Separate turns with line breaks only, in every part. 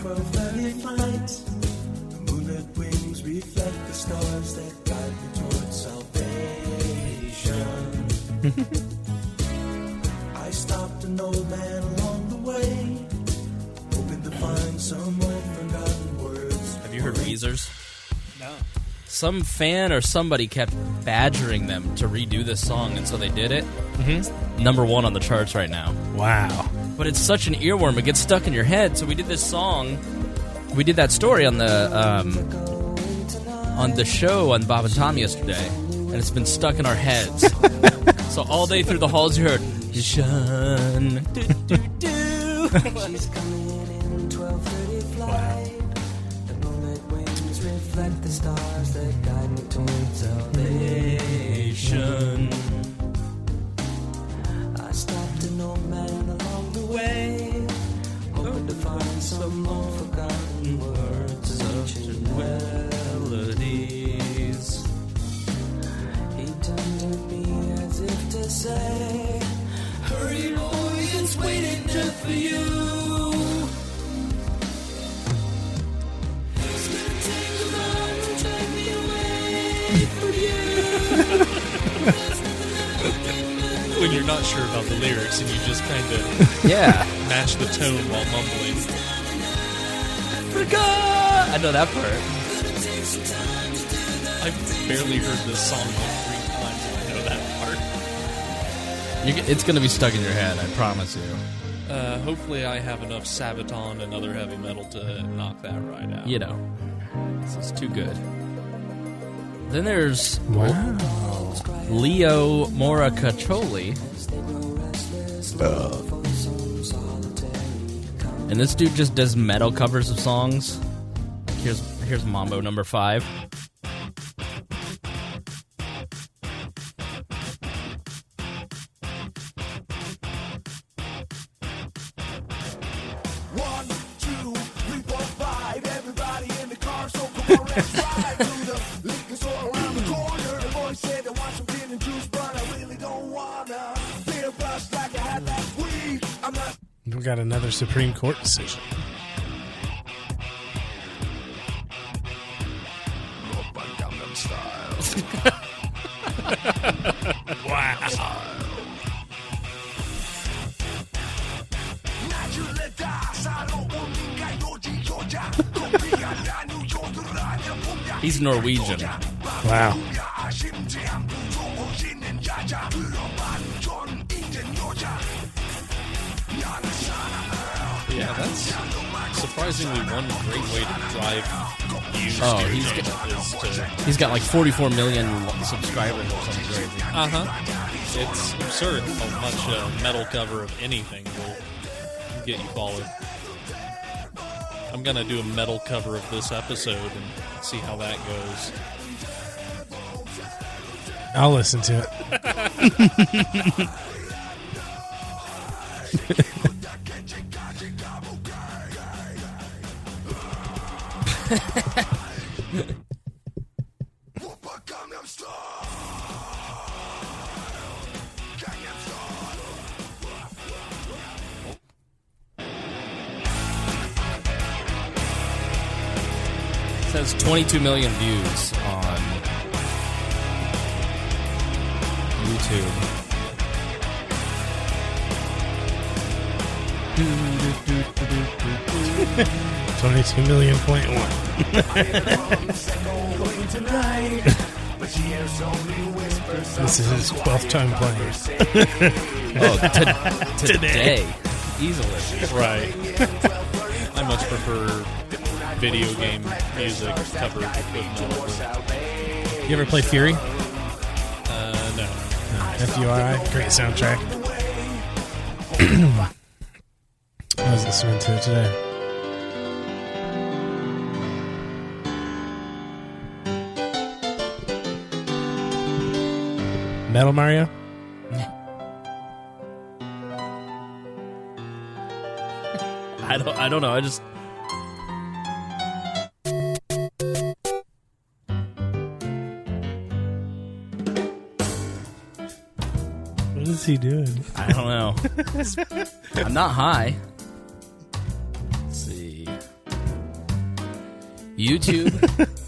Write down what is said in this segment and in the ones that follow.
12:30 flight. The moonlit wings reflect the stars that guide me towards salvation. I stopped an old man along the way, hoping to find some old forgotten words.
Have you heard Weezer's?
No.
Some fan or somebody kept badgering them to redo this song, and so they did it. It's #1 on the charts right now.
Wow.
But it's such an earworm; it gets stuck in your head. So we did this song. We did that story on the show on Bob and Tom yesterday, and it's been stuck in our heads. So all day through the halls, you heard "Shun."
She's coming in 12:30 flight. The moonlit wings reflect the stars that guide me towards salvation. I stopped an old man along the way, hoping to find some old forgotten words of ancient melodies. He turned to me as if to say, "Hurry, boy, it's waiting just for you." It's gonna take a lot to drag me away from you.
When you're not sure about the lyrics and you just kind of match the tone while mumbling.
Forgot. I know that part.
I've barely heard this song like 3 times and I know that part.
It's going to be stuck in your head, I promise you.
Hopefully I have enough Sabaton and other heavy metal to knock that right out.
You know, this is too good. Then there's Leo Moracacholi. And this dude just does metal covers of songs. Here's Mambo #5.
We got another Supreme Court decision.
Wow.
He's Norwegian.
Wow.
Yeah, that's surprisingly one great way to drive views.
Oh, he's got like 44 million subscribers or something crazy.
It's absurd how much a metal cover of anything will get you followed. I'm going to do a metal cover of this episode and see how that goes.
I'll listen to it.
It says 22 million views on YouTube.
22.1 million. This is his 12th time playing.
Today. Easily.
Right. I much prefer video game music covered with metal.
You ever play Fury?
No.
FURI, great soundtrack. I was listening to it today. Metal Mario?
I don't know. I just
What is he doing?
I don't know. I'm not high. Let's see. YouTube.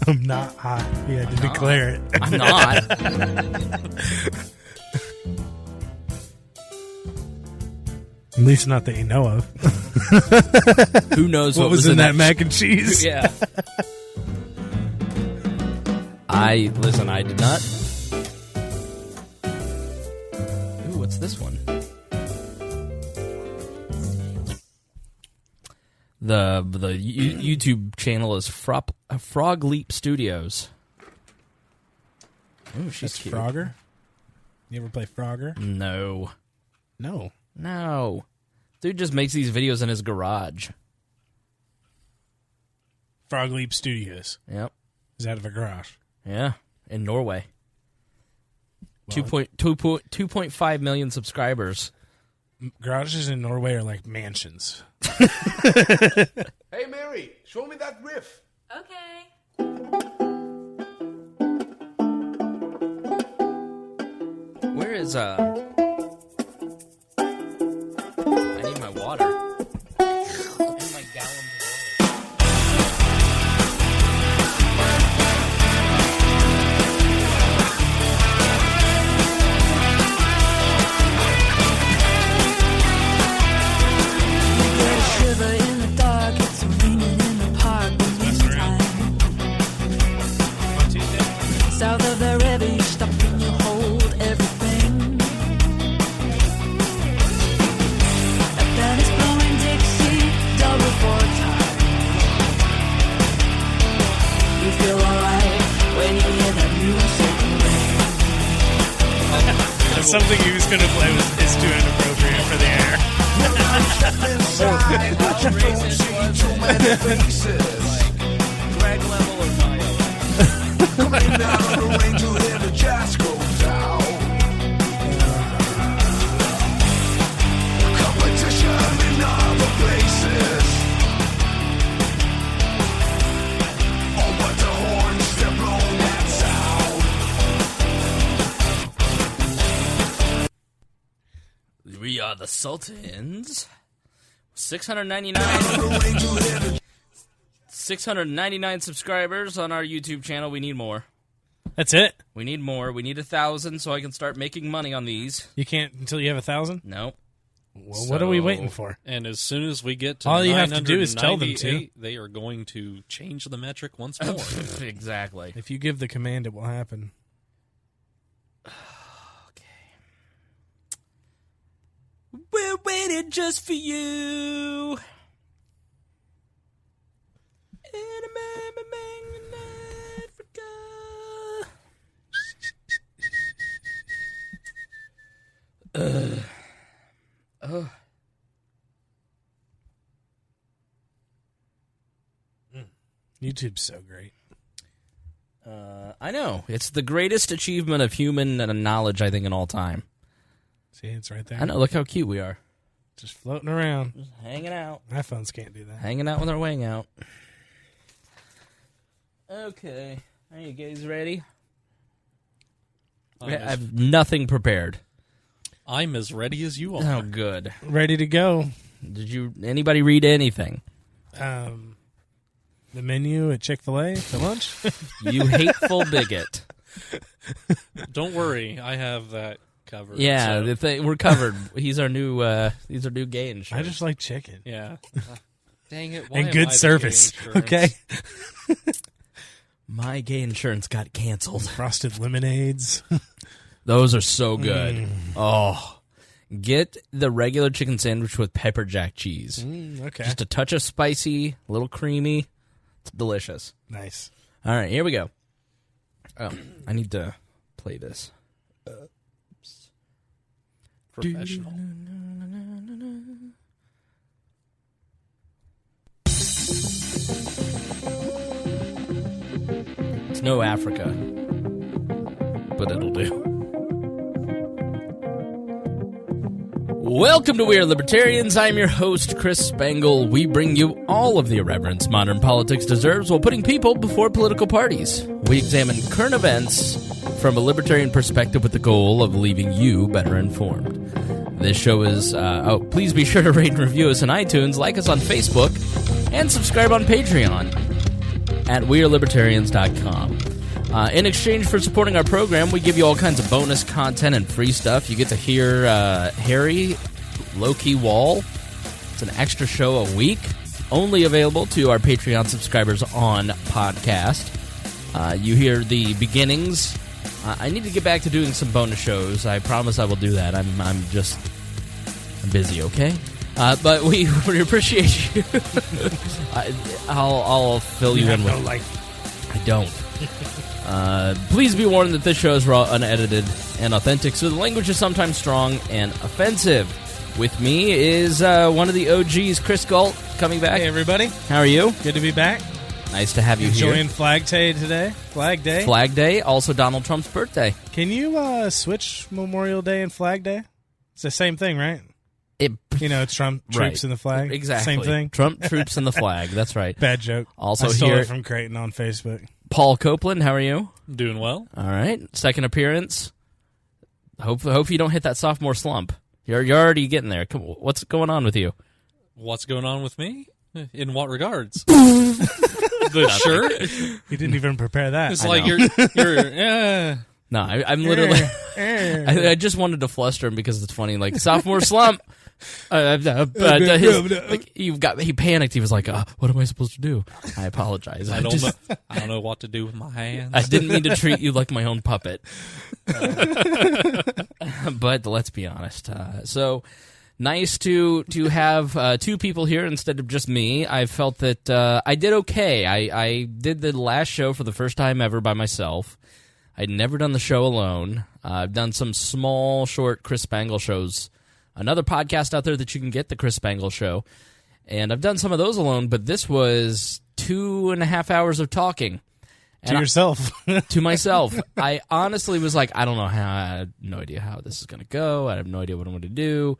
I'm not hot. You had to declare it.
I'm not.
At least not that you know of.
Who knows
what was in that mac and cheese?
Yeah. I did not. Ooh, what's this one? The YouTube channel is Frog Leap Studios. Ooh, she's
That's
cute.
Frogger? You ever play Frogger?
No.
No.
Dude just makes these videos in his garage.
Frog Leap Studios.
Yep.
Is out of a garage.
Yeah. In Norway.
Well,
2.5 million subscribers.
Garages in Norway are like mansions.
Hey, Mary, show me that riff.
Okay.
Where is I need my water. And my gallons of water.
Get a shiver in the dark, it's raining in the park. South of the river, you stop and you hold everything. And then it's blowing Dixie, double 4 times. You feel alright when you hear that music ring.
Something he was going to play is too inappropriate for the air.
Greg level or my
Coming out of the rain to hear the jazz go down. Competition in other places. Oh, but the horns, they're blowing that sound.
We are the Sultans. 699 subscribers on our YouTube channel. We need more.
That's it?
We need more. We need 1,000 so I can start making money on these.
You can't until you have 1,000?
Nope.
Well, what are we waiting for?
And as soon as we get to
all you have to do is tell them to.
They are going to change the metric once more.
Exactly.
If you give the command, it will happen.
We're waiting just for you. In Africa.
YouTube's so great.
I know. It's the greatest achievement of human knowledge, I think, in all time.
See, it's right there.
I know. Look how cute we are.
Just floating around.
Just hanging out.
iPhones can't do that.
Hanging out with our wing out. Okay. Are you guys ready? I have nothing prepared.
I'm as ready as you are.
Oh, good.
Ready to go.
Did anybody read anything?
The menu at Chick-fil-A for lunch?
You hateful bigot.
Don't worry, I have that covered.
Yeah,
so.
we're covered. He's our new gay insurance.
I just like chicken.
Yeah. Dang it. Why
And
am
good
I the
service.
gay insurance?
Okay?
My gay insurance got canceled.
Frosted lemonades.
Those are so good. Oh. Get the regular chicken sandwich with pepper jack cheese.
Okay.
Just a touch of spicy, a little creamy. It's delicious.
Nice.
All right, here we go. Oh, I need to play this.
Professional.
It's no Africa, but it'll do. Welcome to We Are Libertarians. I'm your host, Chris Spangle. We bring you all of the irreverence modern politics deserves while putting people before political parties. We examine current events from a libertarian perspective with the goal of leaving you better informed. This show is, please be sure to rate and review us on iTunes, like us on Facebook, and subscribe on Patreon. at wearelibertarians.com. In exchange for supporting our program, we give you all kinds of bonus content and free stuff. You get to hear Harry Low-Key Wall. It's an extra show a week, only available to our Patreon subscribers on podcast. You hear the beginnings. I need to get back to doing some bonus shows. I promise I will do that. I'm busy, okay? But we appreciate you. I'll fill you in with...
no life.
I don't. Please be warned that this show is raw, unedited, and authentic, so the language is sometimes strong and offensive. With me is one of the OGs, Chris Gault, coming back.
Hey, everybody.
How are you?
Good to be back.
Nice to have you here.
Enjoying Flag Day today. Flag Day.
Flag Day, also Donald Trump's birthday.
Can you switch Memorial Day and Flag Day? It's the same thing, right? It's Trump troops
Right.
and the flag.
Exactly.
Same thing.
Trump troops and the flag. That's right.
Bad joke.
Also
I stole
here,
it from Creighton on Facebook.
Paul Copeland. How are you?
Doing well.
All right. Second appearance. Hope you don't hit that sophomore slump. You're already getting there. What's going on with you?
What's going on with me? In what regards? The shirt?
You didn't even prepare that.
It's like you're
No, I'm literally. I just wanted to fluster him because it's funny. Like sophomore slump. He panicked. He was like, "What am I supposed to do?" I apologize.
I don't know what to do with my hands.
I didn't mean to treat you like my own puppet. But let's be honest. So nice to have two people here instead of just me. I felt that I did okay. I did the last show for the first time ever by myself. I'd never done the show alone. I've done some small, short Chris Spangle shows. Another podcast out there that you can get, the Chris Spangle Show. And I've done some of those alone, but this was 2.5 hours of talking.
To yourself.
To myself. I honestly was like, I don't know I have no idea how this is going to go. I have no idea what I'm going to do.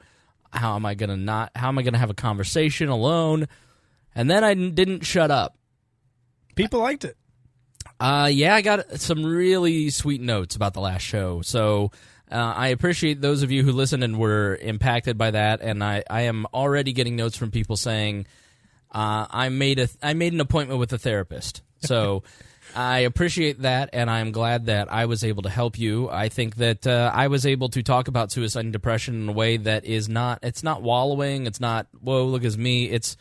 How am I going to have a conversation alone? And then I didn't shut up.
People liked it.
Yeah, I got some really sweet notes about the last show. So I appreciate those of you who listened and were impacted by that. And I am already getting notes from people saying I made an appointment with a therapist. So I appreciate that, and I'm glad that I was able to help you. I think that I was able to talk about suicide and depression in a way that is not. It's not wallowing. It's not, whoa, look at me. It's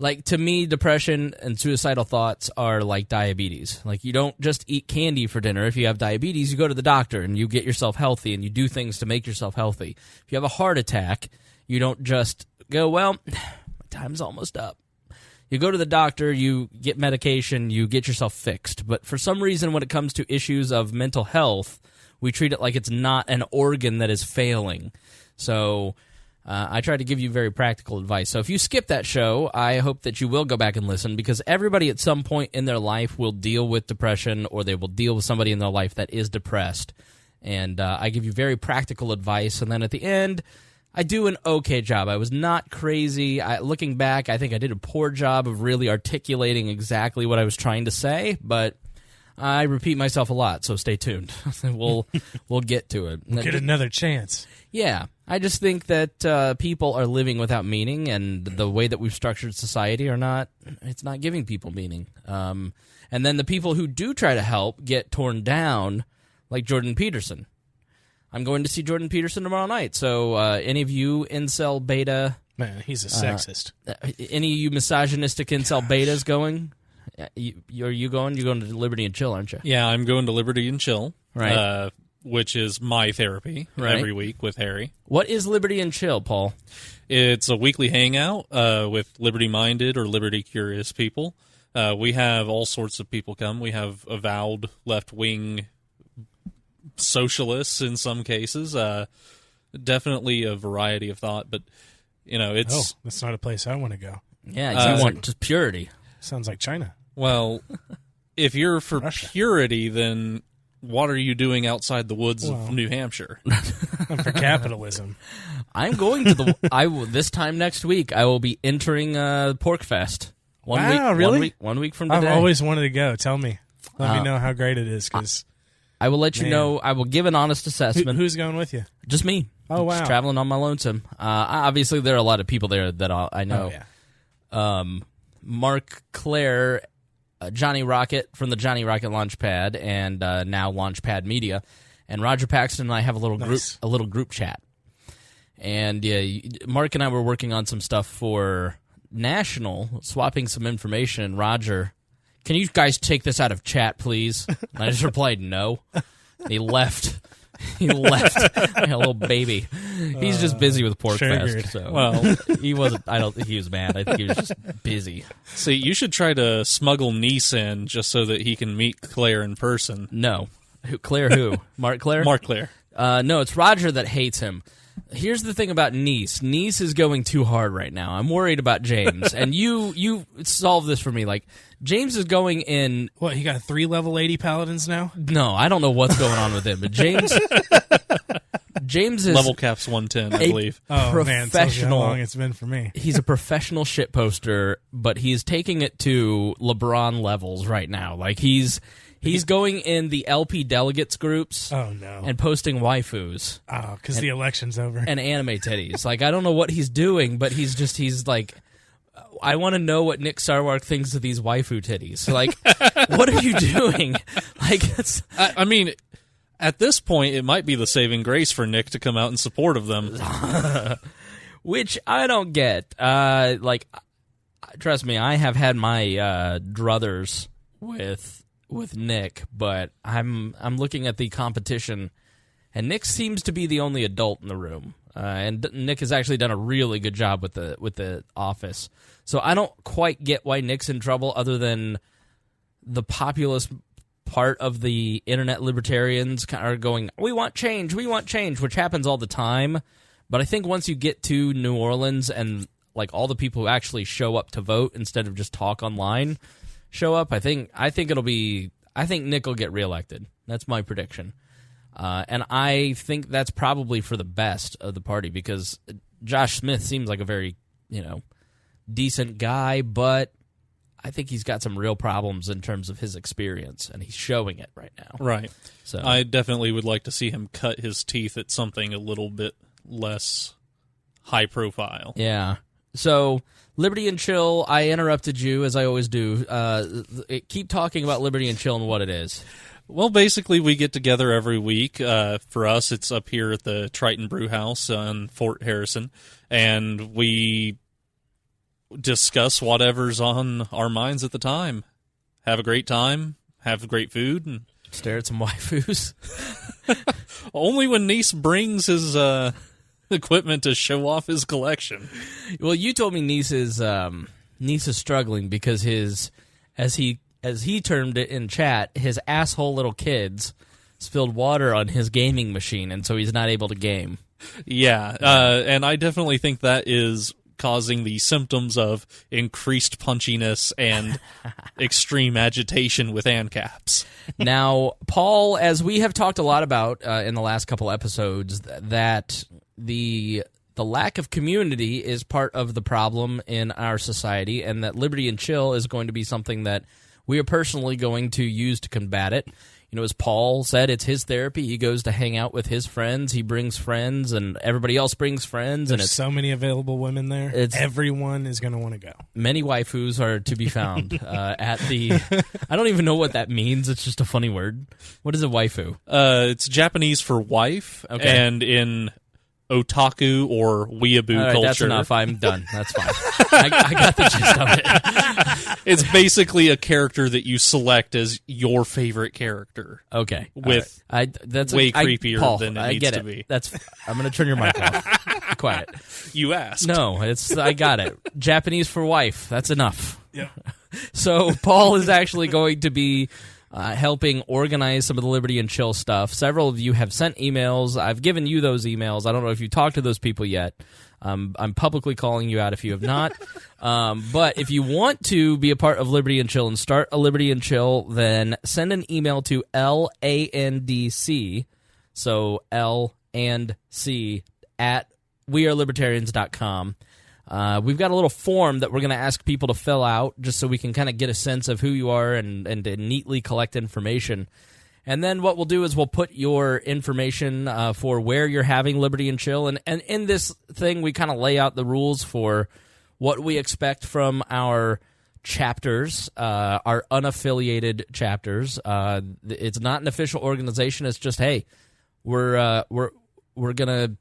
like, to me, depression and suicidal thoughts are like diabetes. Like, you don't just eat candy for dinner. If you have diabetes, you go to the doctor and you get yourself healthy and you do things to make yourself healthy. If you have a heart attack, you don't just go, well, my time's almost up. You go to the doctor, you get medication, you get yourself fixed. But for some reason, when it comes to issues of mental health, we treat it like it's not an organ that is failing. So I try to give you very practical advice. So if you skip that show, I hope that you will go back and listen, because everybody at some point in their life will deal with depression, or they will deal with somebody in their life that is depressed. And I give you very practical advice. And then at the end, I do an okay job. I was not crazy. Looking back, I think I did a poor job of really articulating exactly what I was trying to say, but I repeat myself a lot, so stay tuned. We'll get to it.
We'll get another chance.
Yeah. I just think that people are living without meaning, and the way that we've structured society it's not giving people meaning. And then the people who do try to help get torn down, like Jordan Peterson. I'm going to see Jordan Peterson tomorrow night. So any of you incel beta...
Man, he's a sexist.
Any of you misogynistic incel betas going? Are you going? You're going to Liberty and Chill, aren't you?
Yeah, I'm going to Liberty and Chill,
right?
Which is my therapy every week with Harry.
What is Liberty and Chill, Paul?
It's a weekly hangout with liberty-minded or liberty-curious people. We have all sorts of people come. We have avowed left-wing socialists in some cases. Definitely a variety of thought, but it's
that's not a place I want to go.
Yeah, you want just purity.
Sounds like China.
Well, if you're for
Russia.
purity, then what are you doing outside the woods of New Hampshire?
I'm for capitalism.
I'm going to this time next week. I will be entering Pork Fest.
Really?
1 week from today.
I've always wanted to go. Tell me. Let me know how great it is, because
I will let you know. I will give an honest assessment.
Who's going with you?
Just me.
Oh, wow.
Just traveling on my lonesome. Obviously, there are a lot of people there that I know.
Oh, yeah.
Mark Claire Johnny Rocket from the Johnny Rocket Launchpad and now Launchpad Media, and Roger Paxton and I have a little group chat. And Mark and I were working on some stuff for National, swapping some information. And Roger, can you guys take this out of chat, please? And I just replied no. And he left. He left like a little baby. He's just busy with Porkfest. So
Well,
he wasn't. I don't think he was mad. I think he was just busy.
see, you should try to smuggle Nice in just so that he can meet Claire in person.
No, Claire who? Mark Claire?
Mark Claire.
No, it's Roger that hates him. Here's the thing about Nice. Nice is going too hard right now. I'm worried about James. And you solve this for me. Like, James is going in...
What, he got 3 level 80 paladins now?
No, I don't know what's going on with him. But James is...
Level cap's 110, I believe.
Oh, man, tells you how long it's been for me.
He's a professional shit poster, but he's taking it to LeBron levels right now. Like, he's going in the LP delegates groups and posting waifus.
Oh, because the election's over.
And anime titties. Like, I don't know what he's doing, but he's like, I want to know what Nick Sarwark thinks of these waifu titties. So, like, what are you doing? Like, it's...
I mean, at this point, it might be the saving grace for Nick to come out in support of them.
Which I don't get. Like, trust me, I have had my druthers with Nick, but I'm looking at the competition, and Nick seems to be the only adult in the room. And Nick has actually done a really good job with the office. So I don't quite get why Nick's in trouble, other than the populist part of the internet libertarians are going, we want change, which happens all the time. But I think once you get to New Orleans and like all the people who actually show up to vote instead of just talk online show up, I think Nick will get reelected. That's my prediction. And I think that's probably for the best of the party, because Josh Smith seems like a very, decent guy, but I think he's got some real problems in terms of his experience, and he's showing it right now.
Right.
So
I definitely would like to see him cut his teeth at something a little bit less high profile.
Yeah. So, Liberty and Chill, I interrupted you, as I always do. Keep talking about Liberty and Chill and what it is.
Well, basically, we get together every week. For us, it's up here at the Triton Brew House on Fort Harrison, and we discuss whatever's on our minds at the time. Have a great time, have great food, and
stare at some waifus.
Only when Nice brings his equipment to show off his collection.
Well, you told me Nice is struggling because his, as he termed it in chat, his asshole little kids spilled water on his gaming machine, and so he's not able to game.
Yeah, and I definitely think that is causing the symptoms of increased punchiness and extreme agitation with ANCAPs.
Now, Paul, as we have talked a lot about in the last couple episodes, that the lack of community is part of the problem in our society, and that Liberty and Chill is going to be something that we are personally going to use to combat it. As Paul said, it's his therapy. He goes to hang out with his friends. He brings friends, and everybody else brings friends.
There's
and it's
so many available women there. Everyone is going to want to go.
Many waifus are to be found at the... I don't even know what that means. It's just a funny word. What is a waifu?
It's Japanese for wife, and in otaku or weeaboo culture.
That's enough. I'm done. That's fine. I got the gist of it.
It's basically a character that you select as your favorite character.
Okay.
With
that's
way creepier
Paul,
than it
I
needs
get
to
it.
be.
I'm going to turn your mic off. Quiet.
You asked.
No, I got it. Japanese for wife. That's enough.
Yeah.
So Paul is actually going to be helping organize some of the Liberty and Chill stuff. Several of you have sent emails. I've given you those emails. I don't know if you talked to those people yet. I'm publicly calling you out if you have not. But if you want to be a part of Liberty and Chill and start a Liberty and Chill, then send an email to LANDC, so L and C, at wearelibertarians.com. We've got a little form that we're going to ask people to fill out just so we can kind of get a sense of who you are and to neatly collect information. And then what we'll do is we'll put your information for where you're having Liberty and Chill. And in this thing, we kind of lay out the rules for what we expect from our chapters, our unaffiliated chapters. It's not an official organization. It's just, hey, we're gonna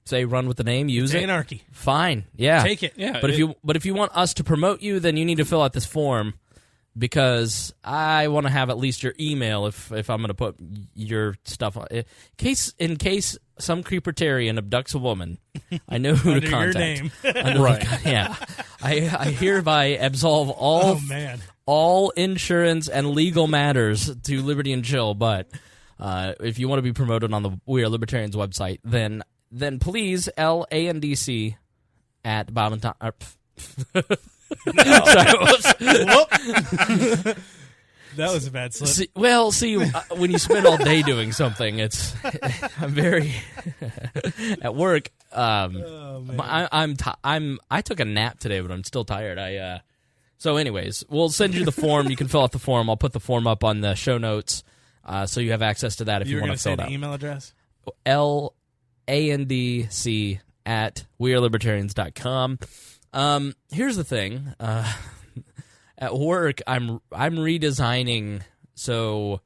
say run with the name, use it.
Anarchy.
Fine, yeah,
Take it.
Yeah,
But if you want us to promote you, then you need to fill out this form, because I want to have at least your email if I'm going to put your stuff on. In case some creepertarian abducts a woman, I know who to contact.
Your name.
Right.
Yeah, I hereby absolve all insurance and legal matters to Liberty and Chill. But if you want to be promoted on the We Are Libertarians website, then please LANDC at Bob and Tom. Sorry, whoops.
That was a bad slip.
See, when you spend all day doing something, I'm very at work. I took a nap today, but I'm still tired. So anyways, we'll send you the form. You can fill out the form. I'll put the form up on the show notes, so you have access to that if you want to fill it out.
Email address?
LANDC at wearelibertarians.com. Here's the thing. At work, I'm redesigning. So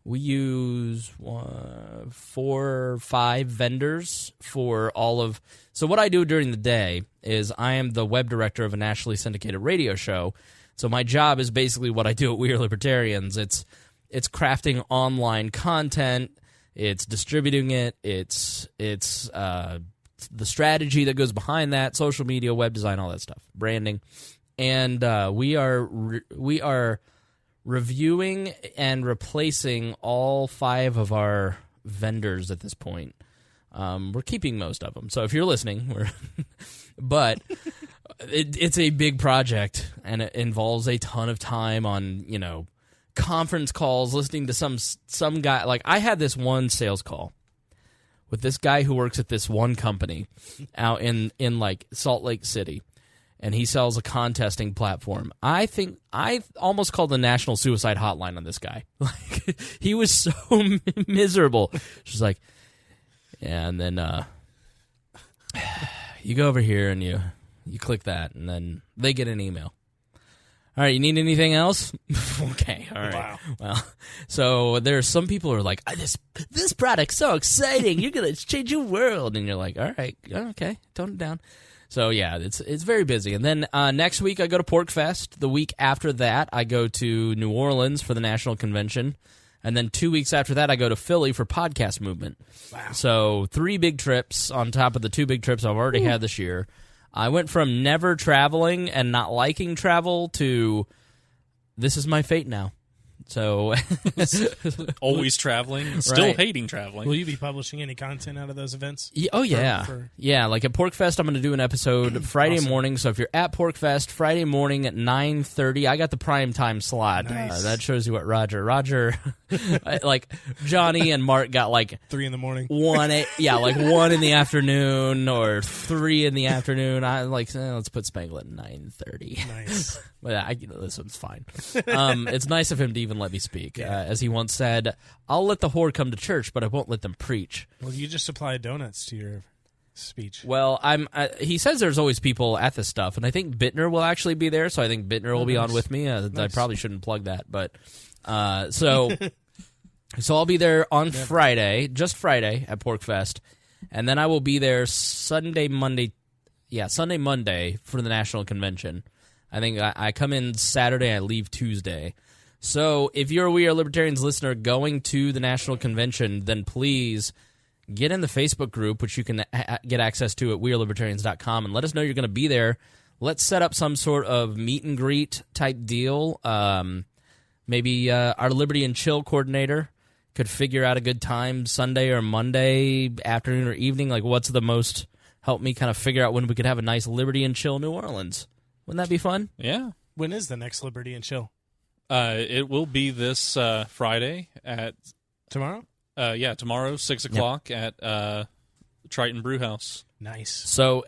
we use 4 or 5 vendors for all of. So what I do during the day is I am the web director of a nationally syndicated radio show. So my job is basically what I do at We Are Libertarians. It's crafting online content. It's distributing it. It's the strategy that goes behind that, social media, web design, all that stuff, branding, and we are reviewing and replacing all 5 of our vendors at this point. We're keeping most of them, so if you're listening, but it's a big project, and it involves a ton of time on conference calls, listening to some guy. Like, I had this one sales call with this guy who works at this one company out in like Salt Lake City, and he sells a contesting platform. I think I almost called the National Suicide Hotline on this guy. Like, he was so miserable. She's like, yeah, and then you go over here and you click that, and then they get an email. All right, you need anything else? Okay, all right.
Wow.
Well, so there's some people who are like, this product's so exciting. You're going to change your world. And you're like, all right, okay, tone it down. So, yeah, it's very busy. And then next week I go to Pork Fest. The week after that I go to New Orleans for the National Convention. And then 2 weeks after that I go to Philly for Podcast Movement. Wow. So 3 big trips on top of the 2 big trips I've already had this year. I went from never traveling and not liking travel to this is my fate now. So
always traveling, still
Right.
hating traveling.
Will you be publishing any content out of those events?
Yeah. Yeah, like at PorkFest, I'm going to do an episode Friday morning. So if you're at PorkFest, Friday morning at 9:30, I got the prime time slot.
Nice.
That shows you what Roger, like Johnny and Mark got like
3 in the morning.
1 in the afternoon or 3 in the afternoon. I like let's put Spangle at 9:30.
Nice.
But this one's fine. It's nice of him to even let me speak. As he once said, I'll let the whore come to church, but I won't let them preach.
Well, you just supply donuts to your speech.
Well, he says there's always people at this stuff, and I think Bittner will actually be there, so I think Bittner will be on with me. I probably shouldn't plug that, but so I'll be there on Friday, just Friday at PorkFest, and then I will be there Sunday, Monday for the National Convention. I think I come in Saturday, I leave Tuesday. So if you're a We Are Libertarians listener going to the National Convention, then please get in the Facebook group, which you can get access to at wearelibertarians.com, and let us know you're going to be there. Let's set up some sort of meet and greet type deal. Maybe our Liberty and Chill coordinator could figure out a good time Sunday or Monday afternoon or evening. Like, what's the most, help me kind of figure out when we could have a nice Liberty and Chill New Orleans. Wouldn't that be fun?
Yeah.
When is the next Liberty and Chill?
It will be this Friday at...
Tomorrow?
Tomorrow, 6 o'clock at Triton Brewhouse.
Nice.
So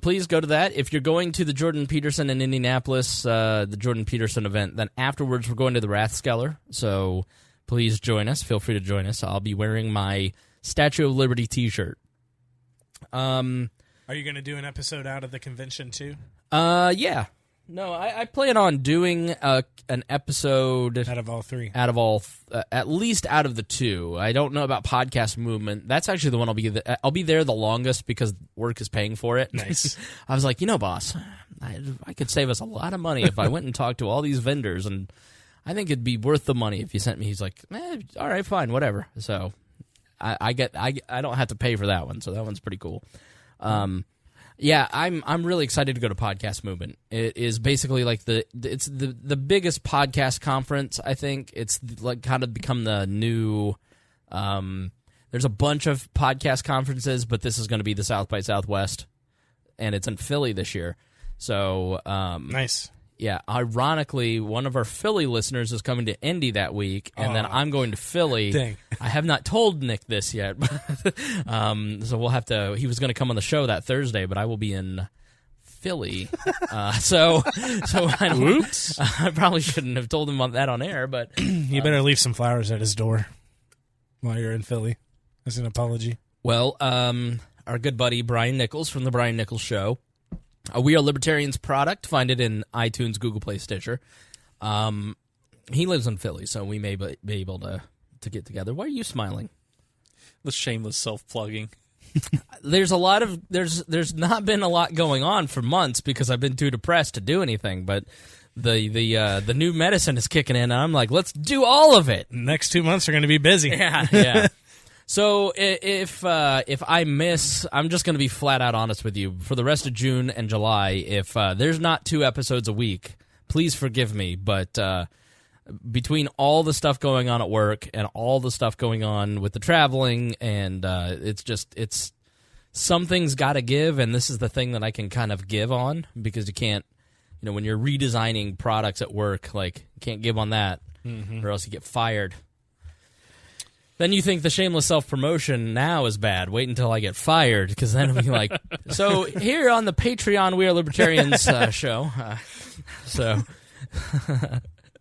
please go to that. If you're going to the Jordan Peterson in Indianapolis, the Jordan Peterson event, then afterwards we're going to the Rathskeller. So please join us. Feel free to join us. I'll be wearing my Statue of Liberty t-shirt.
Are you going to do an episode out of the convention too?
Yeah. No, I plan on doing an episode
Out of all three.
At least out of the two. I don't know about podcast movement. That's actually the one I'll be there the longest because work is paying for it.
Nice.
I was like, boss, I could save us a lot of money if I went and talked to all these vendors, and I think it'd be worth the money if you sent me. He's like, all right, fine, whatever. So I don't have to pay for that one, so that one's pretty cool. Yeah, I'm really excited to go to Podcast Movement. It is basically like it's the biggest podcast conference. I think it's like kind of become the new. There's a bunch of podcast conferences, but this is going to be the South by Southwest, and it's in Philly this year. So
nice.
Yeah, ironically, one of our Philly listeners is coming to Indy that week, and then I'm going to Philly.
Dang.
I have not told Nick this yet, so we'll have to. He was going to come on the show that Thursday, but I will be in Philly. So I don't.
Oops.
I probably shouldn't have told him that on air, but
You better leave some flowers at his door while you're in Philly as an apology.
well, our good buddy Brian Nichols from the Brian Nichols Show. We Are Libertarians product. Find it in iTunes, Google Play, Stitcher. He lives in Philly, so we may be able to get together. Why are you smiling?
The shameless self-plugging.
There's not been a lot going on for months because I've been too depressed to do anything. But the new medicine is kicking in, and I'm like, let's do all of it.
Next 2 months are going to be busy.
Yeah. So if I miss, I'm just going to be flat out honest with you. For the rest of June and July, if there's not 2 episodes a week, please forgive me. But between all the stuff going on at work and all the stuff going on with the traveling, and it's something's got to give, and this is the thing that I can kind of give on, because you can't, when you're redesigning products at work, like you can't give on that, or else you get fired. Then you think the shameless self-promotion now is bad. Wait until I get fired, because then it'll be like, so here on the Patreon We Are Libertarians show.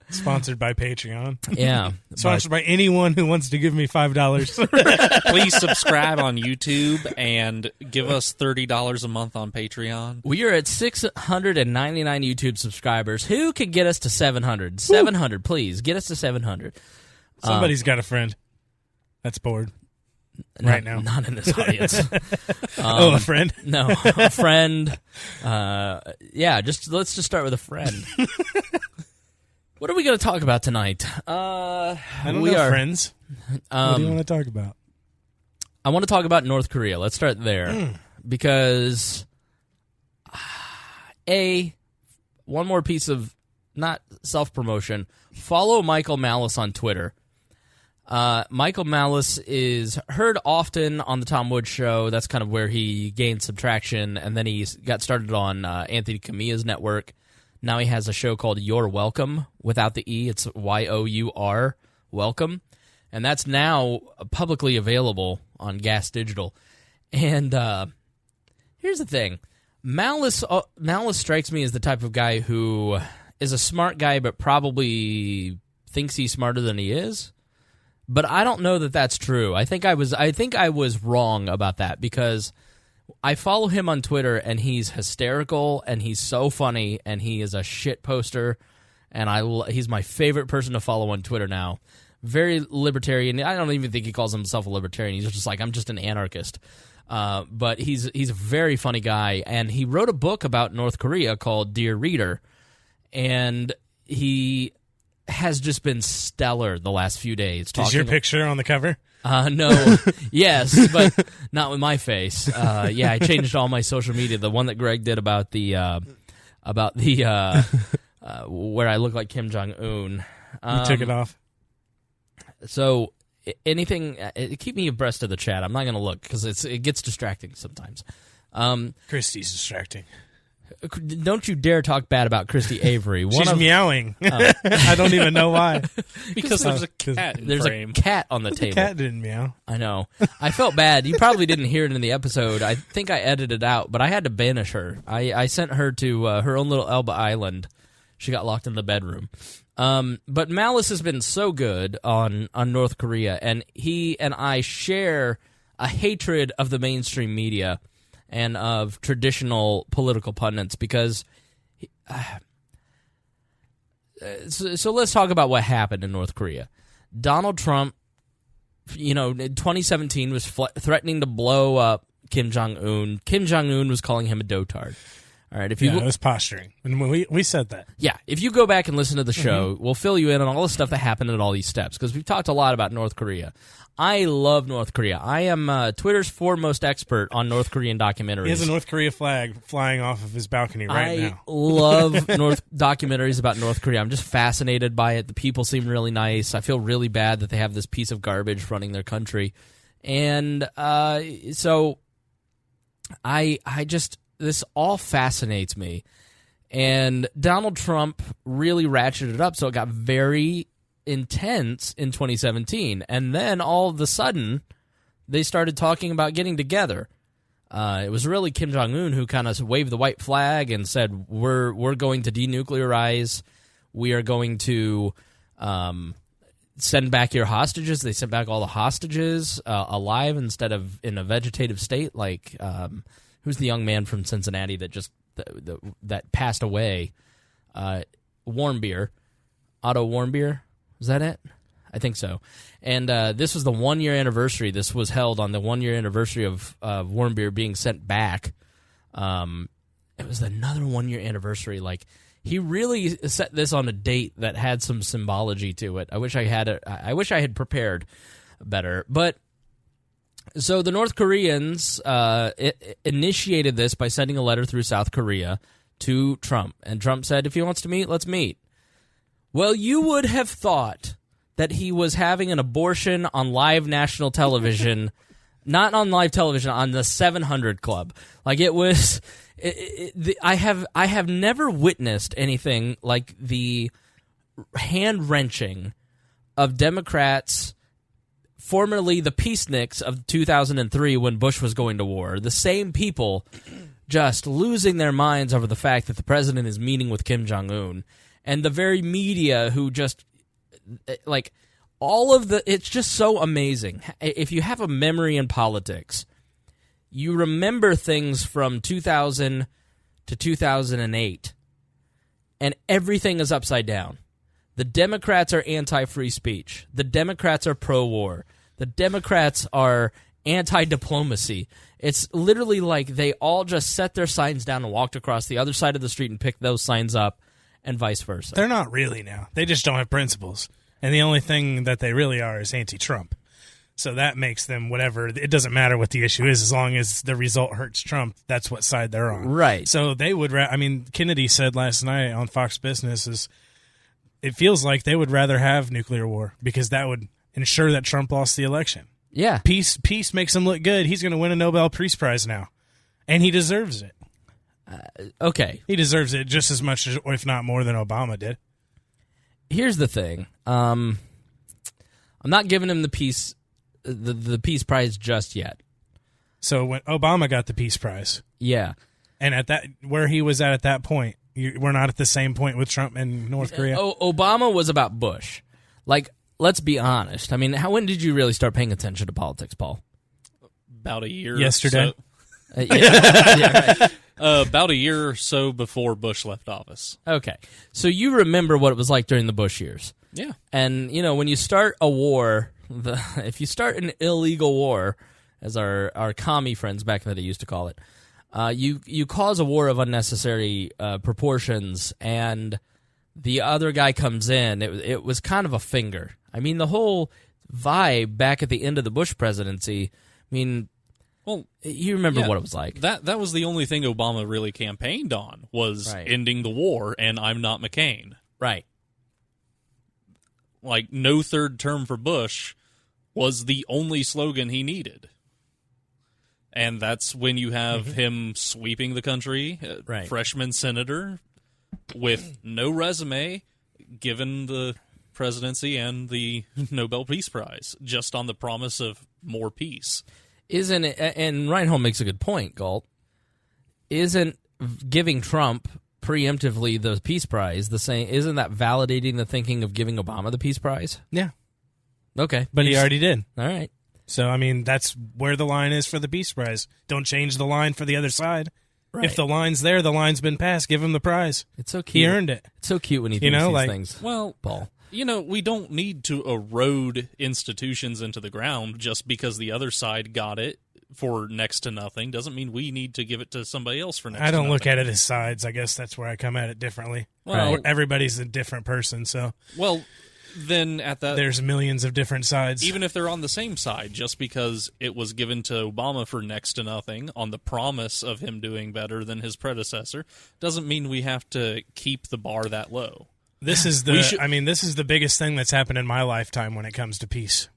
Sponsored by Patreon.
Yeah.
Sponsored by anyone who wants to give me $5.
Please subscribe on YouTube and give us $30 a month on Patreon.
We are at 699 YouTube subscribers. Who could get us to 700? 700, please. Get us to 700.
Somebody's got a friend that's bored right now.
Not in this audience.
A friend?
No, a friend. Yeah, let's just start with a friend. What are we going to talk about tonight?
I don't know, friends. What do you want to talk about?
I want to talk about North Korea. Let's start there. Because, one more piece of, not self-promotion, follow Michael Malice on Twitter. Michael Malice is heard often on the Tom Woods Show. That's kind of where he gained some traction, and then he got started on Anthony Camilla's network. Now he has a show called You're Welcome, without the E. It's YOUR, Welcome. And that's now publicly available on Gas Digital. And here's the thing. Malice strikes me as the type of guy who is a smart guy but probably thinks he's smarter than he is. But I don't know that that's true. I think I was wrong about that, because I follow him on Twitter, and he's hysterical, and he's so funny, and he is a shit poster, and he's my favorite person to follow on Twitter now. Very libertarian. I don't even think he calls himself a libertarian. He's just like, I'm just an anarchist. But he's a very funny guy, and he wrote a book about North Korea called Dear Reader, and he has just been stellar the last few days.
Is your picture on the cover?
No. Yes, but not with my face. Yeah, I changed all my social media. The one that Greg did about the where I look like Kim Jong-un.
You took it off.
So anything, keep me abreast of the chat. I'm not going to look because it gets distracting sometimes.
Christy's distracting.
Don't you dare talk bad about Christy Avery.
She's meowing. I don't even know why.
Because there's a cat in frame.
A cat on the table.
The cat didn't meow.
I know. I felt bad. You probably didn't hear it in the episode. I think I edited it out, but I had to banish her. I sent her to her own little Elba Island. She got locked in the bedroom. But Malice has been so good on North Korea, and he and I share a hatred of the mainstream media and of traditional political pundits, because so let's talk about what happened in North Korea. Donald Trump, in 2017 was threatening to blow up Kim Jong-un. Kim Jong-un was calling him a dotard. All right,
it was posturing. And we said that.
Yeah, if you go back and listen to the show, we'll fill you in on all the stuff that happened at all these steps, because we've talked a lot about North Korea. I love North Korea. I am Twitter's foremost expert on North Korean documentaries.
He has a North Korea flag flying off of his balcony right now.
I love documentaries about North Korea. I'm just fascinated by it. The people seem really nice. I feel really bad that they have this piece of garbage running their country. And so I just... this all fascinates me. And Donald Trump really ratcheted it up, so it got very intense in 2017. And then all of a sudden, they started talking about getting together. It was really Kim Jong-un who kind of waved the white flag and said, we're going to denuclearize. We are going to send back your hostages. They sent back all the hostages alive instead of in a vegetative state, like... who's the young man from Cincinnati that just that passed away? Warmbier. Otto Warmbier? Is that it? I think so. And this was the 1-year anniversary. This was held on the 1-year anniversary of Warmbier being sent back. It was another 1-year anniversary. Like, he really set this on a date that had some symbology to it. I wish I had prepared better. But so the North Koreans initiated this by sending a letter through South Korea to Trump. And Trump said, if he wants to meet, let's meet. Well, you would have thought that he was having an abortion on live national television, not on live television, on the 700 Club. Like, it was... I have never witnessed anything like the hand-wrenching of Democrats... formerly the peaceniks of 2003 when Bush was going to war. The same people just losing their minds over the fact that the president is meeting with Kim Jong-un. And the very media who just, like, all of the... It's just so amazing. If you have a memory in politics, you remember things from 2000 to 2008, and everything is upside down. The Democrats are anti-free speech. The Democrats are pro-war. The Democrats are anti-diplomacy. It's literally like they all just set their signs down and walked across the other side of the street and picked those signs up, and vice versa.
They're not really now. They just don't have principles. And the only thing that they really are is anti-Trump. So that makes them whatever. It doesn't matter what the issue is as long as the result hurts Trump. That's what side they're on.
Right.
So they would... Kennedy said last night on Fox Business is... It feels like they would rather have nuclear war because that would ensure that Trump lost the election.
Yeah.
Peace makes him look good. He's going to win a Nobel Peace Prize now. And he deserves it.
Okay.
He deserves it just as much, if not more, than Obama did.
Here's the thing. I'm not giving him the Peace Prize just yet.
So when Obama got the Peace Prize.
Yeah.
And at that, where he was at that point, we're not at the same point with Trump and North Korea.
Obama was about Bush. Like, let's be honest. I mean, when did you really start paying attention to politics, Paul?
About a year.
Yesterday.
Yeah, right.
About a year or so before Bush left office.
Okay. So you remember what it was like during the Bush years.
Yeah.
And, when you start a war, if you start an illegal war, as our commie friends back in the day used to call it, you cause a war of unnecessary proportions, and the other guy comes in. It was kind of a finger. I mean, the whole vibe back at the end of the Bush presidency, well, you remember what it was like.
That was the only thing Obama really campaigned on, was ending the war, and I'm not McCain.
Right.
Like, no third term for Bush was the only slogan he needed. And that's when you have him sweeping the country, freshman senator, with no resume, given the presidency and the Nobel Peace Prize, just on the promise of more peace.
Isn't it, and Reinhold makes a good point, Gault, isn't giving Trump preemptively the Peace Prize the same? Isn't that validating the thinking of giving Obama the Peace Prize?
Yeah.
Okay.
But he already did.
All right.
So, that's where the line is for the Peace Prize. Don't change the line for the other side.
Right.
If the line's there, the line's been passed. Give him the prize.
It's so cute.
He earned it.
It's so cute when he thinks these things.
Well,
Paul.
We don't need to erode institutions into the ground just because the other side got it for next to nothing. Doesn't mean we need to give it to somebody else for next to nothing.
I don't look at it as sides. I guess that's where I come at it differently.
Well,
everybody's a different person, so
then at that,
there's millions of different sides.
Even if they're on the same side, just because it was given to Obama for next to nothing on the promise of him doing better than his predecessor, doesn't mean we have to keep the bar that low.
This is the biggest thing that's happened in my lifetime when it comes to peace.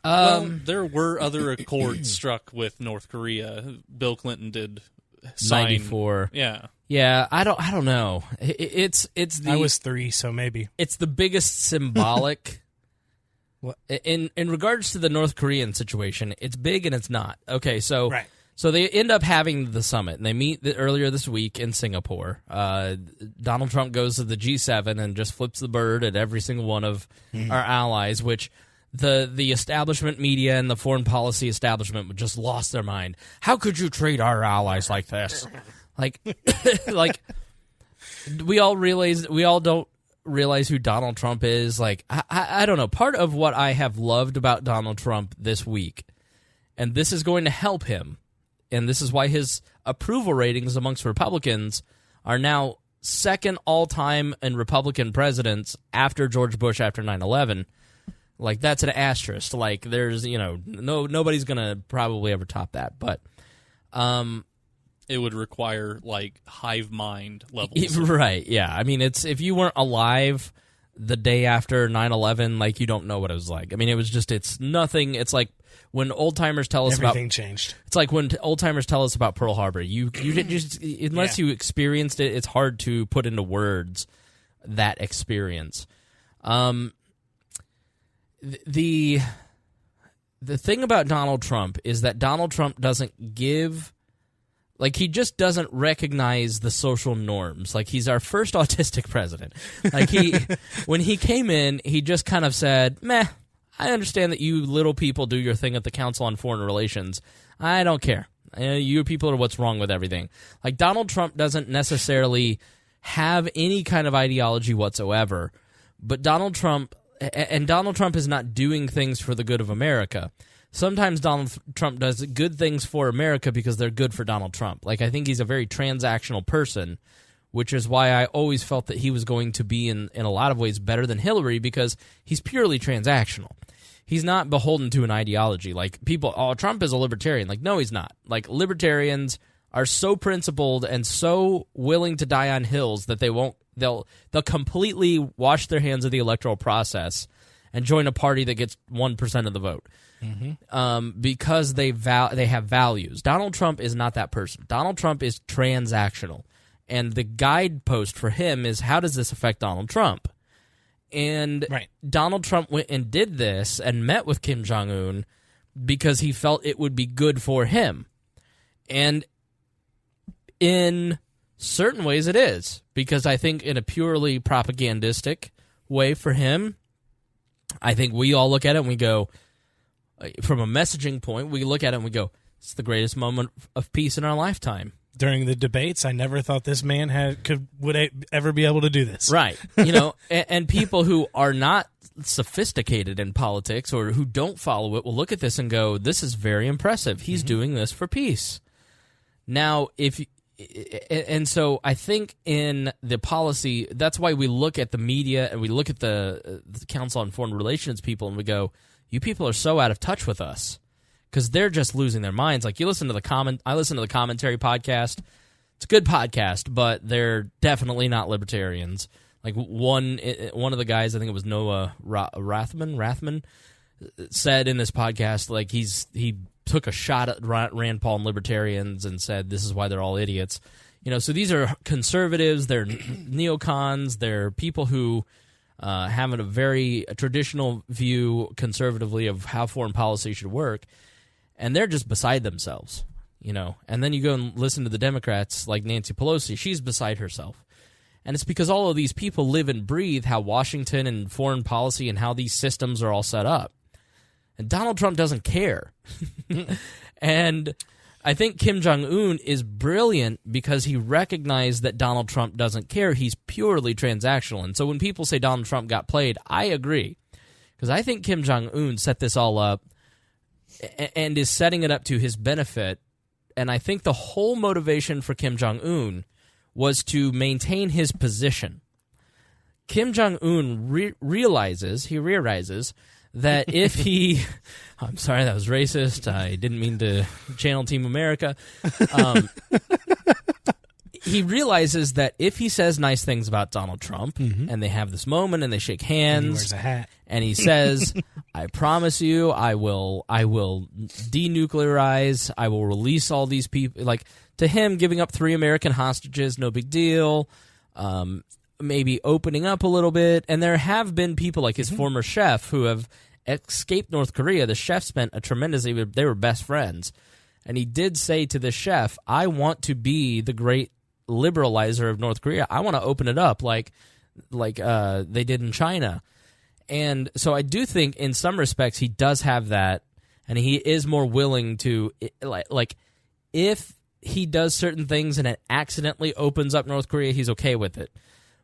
There were other accords struck with North Korea. Bill Clinton did sign
94.
Yeah.
Yeah, I don't know. It's the
I was 3, so maybe.
It's the biggest symbolic in regards to the North Korean situation. It's big and it's not. Okay, so
right.
So they end up having the summit, and they meet earlier this week in Singapore. Donald Trump goes to the G7 and just flips the bird at every single one of our allies, which the establishment media and the foreign policy establishment just lost their mind. How could you treat our allies like this? Like we all don't realize who Donald Trump is. Like, I don't know. Part of what I have loved about Donald Trump this week, and this is going to help him, and this is why his approval ratings amongst Republicans are now second all-time in Republican presidents after George Bush after 9/11. Like, that's an asterisk. Like, there's, nobody's going to probably ever top that. But
it would require, like, hive mind levels.
Right, yeah. I mean, if you weren't alive the day after 9/11, like, you don't know what it was like. I mean, it's nothing. It's like when old-timers tell us
everything changed.
It's like when old-timers tell us about Pearl Harbor. You just, unless you experienced it, it's hard to put into words that experience. The thing about Donald Trump is that Donald Trump doesn't give, like, he just doesn't recognize the social norms. Like, he's our first autistic president. Like, when he came in, he just kind of said, meh, I understand that you little people do your thing at the Council on Foreign Relations. I don't care. You people are what's wrong with everything. Like, Donald Trump doesn't necessarily have any kind of ideology whatsoever, but Donald Trump is not doing things for the good of America. Sometimes Donald Trump does good things for America because they're good for Donald Trump. Like, I think he's a very transactional person, which is why I always felt that he was going to be, in a lot of ways, better than Hillary, because he's purely transactional. He's not beholden to an ideology. Like, people, Trump is a libertarian. Like, no, he's not. Like, libertarians are so principled and so willing to die on hills that they'll completely wash their hands of the electoral process and join a party that gets 1% of the vote. Because they have values. Donald Trump is not that person. Donald Trump is transactional. And the guidepost for him is, how does this affect Donald Trump? And Donald Trump went and did this and met with Kim Jong-un because he felt it would be good for him. And in certain ways it is, because I think in a purely propagandistic way for him, I think we all look at it and we go, from a messaging point, we look at it and we go, it's the greatest moment of peace in our lifetime.
During the debates, I never thought this man would ever be able to do this.
Right. And people who are not sophisticated in politics or who don't follow it will look at this and go, this is very impressive. He's doing this for peace. Now, so I think in the policy, that's why we look at the media and we look at the Council on Foreign Relations people and we go, you people are so out of touch with us. Because they're just losing their minds. Like, I listen to the commentary podcast. It's a good podcast, but they're definitely not libertarians. Like, one of the guys, I think it was Noah Rathman, said in this podcast, like, he took a shot at Rand Paul and libertarians and said this is why they're all idiots. So these are conservatives, they're neocons, they're people who have a very traditional view conservatively of how foreign policy should work. And they're just beside themselves, And then you go and listen to the Democrats like Nancy Pelosi. She's beside herself. And it's because all of these people live and breathe how Washington and foreign policy and how these systems are all set up. And Donald Trump doesn't care. And I think Kim Jong-un is brilliant because he recognized that Donald Trump doesn't care. He's purely transactional. And so when people say Donald Trump got played, I agree. Because I think Kim Jong-un set this all up and is setting it up to his benefit. And I think the whole motivation for Kim Jong-un was to maintain his position. Kim Jong-un realizes that if he... I'm sorry, that was racist. I didn't mean to channel Team America. He realizes that if he says nice things about Donald Trump, and they have this moment and they shake hands,
And he wears a hat.
and he says, I promise you, I will denuclearize, I will release all these people. Like, to him, giving up 3 American hostages, no big deal. Maybe opening up a little bit. And there have been people like his former chef who have escaped North Korea. The chef spent a tremendous... They were best friends. And he did say to the chef, I want to be the great liberalizer of North Korea. I want to open it up like they did in China. And so I do think in some respects he does have that, and he is more willing to, like, if he does certain things and it accidentally opens up North Korea, he's okay with it.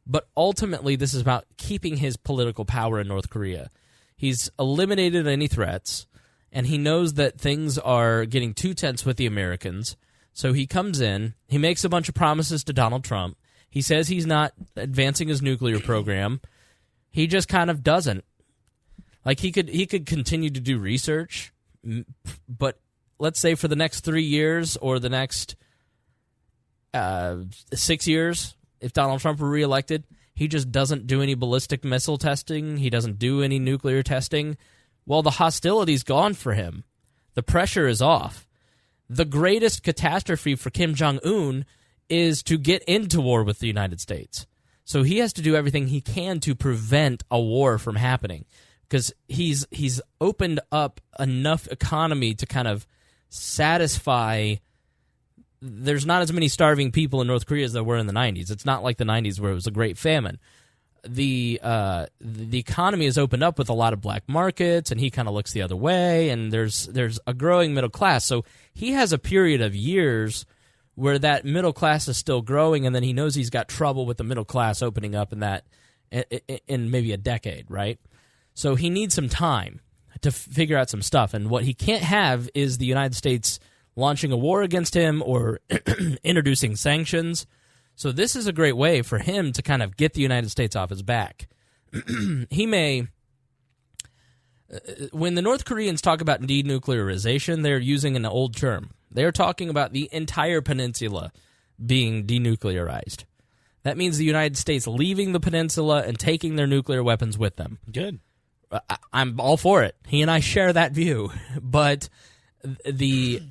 But ultimately, this is about keeping his political power in North Korea. He's eliminated any threats, and he knows that things are getting too tense with the Americans. So he comes in, he makes a bunch of promises to Donald Trump. He says he's not advancing his nuclear program. He just kind of doesn't. Like, he could continue to do research, but let's say for the next 3 years or the next 6 years, if Donald Trump were reelected, he just doesn't do any ballistic missile testing. He doesn't do any nuclear testing. Well, the hostility's gone for him. The pressure is off. The greatest catastrophe for Kim Jong-un is to get into war with the United States. So he has to do everything he can to prevent a war from happening, because he's opened up enough economy to kind of satisfy. There's not as many starving people in North Korea as there were in the 90s. It's not like the 90s where it was a great famine. The economy is opened up with a lot of black markets, and he kind of looks the other way, and there's a growing middle class. So he has a period of years where that middle class is still growing, and then he knows he's got trouble with the middle class opening up in maybe a decade, right? So he needs some time to figure out some stuff, and what he can't have is the United States launching a war against him or introducing sanctions. So this is a great way for him to kind of get the United States off his back. He may... When the North Koreans talk about denuclearization, they're using an old term. They're talking about the entire peninsula being denuclearized. That means the United States leaving the peninsula and taking their nuclear weapons with them.
Good.
I'm all for it. He and I share that view. But the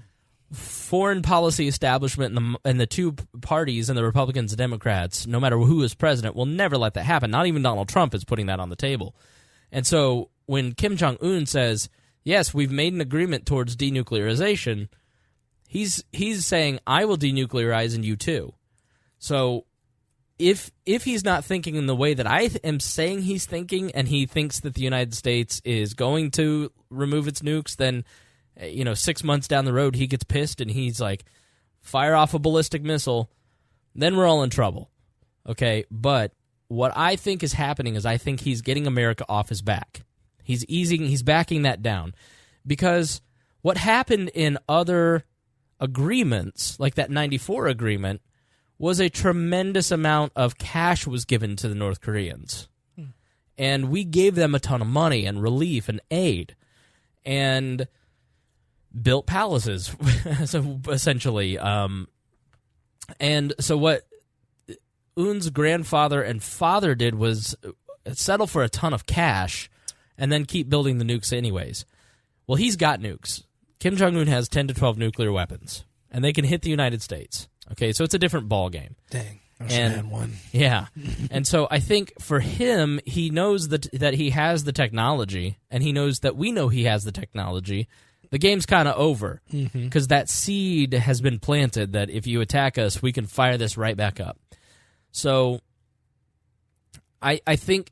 foreign policy establishment and the two parties, and the Republicans and Democrats, no matter who is president, will never let that happen. Not even Donald Trump is putting that on the table. And so when Kim Jong-un says, yes, we've made an agreement towards denuclearization, he's saying, I will denuclearize and you too. So if he's not thinking in the way that I am saying he's thinking, and he thinks that the United States is going to remove its nukes, then 6 months down the road he gets pissed and he's like, fire off a ballistic missile, then we're all in trouble. Okay, but what I think is happening is I think he's getting America off his back. He's backing that down. Because what happened in other agreements, like that 94 agreement, was a tremendous amount of cash was given to the North Koreans. And we gave them a ton of money and relief and aid. And built palaces, so essentially. And so what Un's grandfather and father did was settle for a ton of cash and then keep building the nukes anyways. Well, he's got nukes. Kim Jong-un has 10 to 12 nuclear weapons, and they can hit the United States. Okay, so it's a different ball game.
Dang, I wish I had one.
Yeah, and so I think for him, he knows that he has the technology, and he knows that we know he has the technology. The game's kind of over because that seed has been planted that if you attack us, we can fire this right back up. So I think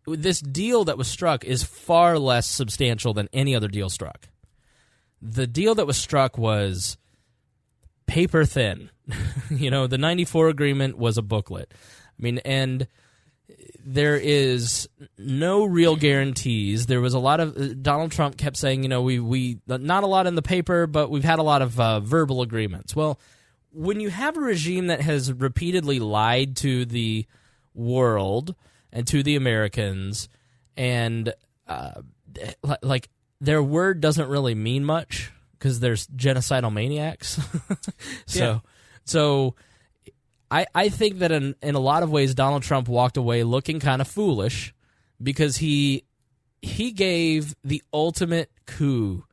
this deal that was struck is far less substantial than any other deal struck. the deal that was struck was paper thin. The 94 agreement was a booklet. I mean, and there is no real guarantees. There was a lot of Donald Trump kept saying, we not a lot in the paper, but we've had a lot of verbal agreements. Well, when you have a regime that has repeatedly lied to the world and to the Americans, and like their word doesn't really mean much because there's genocidal maniacs. So I think that in a lot of ways Donald Trump walked away looking kind of foolish because he gave the ultimate coup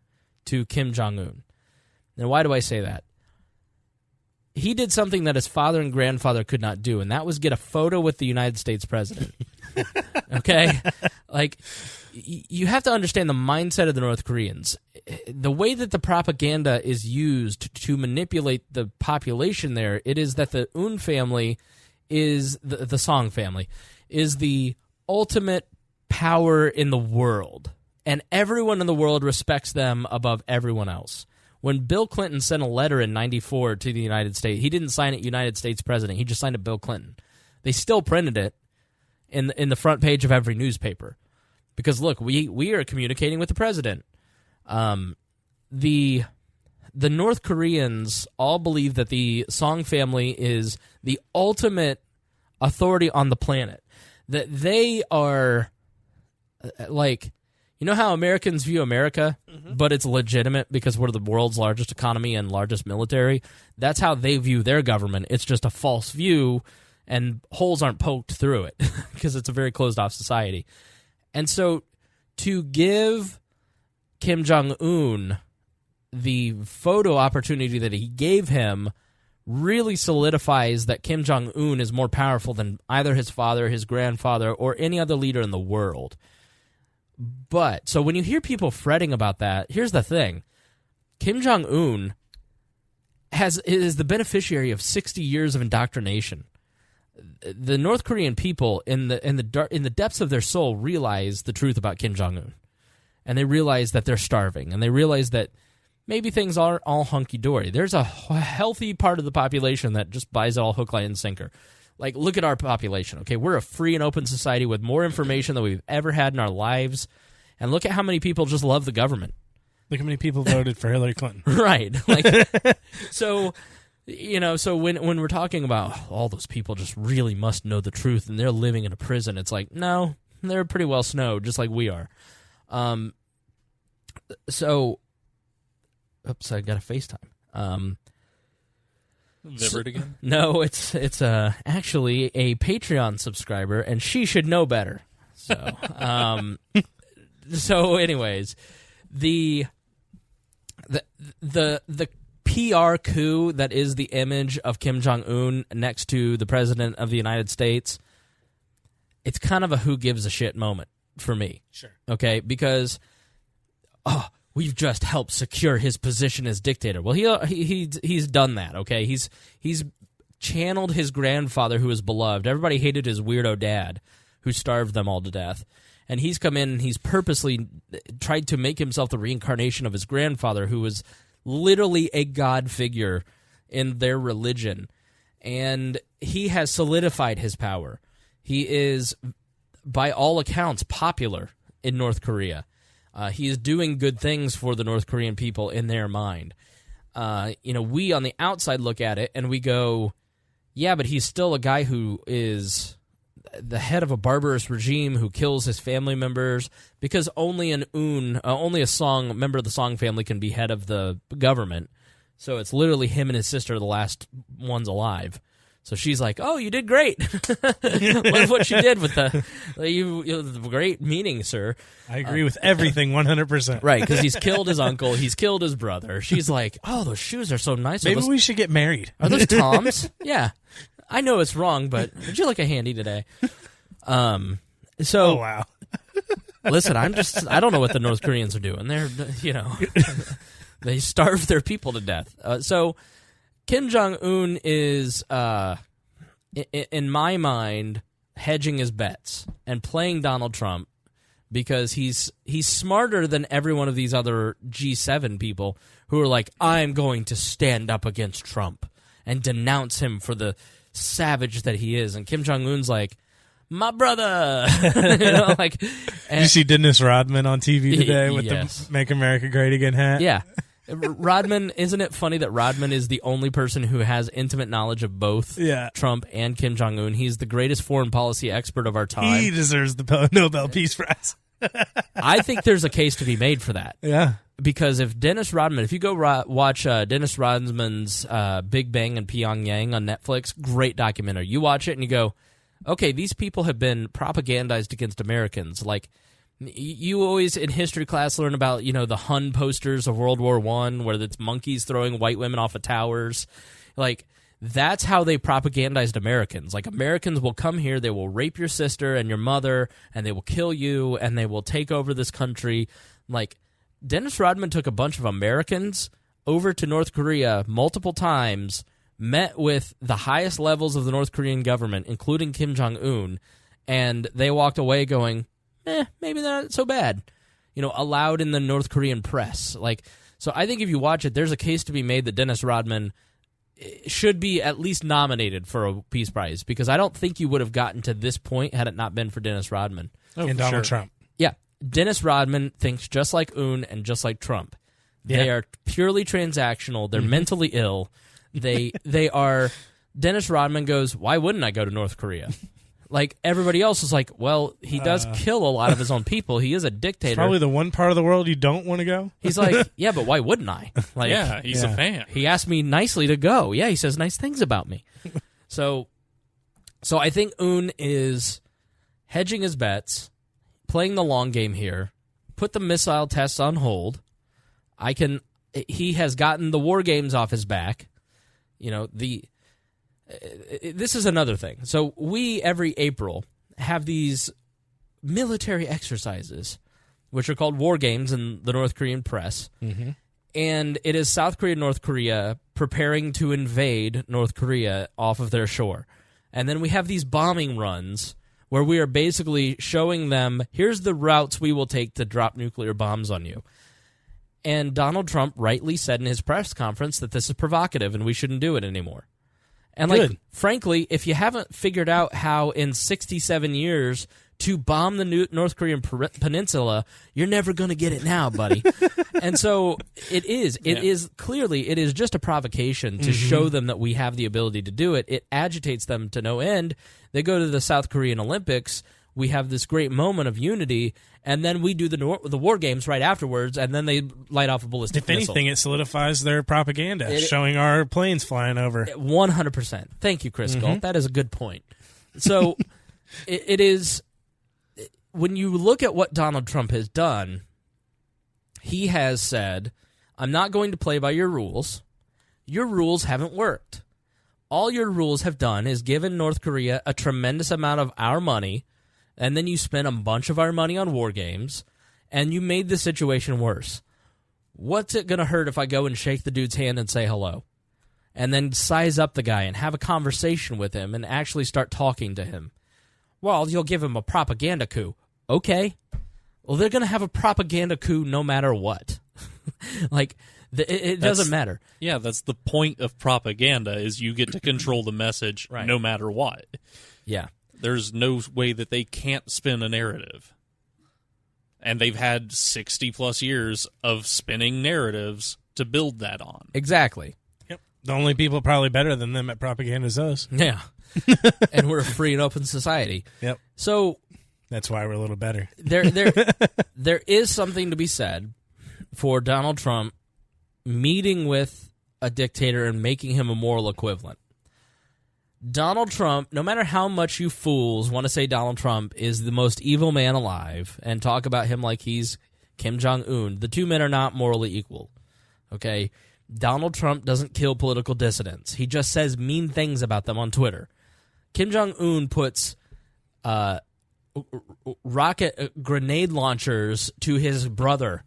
to Kim Jong-un. Now, why do I say that? He did something that his father and grandfather could not do, and that was get a photo with the United States president. Okay? Like, you have to understand the mindset of the North Koreans. The way that the propaganda is used to manipulate the population there, it is that the Un family is, the Song family, is the ultimate power in the world, and everyone in the world respects them above everyone else. When Bill Clinton sent a letter in 94 to the United States, he didn't sign it United States President. He just signed it Bill Clinton. They still printed it in the front page of every newspaper. Because, look, we are communicating with the president. The North Koreans all believe that the Song family is the ultimate authority on the planet. That they are, like... You know how Americans view America, but it's legitimate because we're the world's largest economy and largest military? That's how they view their government. It's just a false view, and holes aren't poked through it because it's a very closed-off society. And so to give Kim Jong-un the photo opportunity that he gave him really solidifies that Kim Jong-un is more powerful than either his father, his grandfather, or any other leader in the world. But, so when you hear people fretting about that, here's the thing. Kim Jong-un is the beneficiary of 60 years of indoctrination. The North Korean people, in the depths of their soul, realize the truth about Kim Jong-un. And they realize that they're starving. And they realize that maybe things aren't all hunky-dory. There's a healthy part of the population that just buys it all hook, line, and sinker. Like, look at our population, okay? We're a free and open society with more information than we've ever had in our lives. And look at how many people just love the government.
Look how many people voted for Hillary Clinton.
Right. Like, so when we're talking about all those people just really must know the truth and they're living in a prison, it's like, no, they're pretty well snowed, just like we are. Oops, I got a FaceTime.
Vibert again?
No, it's actually a Patreon subscriber, and she should know better. So, so anyways, the PR coup that is the image of Kim Jong-un next to the President of the United States, it's kind of a who gives a shit moment for me.
Sure.
Okay, because we've just helped secure his position as dictator. Well, he's done that, okay? He's channeled his grandfather, who is beloved. Everybody hated his weirdo dad, who starved them all to death. And he's come in and he's purposely tried to make himself the reincarnation of his grandfather, who was literally a god figure in their religion. And he has solidified his power. He is, by all accounts, popular in North Korea. He is doing good things for the North Korean people in their mind. We on the outside look at it and we go, yeah, but he's still a guy who is the head of a barbarous regime who kills his family members, because only a Song member of the Song family can be head of the government. So it's literally him and his sister, the last ones alive. So she's like, "Oh, you did great. Love what you did with the great meeting, sir."
I agree with everything 100%.
Right, because he's killed his uncle, he's killed his brother. She's like, "Oh, those shoes are so nice.
Maybe we should get married."
Are those Toms? Yeah, I know it's wrong, but would you like a handy today?
Oh wow.
Listen, I don't know what the North Koreans are doing. They're they starve their people to death. So Kim Jong-un is, in my mind, hedging his bets and playing Donald Trump because he's smarter than every one of these other G7 people who are like, I'm going to stand up against Trump and denounce him for the savage that he is. And Kim Jong-un's like, my brother.
Did you see Dennis Rodman on TV today with
yes.
the Make America Great Again hat?
Yeah. Rodman, isn't it funny that Rodman is the only person who has intimate knowledge of both Trump and Kim Jong-un? He's the greatest foreign policy expert of our time.
He deserves the Nobel Peace Prize.
I think there's a case to be made for that.
Yeah.
Because if you go watch Dennis Rodman's Big Bang in Pyongyang on Netflix, great documentary. You watch it and you go, okay, these people have been propagandized against Americans. Like, you always in history class learn about, the Hun posters of World War I, where it's monkeys throwing white women off of towers. Like, that's how they propagandized Americans. Like, Americans will come here, they will rape your sister and your mother, and they will kill you, and they will take over this country. Like, Dennis Rodman took a bunch of Americans over to North Korea multiple times, met with the highest levels of the North Korean government, including Kim Jong-un, and they walked away going, maybe they're not so bad. Allowed in the North Korean press. Like, so I think if you watch it, there's a case to be made that Dennis Rodman should be at least nominated for a Peace Prize, because I don't think you would have gotten to this point had it not been for Dennis Rodman.
And Donald Trump.
Yeah. Dennis Rodman thinks just like Un and just like Trump. They are purely transactional. They're mentally ill. They are. Dennis Rodman goes, why wouldn't I go to North Korea? Like, everybody else is like, well, he does kill a lot of his own people. He is a dictator.
It's probably the one part of the world you don't want to go.
He's like, yeah, but why wouldn't I? Like,
yeah, he's a fan.
He asked me nicely to go. Yeah, he says nice things about me. So I think Un is hedging his bets, playing the long game here, put the missile tests on hold. He has gotten the war games off his back. This is another thing. So we, every April, have these military exercises, which are called war games in the North Korean press. Mm-hmm. And it is South Korea and North Korea preparing to invade North Korea off of their shore. And then we have these bombing runs where we are basically showing them, here's the routes we will take to drop nuclear bombs on you. And Donald Trump rightly said in his press conference that this is provocative and we shouldn't do it anymore. And, frankly, if you haven't figured out how in 67 years to bomb the North Korean peninsula, you're never going to get it now, buddy. And so it is. It is just a provocation to show them that we have the ability to do it. It agitates them to no end. They go to the South Korean Olympics. We have this great moment of unity, and then we do the war games right afterwards, and then they light off a ballistic missile.
If anything, it solidifies their propaganda, showing our planes flying over.
100%. Thank you, Chris Gault. That is a good point. So it is, when you look at what Donald Trump has done, he has said, I'm not going to play by your rules. Your rules haven't worked. All your rules have done is given North Korea a tremendous amount of our money, and then you spent a bunch of our money on war games, and you made the situation worse. What's it going to hurt if I go and shake the dude's hand and say hello? And then size up the guy and have a conversation with him and actually start talking to him. Well, you'll give him a propaganda coup. Okay. Well, they're going to have a propaganda coup no matter what. It doesn't matter.
Yeah, that's the point of propaganda, is you get to control the message no matter what.
Yeah.
There's no way that they can't spin a narrative. And they've had 60-plus years of spinning narratives to build that on.
Exactly.
Yep. The only people probably better than them at propaganda is us.
Yeah. And we're a free and open society.
Yep.
So
that's why we're a little better.
There is something to be said for Donald Trump meeting with a dictator and making him a moral equivalent. Donald Trump, no matter how much you fools want to say Donald Trump is the most evil man alive and talk about him like he's Kim Jong-un, the two men are not morally equal. Okay? Donald Trump doesn't kill political dissidents. He just says mean things about them on Twitter. Kim Jong-un puts rocket grenade launchers to his brother.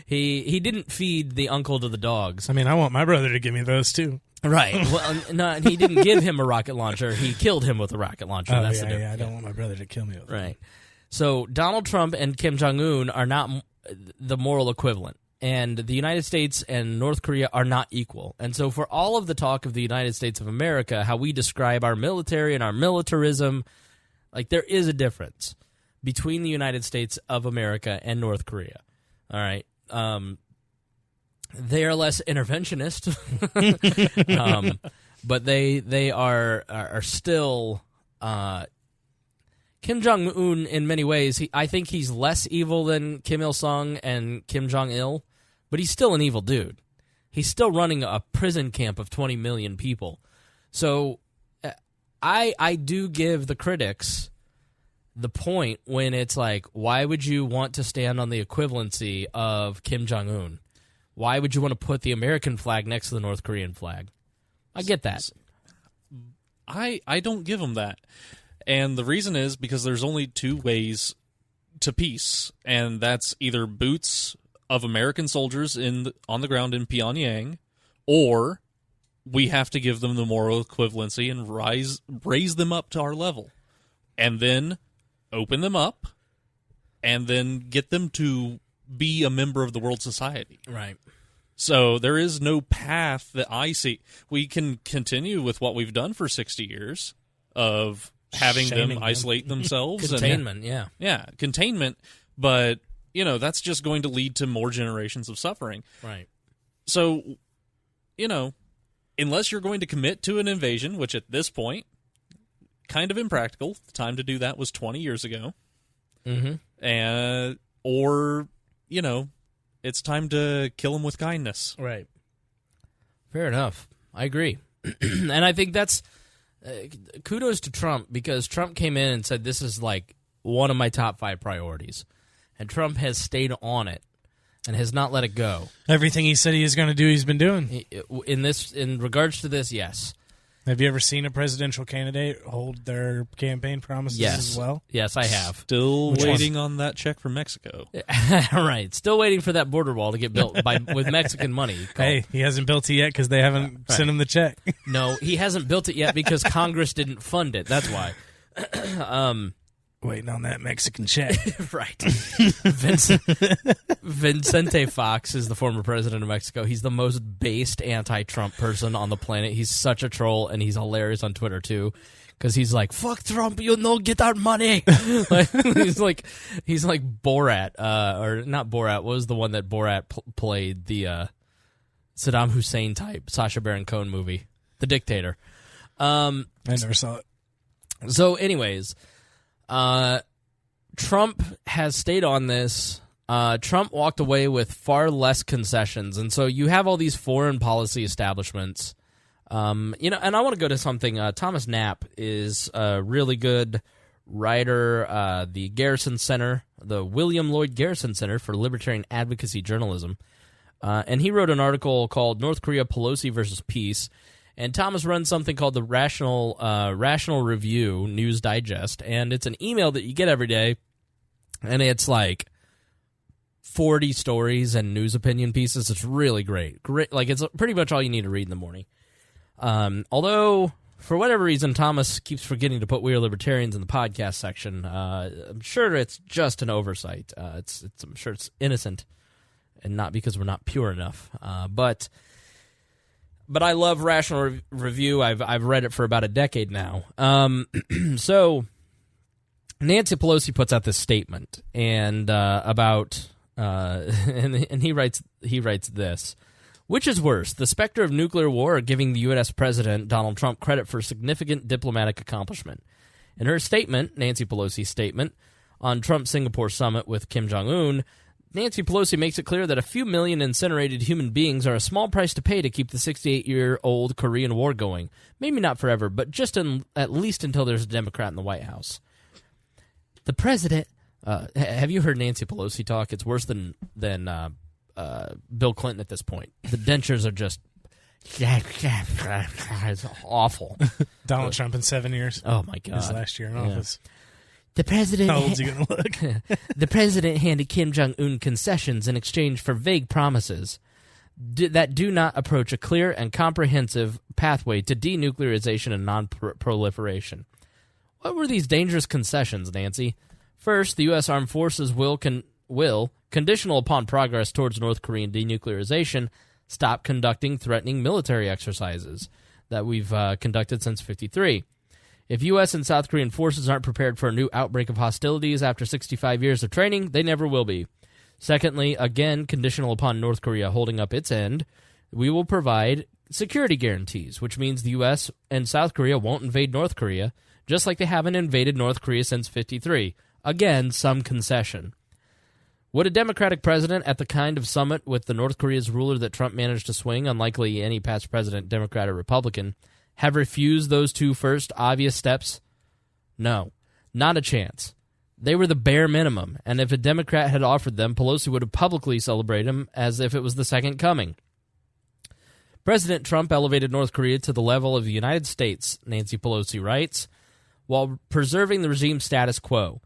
He didn't feed the uncle to the dogs.
I mean, I want my brother to give me those too.
Right. Well, no, he didn't give him a rocket launcher. He killed him with a rocket launcher. That's the difference.
I don't want my brother to kill me with
right. So Donald Trump and Kim Jong-un are not the moral equivalent, and the United States and North Korea are not equal. And so for all of the talk of the United States of America, how we describe our military and our militarism, like there is a difference between the United States of America and North Korea. All right. They are less interventionist, but they are still Kim Jong-un in many ways. I think he's less evil than Kim Il-sung and Kim Jong-il, but he's still an evil dude. He's still running a prison camp of 20 million people. So I do give the critics the point when it's like, why would you want to stand on the equivalency of Kim Jong-un? Why would you want to put the American flag next to the North Korean flag? I get that.
I don't give them that. And the reason is because there's only two ways to peace, and that's either boots of American soldiers on the ground in Pyongyang, or we have to give them the moral equivalency and raise them up to our level, and then open them up, and then get them to be a member of the world society.
Right.
So there is no path that I see. We can continue with what we've done for 60 years of having them isolate themselves.
Containment,
Yeah, containment. But, that's just going to lead to more generations of suffering.
Right.
So, unless you're going to commit to an invasion, which at this point, kind of impractical. The time to do that was 20 years ago.
Mm-hmm.
Or, it's time to kill them with kindness.
Right. Fair enough. I agree. And I think that's kudos to Trump, because Trump came in and said this is like one of my top 5 priorities. And Trump has stayed on it and has not let it go.
Everything he said he was going to do, he's been doing.
In regards to this, yes.
Have you ever seen a presidential candidate hold their campaign promises as well?
Yes, I have.
Still waiting on that check from Mexico.
Right. Still waiting for that border wall to get built with Mexican money.
Hey, he hasn't built it yet because they haven't sent him the check.
No, he hasn't built it yet because Congress didn't fund it. That's why.
Waiting on that Mexican check.
Right. Vicente Fox is the former president of Mexico. He's the most based anti-Trump person on the planet. He's such a troll, and he's hilarious on Twitter, too, because he's like, fuck Trump, get our money. He's like Borat, or not Borat. What was the one that Borat played? The Saddam Hussein type, Sacha Baron Cohen movie. The Dictator.
I never saw it.
So anyways... Trump has stayed on this. Trump walked away with far less concessions, and so you have all these foreign policy establishments. And I want to go to something. Thomas Knapp is a really good writer. The Garrison Center, the William Lloyd Garrison Center for Libertarian Advocacy Journalism, and he wrote an article called "North Korea Pelosi versus Peace." And Thomas runs something called the Rational Review News Digest, and it's an email that you get every day, and it's like 40 stories and news opinion pieces. It's really great. Like, it's pretty much all you need to read in the morning. Although, for whatever reason, Thomas keeps forgetting to put We Are Libertarians in the podcast section. I'm sure it's just an oversight. I'm sure it's innocent, and not because we're not pure enough. But I love Rational Review. I've read it for about a decade now. So Nancy Pelosi puts out this statement and about and he writes this: which is worse, the specter of nuclear war or giving the U.S. President Donald Trump credit for significant diplomatic accomplishment? In her statement, Nancy Pelosi's statement on Trump's Singapore summit with Kim Jong-un, Nancy Pelosi makes it clear that a few million incinerated human beings are a small price to pay to keep the 68-year-old Korean War going. Maybe not forever, but just at least until there's a Democrat in the White House. The president... have you heard Nancy Pelosi talk? It's worse than Bill Clinton at this point. The dentures are just... it's awful.
Donald Trump in 7 years.
Oh, my God.
His last year in office.
The president.
How old's he gonna look?
The president handed Kim Jong-un concessions in exchange for vague promises that do not approach a clear and comprehensive pathway to denuclearization and non-proliferation. What were these dangerous concessions, Nancy? First, the U.S. Armed Forces will, conditional upon progress towards North Korean denuclearization, stop conducting threatening military exercises that we've conducted since '53. If U.S. and South Korean forces aren't prepared for a new outbreak of hostilities after 65 years of training, they never will be. Secondly, again, conditional upon North Korea holding up its end, we will provide security guarantees, which means the U.S. and South Korea won't invade North Korea, just like they haven't invaded North Korea since '53. Again, some concession. Would a Democratic president at the kind of summit with the North Korea's ruler that Trump managed to swing, unlikely any past president, Democrat or Republican, have refused those two first obvious steps? No, not a chance. They were the bare minimum, and if a Democrat had offered them, Pelosi would have publicly celebrated him as if it was the second coming. President Trump elevated North Korea to the level of the United States, Nancy Pelosi writes, while preserving the regime status quo,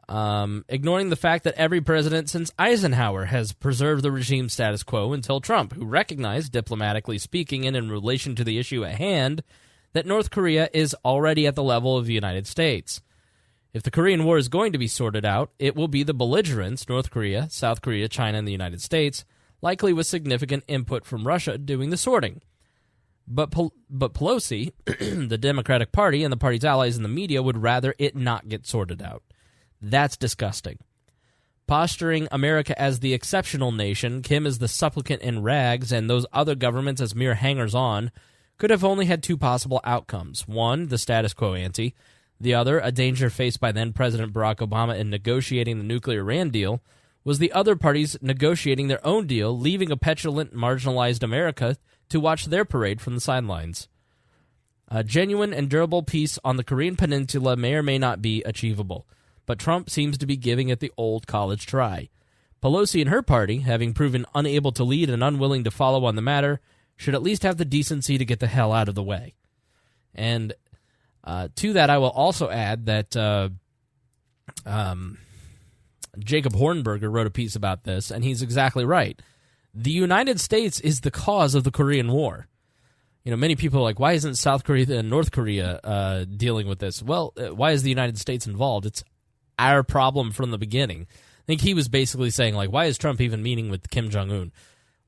ignoring the fact that every president since Eisenhower has preserved the regime status quo until Trump, who recognized, diplomatically speaking and in relation to the issue at hand, that North Korea is already at the level of the United States. If the Korean War is going to be sorted out, it will be the belligerents, North Korea, South Korea, China, and the United States, likely with significant input from Russia doing the sorting. But Pelosi, the Democratic Party, and the party's allies in the media would rather it not get sorted out. That's disgusting. Posturing America as the exceptional nation, Kim as the supplicant in rags, and those other governments as mere hangers-on, could have only had two possible outcomes. One, the status quo ante. The other, a danger faced by then-President Barack Obama in negotiating the nuclear Iran deal, was the other parties negotiating their own deal, leaving a petulant, marginalized America to watch their parade from the sidelines. A genuine and durable peace on the Korean Peninsula may or may not be achievable, but Trump seems to be giving it the old college try. Pelosi and her party, having proven unable to lead and unwilling to follow on the matter, should at least have the decency to get the hell out of the way. And to that, I will also add that Jacob Hornberger wrote a piece about this, and he's exactly right. The United States is the cause of the Korean War. You know, many people are like, why isn't South Korea and North Korea dealing with this? Well, why is the United States involved? It's our problem from the beginning. I think he was basically saying, like, why is Trump even meeting with Kim Jong-un?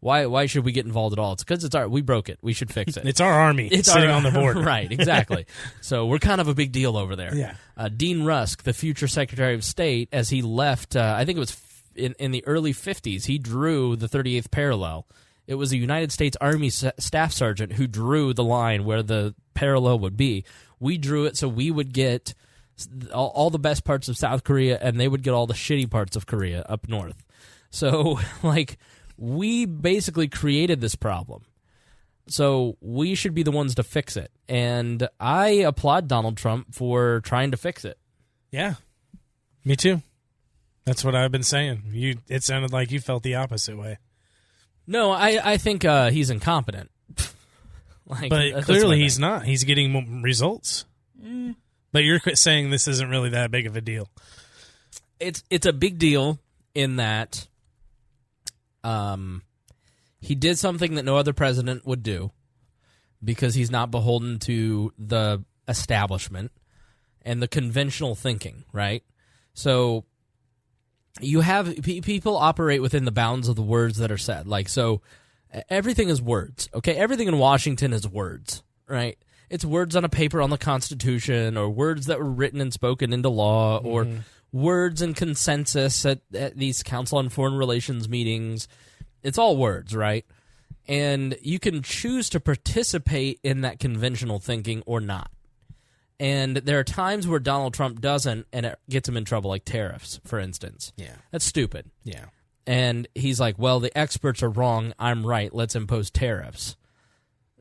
Why should we get involved at all? It's because we broke it. We should fix it.
It's our army sitting on the border.
Right, exactly. So we're kind of a big deal over there.
Yeah.
Dean Rusk, the future Secretary of State, as he left, I think it was in the early 50s, he drew the 38th parallel. It was a United States Army staff sergeant who drew the line where the parallel would be. We drew it so we would get all the best parts of South Korea, and they would get all the shitty parts of Korea up north. So, like, we basically created this problem. So we should be the ones to fix it. And I applaud Donald Trump for trying to fix it.
Yeah, me too. That's what I've been saying. It sounded like you felt the opposite way.
No, I think he's incompetent.
But clearly he's not. He's getting results. But you're saying this isn't really that big of a deal.
It's a big deal in that he did something that no other president would do because he's not beholden to the establishment and the conventional thinking, right? So you have people operate within the bounds of the words that are said. Like, so everything is words, okay? Everything in Washington is words, right? It's words on a paper on the Constitution, or words that were written and spoken into law, or words and consensus at these Council on Foreign Relations meetings. It's all words, right? And you can choose to participate in that conventional thinking or not. And there are times where Donald Trump doesn't, and it gets him in trouble, like tariffs, for instance.
Yeah.
That's stupid.
Yeah.
And he's like, well, the experts are wrong. I'm right. Let's impose tariffs.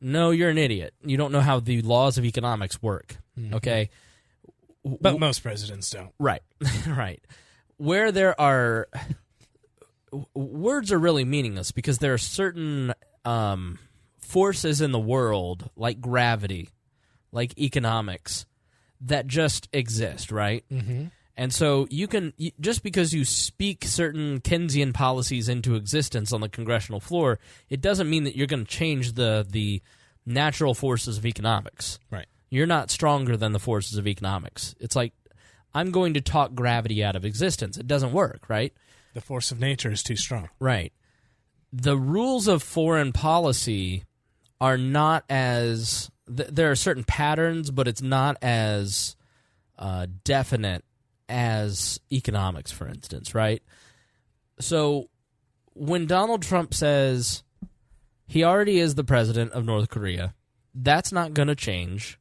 No, you're an idiot. You don't know how the laws of economics work, okay?
But most presidents don't.
Right, right. Where there are... words are really meaningless because there are certain forces in the world, like gravity, like economics, that just exist, right? Mm-hmm. And so you can, just because you speak certain Keynesian policies into existence on the congressional floor, it doesn't mean that you're going to change the natural forces of economics.
Right.
You're not stronger than the forces of economics. It's like, I'm going to talk gravity out of existence. It doesn't work, right?
The force of nature is too strong.
Right. The rules of foreign policy are not as... there are certain patterns, but it's not as definite as economics, for instance, right? So when Donald Trump says he already is the president of North Korea, that's not going to change.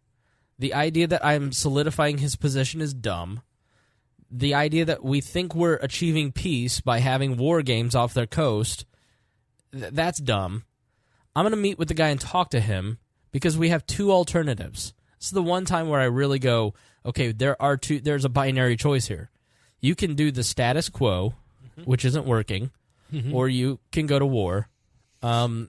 The idea that I'm solidifying his position is dumb. The idea that we think we're achieving peace by having war games off their coast, that's dumb. I'm going to meet with the guy and talk to him because we have two alternatives. This is the one time where I really go, okay, there's a binary choice here. You can do the status quo, which isn't working, or you can go to war. No,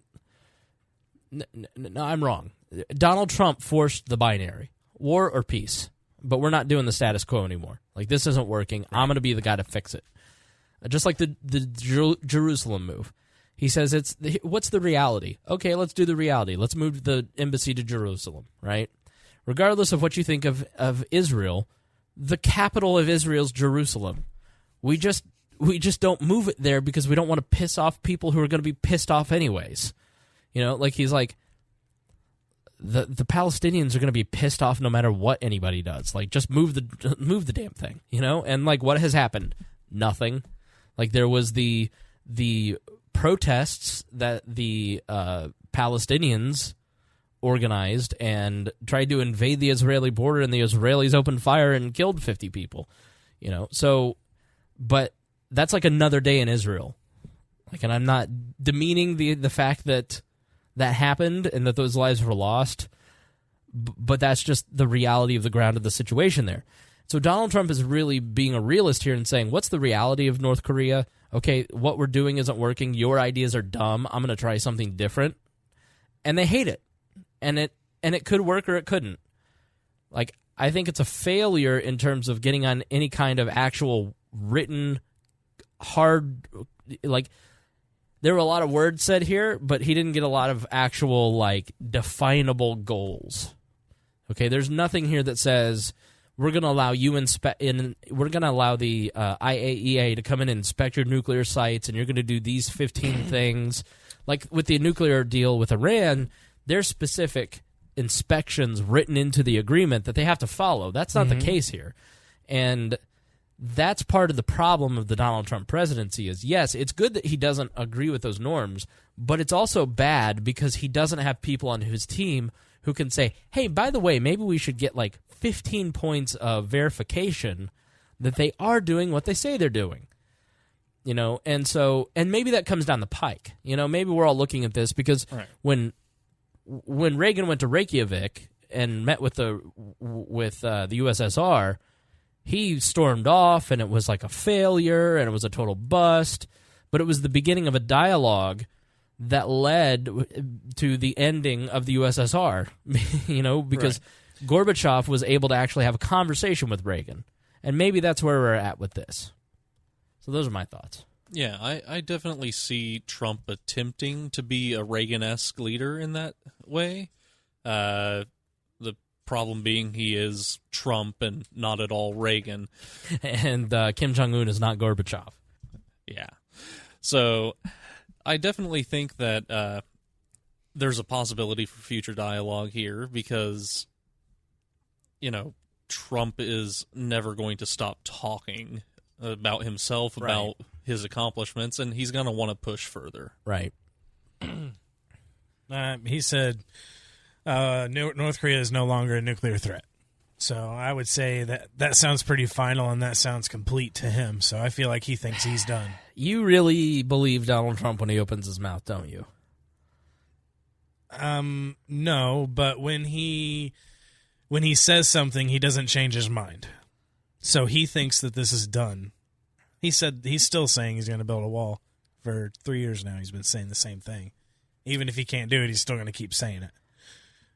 I'm wrong. Donald Trump forced the binary, war or peace. But we're not doing the status quo anymore. Like, this isn't working. I'm going to be the guy to fix it. Just like the Jerusalem move. He says, what's the reality? Okay, let's do the reality. Let's move the embassy to Jerusalem, right? Regardless of what you think of Israel, the capital of Israel's Jerusalem. We just don't move it there because we don't want to piss off people who are going to be pissed off anyways. You know, like he's like, the Palestinians are going to be pissed off no matter what anybody does. Like, just move the damn thing, you know? And like, what has happened? Nothing. Like, there was the protests that the Palestinians organized and tried to invade the Israeli border, and the Israelis opened fire and killed 50 people, you know? So, but that's like another day in Israel. Like, and I'm not demeaning the fact that happened and that those lives were lost, but that's just the reality of the ground of the situation there. So Donald Trump is really being a realist here and saying, what's the reality of North Korea? Okay, what we're doing isn't working. Your ideas are dumb. I'm going to try something different. And they hate it. And it could work or it couldn't. Like, I think it's a failure in terms of getting on any kind of actual written, hard, like, there were a lot of words said here, but he didn't get a lot of actual, like, definable goals. Okay, there's nothing here that says we're going to allow we're going to allow the IAEA to come in and inspect your nuclear sites, and you're going to do these 15 things. Like with the nuclear deal with Iran, there's specific inspections written into the agreement that they have to follow. That's not the case here, and that's part of the problem of the Donald Trump presidency is, yes, it's good that he doesn't agree with those norms, but it's also bad because he doesn't have people on his team who can say, hey, by the way, maybe we should get like 15 points of verification that they are doing what they say they're doing. You know, and maybe that comes down the pike. You know, maybe we're all looking at this because when Reagan went to Reykjavik and met with the USSR, he stormed off, and it was like a failure, and it was a total bust. But it was the beginning of a dialogue that led to the ending of the USSR, you know, because Gorbachev was able to actually have a conversation with Reagan. And maybe that's where we're at with this. So those are my thoughts.
Yeah, I definitely see Trump attempting to be a Reagan-esque leader in that way. The problem being he is Trump and not at all Reagan.
And Kim Jong-un is not Gorbachev.
Yeah. So I definitely think that there's a possibility for future dialogue here because, you know, Trump is never going to stop talking about himself, about his accomplishments, and he's going to want to push further.
Right.
He said North Korea is no longer a nuclear threat. So I would say that sounds pretty final, and that sounds complete to him. So I feel like he thinks he's done.
You really believe Donald Trump when he opens his mouth, don't you?
No, but when he says something, he doesn't change his mind. So he thinks that this is done. He said he's still saying he's going to build a wall. For 3 years now, he's been saying the same thing. Even if he can't do it, he's still going to keep saying it.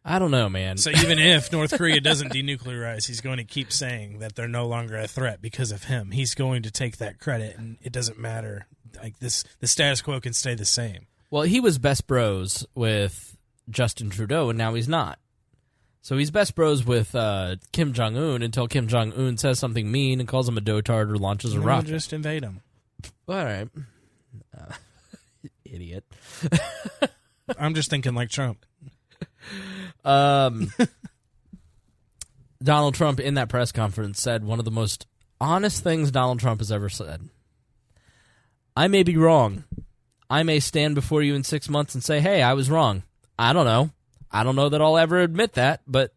I don't know, man.
So even if North Korea doesn't denuclearize, he's going to keep saying that they're no longer a threat because of him. He's going to take that credit, and it doesn't matter. Like this, the status quo can stay the same.
Well, he was best bros with Justin Trudeau, and now he's not. So he's best bros with Kim Jong-un until Kim Jong-un says something mean and calls him a dotard or launches a rocket.
Just invade him.
All right. Idiot.
I'm just thinking like Trump.
Donald Trump in that press conference said one of the most honest things Donald Trump has ever said. I may be wrong. I may stand before you in 6 months and say, hey, I was wrong. I don't know. I don't know that I'll ever admit that, but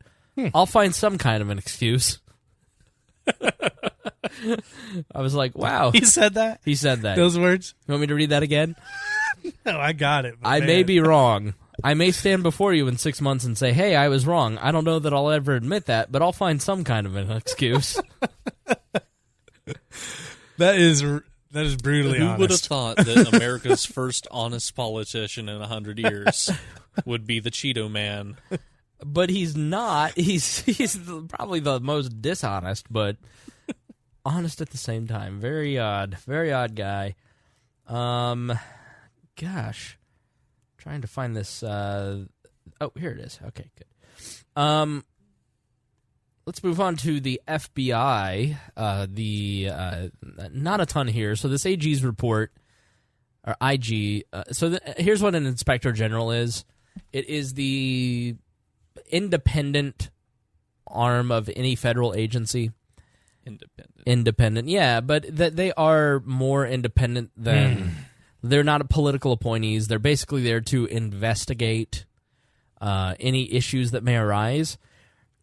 I'll find some kind of an excuse. I was like, wow.
He said that?
He said that.
Those words?
You want me to read that again?
No, I got it.
I may be wrong. I may stand before you in 6 months and say, hey, I was wrong. I don't know that I'll ever admit that, but I'll find some kind of an excuse.
That is brutally
Who
honest.
would have thought that America's first honest politician in 100 years would be the Cheeto Man?
But he's not. He's probably the most dishonest, but honest at the same time. Very odd guy. Gosh, trying to find this. Oh, here it is. Okay, good. Let's move on to the FBI. Not a ton here. So this AG's report, or IG. Here's what an inspector general is. It is the independent arm of any federal agency. Independent, yeah, but that they are more independent than. They're not political appointees. They're basically there to investigate any issues that may arise.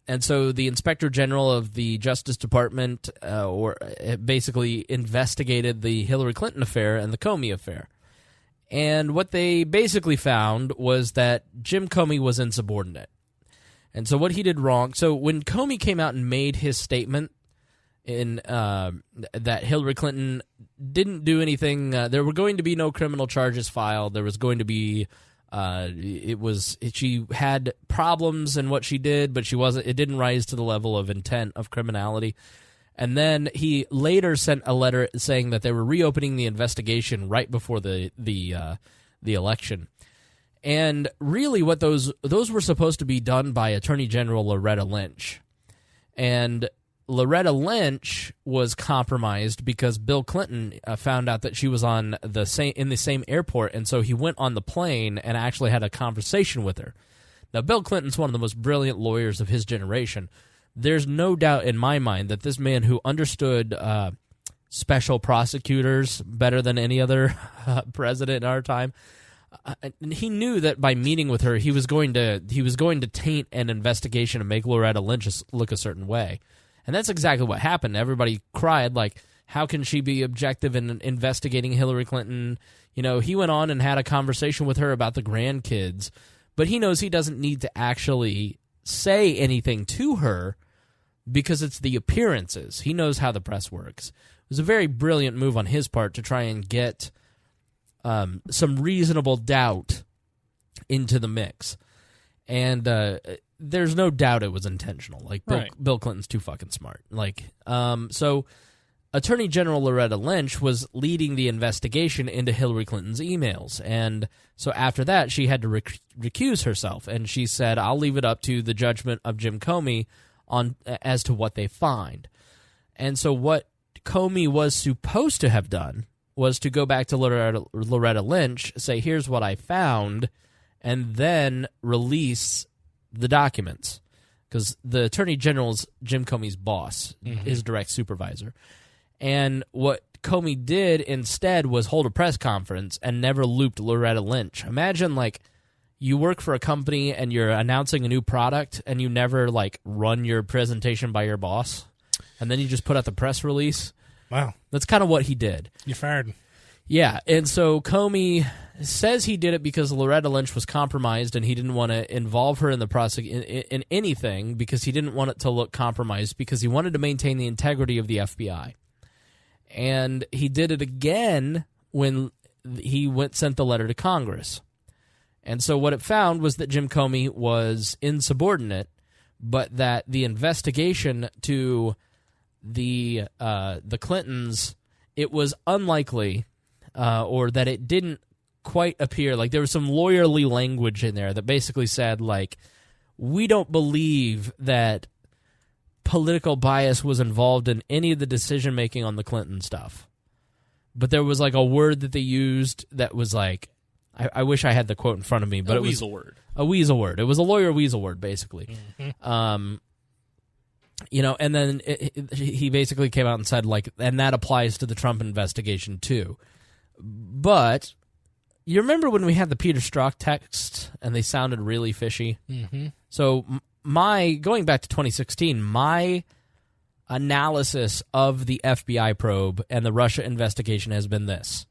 And so the Inspector General of the Justice Department basically investigated the Hillary Clinton affair and the Comey affair. And what they basically found was that Jim Comey was insubordinate. And so what he did wrong... So when Comey came out and made his statement in that Hillary Clinton didn't do anything... there were going to be no criminal charges filed. There was going to be... she had problems in what she did, but it didn't rise to the level of intent of criminality. And then he later sent a letter saying that they were reopening the investigation right before the election. And really what those were supposed to be done by Attorney General Loretta Lynch. And Loretta Lynch was compromised because Bill Clinton found out that she was in the same airport, and so he went on the plane and actually had a conversation with her. Now, Bill Clinton's one of the most brilliant lawyers of his generation. There's no doubt in my mind that this man who understood special prosecutors better than any other president in our time, he knew that by meeting with her, he was going to taint an investigation and make Loretta Lynch look a certain way. And that's exactly what happened. Everybody cried, like, how can she be objective in investigating Hillary Clinton? You know, he went on and had a conversation with her about the grandkids, but he knows he doesn't need to actually say anything to her because it's the appearances. He knows how the press works. It was a very brilliant move on his part to try and get some reasonable doubt into the mix. And there's no doubt it was intentional. Like, Bill Clinton's too fucking smart. Like, so Attorney General Loretta Lynch was leading the investigation into Hillary Clinton's emails. And so after that, she had to recuse herself. And she said, I'll leave it up to the judgment of Jim Comey as to what they find. And so what Comey was supposed to have done was to go back to Loretta Lynch, say, here's what I found, and then release the documents, because the Attorney General's Jim Comey's boss, his direct supervisor. And what Comey did instead was hold a press conference and never looped Loretta Lynch. Imagine, like, you work for a company and you're announcing a new product and you never, like, run your presentation by your boss, and then you just put out the press release.
Wow. That's
kind of what he did.
You fired.
Yeah, and so Comey says he did it because Loretta Lynch was compromised and he didn't want to involve her in the in anything because he didn't want it to look compromised because he wanted to maintain the integrity of the FBI. And he did it again when he sent the letter to Congress. And so what it found was that Jim Comey was insubordinate, but that the investigation to the Clintons, it was unlikely, or that it didn't quite appear like there was some lawyerly language in there that basically said, like, we don't believe that political bias was involved in any of the decision-making on the Clinton stuff. But there was like a word that they used that was like, I wish I had the quote in front of me, but it was
weasel word.
A weasel word. It was a lawyer weasel word, basically. And then he basically came out and said, like, and that applies to the Trump investigation too. But you remember when we had the Peter Strzok texts and they sounded really fishy? Mm-hmm. So going back to 2016, my analysis of the FBI probe and the Russia investigation has been this.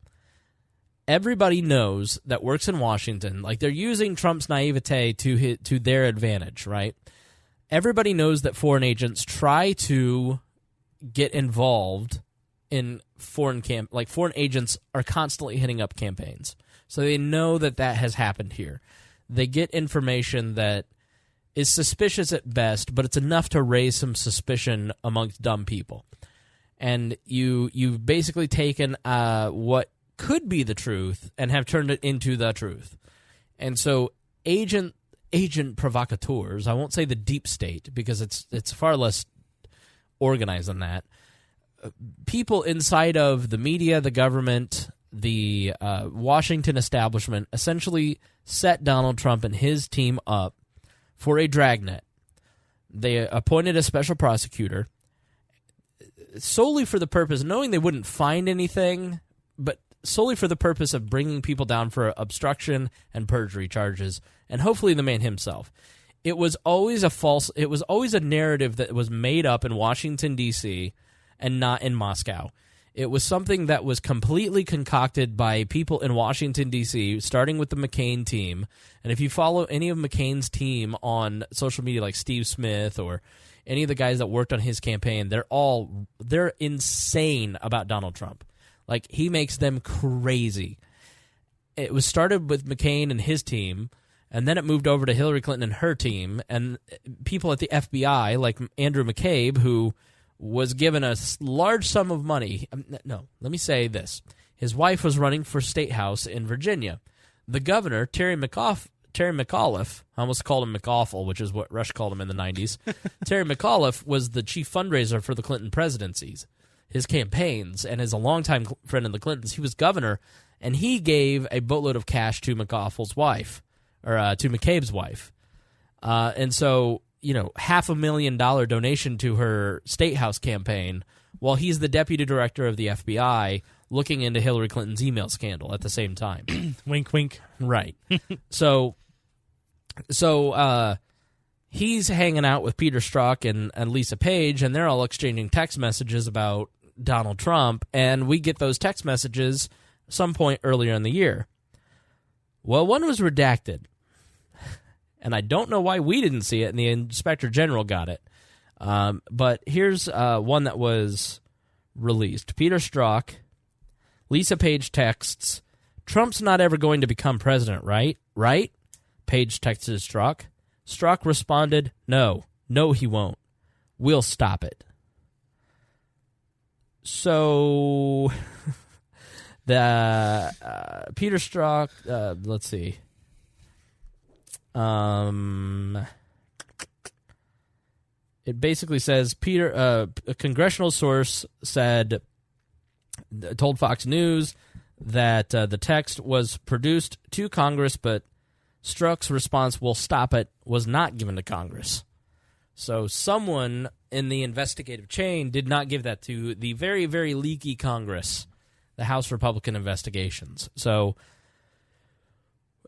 Everybody knows that works in Washington, like they're using Trump's naivete to their advantage, right? Everybody knows that foreign agents try to get involved in foreign agents are constantly hitting up campaigns. So they know that has happened here. They get information that is suspicious at best, but it's enough to raise some suspicion amongst dumb people. And you've basically taken what could be the truth and have turned it into the truth. And so agent provocateurs, I won't say the deep state because it's far less organized than that. People inside of the media, the government, the Washington establishment essentially set Donald Trump and his team up for a dragnet. They appointed a special prosecutor solely for the purpose, knowing they wouldn't find anything, but solely for the purpose of bringing people down for obstruction and perjury charges, and hopefully the man himself. It was always a narrative that was made up in Washington, D.C., and not in Moscow. It was something that was completely concocted by people in Washington, D.C., starting with the McCain team. And if you follow any of McCain's team on social media, like Steve Smith or any of the guys that worked on his campaign, they're insane about Donald Trump. Like, he makes them crazy. It was started with McCain and his team, and then it moved over to Hillary Clinton and her team, and people at the FBI, like Andrew McCabe, who was given a large sum of money. No, let me say this. His wife was running for state house in Virginia. The governor, Terry McAuliffe, I almost called him McAwful, which is what Rush called him in the 90s. Terry McAuliffe was the chief fundraiser for the Clinton presidencies, his campaigns, and is a longtime friend of the Clintons. He was governor, and he gave a boatload of cash to McAuffle's wife, or to McCabe's wife. And so, $500,000 donation to her state house campaign, while he's the deputy director of the FBI looking into Hillary Clinton's email scandal at the same time.
Wink, wink.
Right. So he's hanging out with Peter Strzok and Lisa Page, and they're all exchanging text messages about Donald Trump, and we get those text messages some point earlier in the year. Well, one was redacted, and I don't know why we didn't see it, and the Inspector General got it. But here's one that was released. Peter Strzok, Lisa Page texts, "Trump's not ever going to become president, right? Right?" Page texted Strzok. Strzok responded, No, he won't. We'll stop it." So, the Peter Strzok, let's see. It basically says a congressional source told Fox News that the text was produced to Congress, but Strzok's response, "We'll stop it," was not given to Congress. So someone in the investigative chain did not give that to the very, very leaky Congress, the House Republican Investigations. So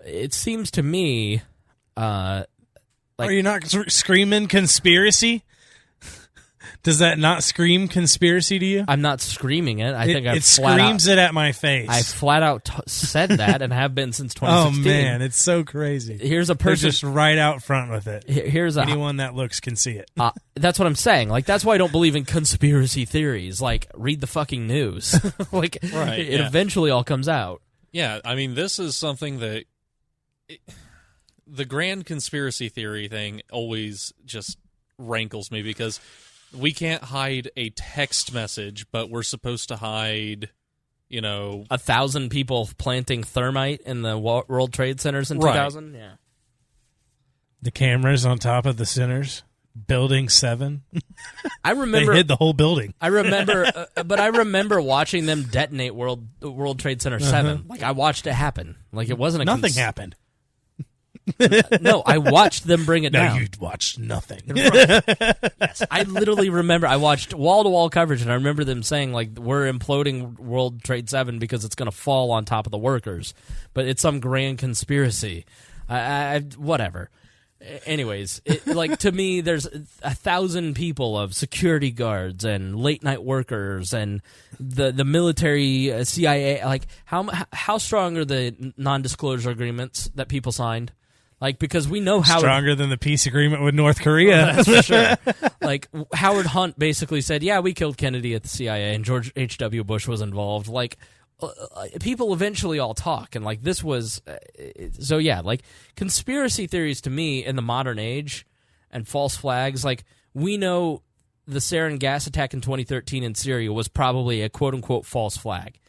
it seems to me... Are
you not screaming conspiracy? Does that not scream conspiracy to you?
I'm not screaming it.
It screams it at my face.
I flat out said that and have been since 2016.
Oh, man, it's so crazy.
Here's a person...
They're just right out front with it.
Anyone
that looks can see it.
That's what I'm saying. Like, that's why I don't believe in conspiracy theories. Like, read the fucking news. Like, right, it eventually all comes out.
Yeah, I mean, this is something that... the grand conspiracy theory thing always just rankles me because we can't hide a text message, but we're supposed to hide,
1,000 people planting thermite in the World Trade Centers in 2000? Yeah.
The cameras on top of the centers. Building 7.
I remember
they hid the whole building.
I remember, but I remember watching them detonate World Trade Center 7. Like I watched it happen. Like it wasn't a
Nothing happened.
No, I watched them bring it down.
No, you watched nothing.
Yes, I literally remember. I watched wall-to-wall coverage, and I remember them saying like, "We're imploding World Trade 7 because it's going to fall on top of the workers," but it's some grand conspiracy. Whatever. Anyways, like to me, there's 1,000 people of security guards and late night workers and the military, CIA. Like how strong are the non-disclosure agreements that people signed? Like because we know how
stronger than the peace agreement with North Korea.
That's for sure. Like Howard Hunt basically said, "Yeah, we killed Kennedy at the CIA, and George H.W. Bush was involved." Like. People eventually all talk, and like this was so yeah, like conspiracy theories to me in the modern age and false flags, like we know the sarin gas attack in 2013 in Syria was probably a quote-unquote false flag,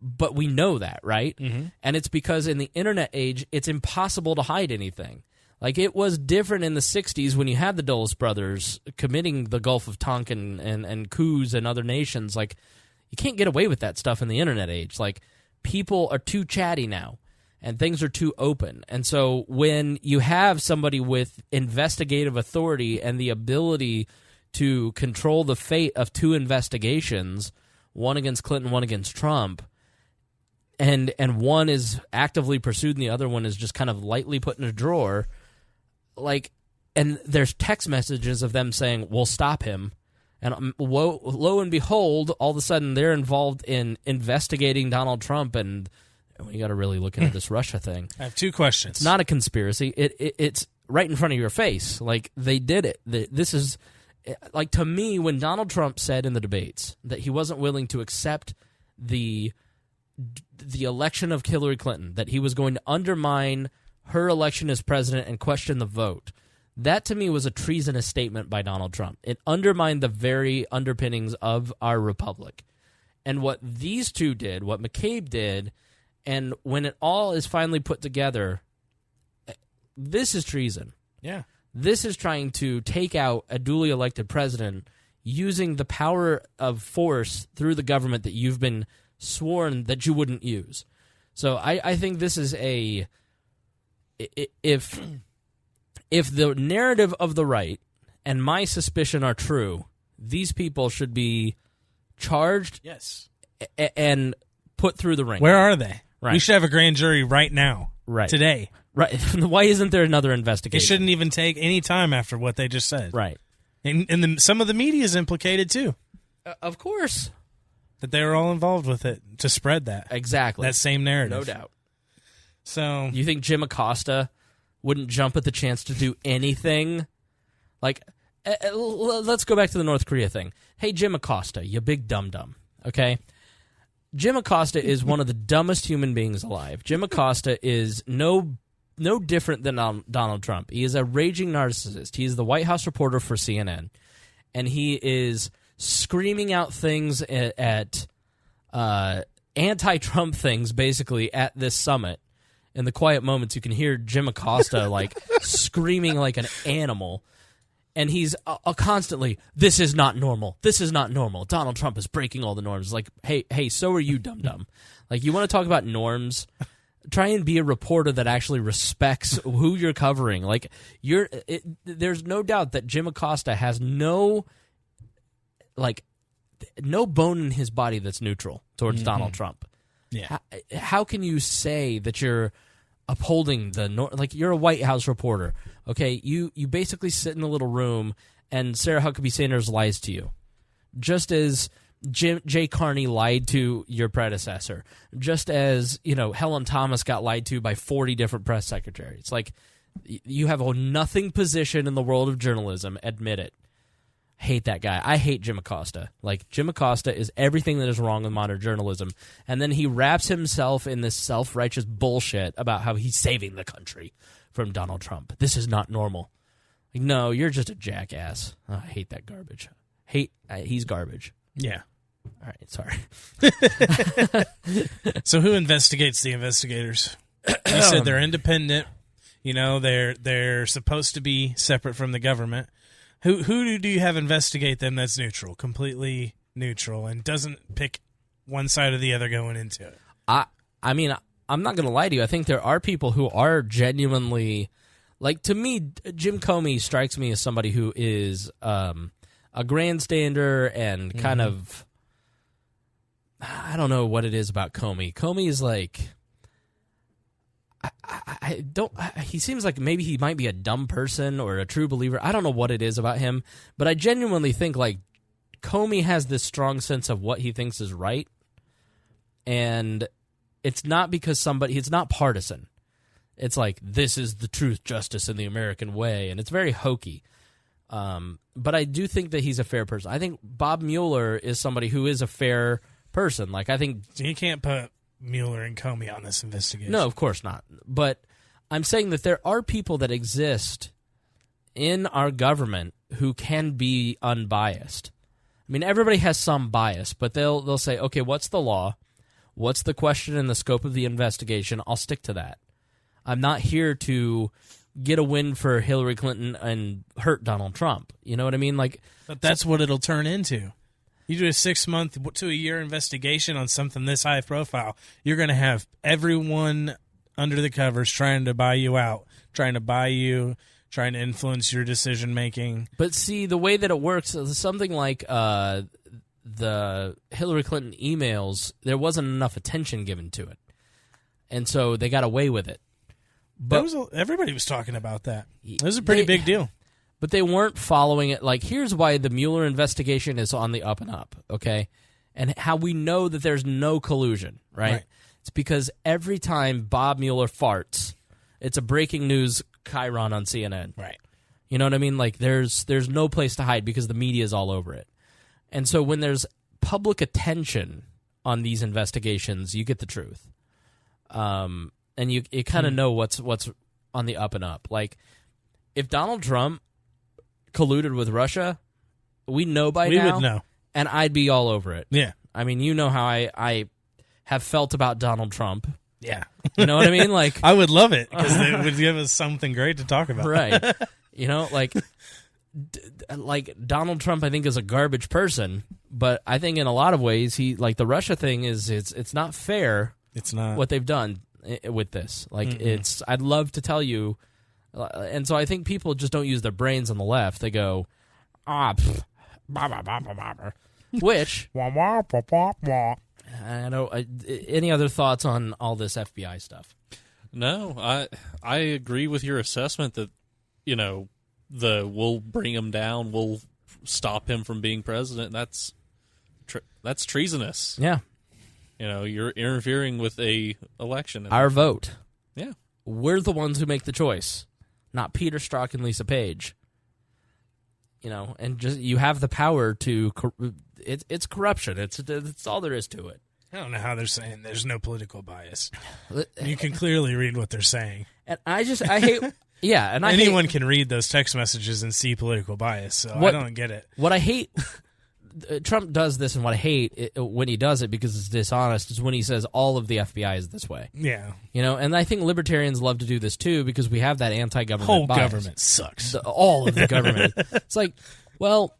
but we know that, right? Mm-hmm. And it's because in the internet age it's impossible to hide anything. Like it was different in the 60s when you had the Dulles brothers committing the Gulf of Tonkin and coups in other nations. Like you can't get away with that stuff in the internet age. Like, people are too chatty now, and things are too open. And so when you have somebody with investigative authority and the ability to control the fate of 2 investigations, one against Clinton, one against Trump, and one is actively pursued and the other one is just kind of lightly put in a drawer, like, and there's text messages of them saying, "We'll stop him." And lo and behold, all of a sudden they're involved in investigating Donald Trump, and we got to really look into this Russia thing.
I have 2 questions.
It's not a conspiracy. It's right in front of your face. Like, they did it. This is, like, to me, when Donald Trump said in the debates that he wasn't willing to accept the election of Hillary Clinton, that he was going to undermine her election as president and question the vote, that, to me, was a treasonous statement by Donald Trump. It undermined the very underpinnings of our republic. And what these two did, what McCabe did, and when it all is finally put together, this is treason.
Yeah.
This is trying to take out a duly elected president using the power of force through the government that you've been sworn that you wouldn't use. So I think this is a... If the narrative of the right and my suspicion are true, these people should be charged,
yes,
and put through the ring.
Where are they?
Right.
We should have a grand jury right now,
right
today.
Right. Why isn't there another investigation?
It shouldn't even take any time after what they just said.
Right.
And some of the media is implicated, too.
Of course.
That they were all involved with it to spread that.
Exactly.
That same narrative.
No doubt.
So
you think Jim Acosta wouldn't jump at the chance to do anything? Like, let's go back to the North Korea thing. Hey, Jim Acosta, you big dum-dum, okay? Jim Acosta is one of the dumbest human beings alive. Jim Acosta is no different than Donald Trump. He is a raging narcissist. He is the White House reporter for CNN, and he is screaming out things at anti-Trump things, basically, at this summit. In the quiet moments, you can hear Jim Acosta like screaming like an animal, and he's constantly, "This is not normal. This is not normal. Donald Trump is breaking all the norms." Like, hey, so are you, dum-dum. Like, you want to talk about norms? Try and be a reporter that actually respects who you're covering. Like, there's no doubt that Jim Acosta has no bone in his body that's neutral towards Donald Trump.
Yeah.
How can you say that you're upholding you're a White House reporter? Okay, you basically sit in a little room and Sarah Huckabee Sanders lies to you, just as Jay Carney lied to your predecessor, just as Helen Thomas got lied to by 40 different press secretaries. Like, you have a nothing position in the world of journalism. Admit it. Hate that guy. I hate Jim Acosta. Like, Jim Acosta is everything that is wrong with modern journalism. And then he wraps himself in this self-righteous bullshit about how he's saving the country from Donald Trump. This is not normal. Like, no, you're just a jackass. Oh, I hate that garbage. He's garbage.
Yeah.
All right, sorry.
So who investigates the investigators? You said they're independent. You know, they're supposed to be separate from the government. Who do you have investigate them that's neutral, completely neutral, and doesn't pick one side or the other going into it?
I mean, I'm not going to lie to you. I think there are people who are genuinely, like, to me, Jim Comey strikes me as somebody who is a grandstander and kind of, I don't know what it is about Comey. Comey is like, he seems like maybe he might be a dumb person or a true believer. I don't know what it is about him, but I genuinely think, like, Comey has this strong sense of what he thinks is right, and it's not because it's not partisan. It's like, this is the truth, justice, and the American way, and it's very hokey. But I do think that he's a fair person. I think Bob Mueller is somebody who is a fair person. Like, I think...
So you can't put Mueller and Comey on this investigation.
No, of course not. But I'm saying that there are people that exist in our government who can be unbiased. I mean, everybody has some bias, but they'll say, okay, what's the law? What's the question and the scope of the investigation? I'll stick to that. I'm not here to get a win for Hillary Clinton and hurt Donald Trump. You know what I mean? Like,
but that's what it'll turn into. You do a 6-month to a year investigation on something this high profile, you're going to have everyone under the covers trying to buy you out, trying to influence your decision making.
But see, the way that it works is something like the Hillary Clinton emails, there wasn't enough attention given to it. And so they got away with it. But
everybody was talking about that. It was a pretty big deal.
But they weren't following it. Like, here's why the Mueller investigation is on the up and up, okay? And how we know that there's no collusion, right? It's because every time Bob Mueller farts, it's a breaking news chyron on CNN.
Right.
You know what I mean? Like, there's no place to hide because the media is all over it. And so when there's public attention on these investigations, you get the truth. And you kind of know what's on the up and up. Like, if Donald Trump colluded with Russia, we know by now.
We would know.
And I'd be all over it.
Yeah.
I mean, you know how I have felt about Donald Trump.
Yeah.
You know what I mean? Like,
I would love it because it would give us something great to talk about.
Right. You know, like Donald Trump, I think, is a garbage person, but I think in a lot of ways, the Russia thing it's not fair.
It's not
what they've done with this. Like, I'd love to tell you, and so I think people just don't use their brains on the left. They go, which, I know. Any other thoughts on all this FBI stuff?
No, I agree with your assessment that, you know, we'll bring him down, we'll stop him from being president. That's treasonous.
Yeah.
You know, you're interfering with a election.
Our vote.
Yeah.
We're the ones who make the choice, not Peter Strzok and Lisa Page. You know, and just you have the power to. It's corruption. It's all there is to it.
I don't know how they're saying there's no political bias. You can clearly read what they're saying.
And I hate. Yeah, and
anyone can read those text messages and see political bias. So I don't get it.
What I hate. Trump does this, and what I hate when he does it because it's dishonest is when he says all of the FBI is this way.
Yeah. You
know, and I think libertarians love to do this too because we have that anti-government
whole
bias.
Government sucks.
All of the government. It's like, well,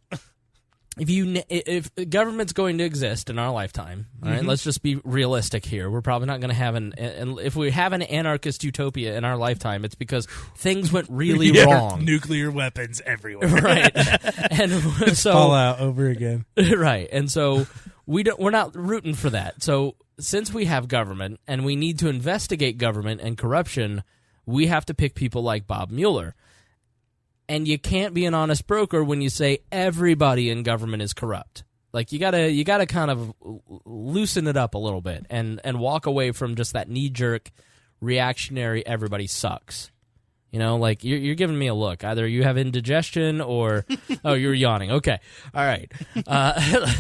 if government's going to exist in our lifetime, all right, let's just be realistic here. We're probably not going to have and if we have an anarchist utopia in our lifetime, it's because things went really wrong.
Nuclear weapons everywhere.
Right. And so
Fallout over again.
Right. And so we're not rooting for that. So since we have government and we need to investigate government and corruption, we have to pick people like Bob Mueller. And you can't be an honest broker when you say everybody in government is corrupt. Like, you gotta kind of loosen it up a little bit and walk away from just that knee-jerk, reactionary, everybody sucks. You know, like, you're giving me a look. Either you have indigestion or... Oh, you're yawning. Okay. All right.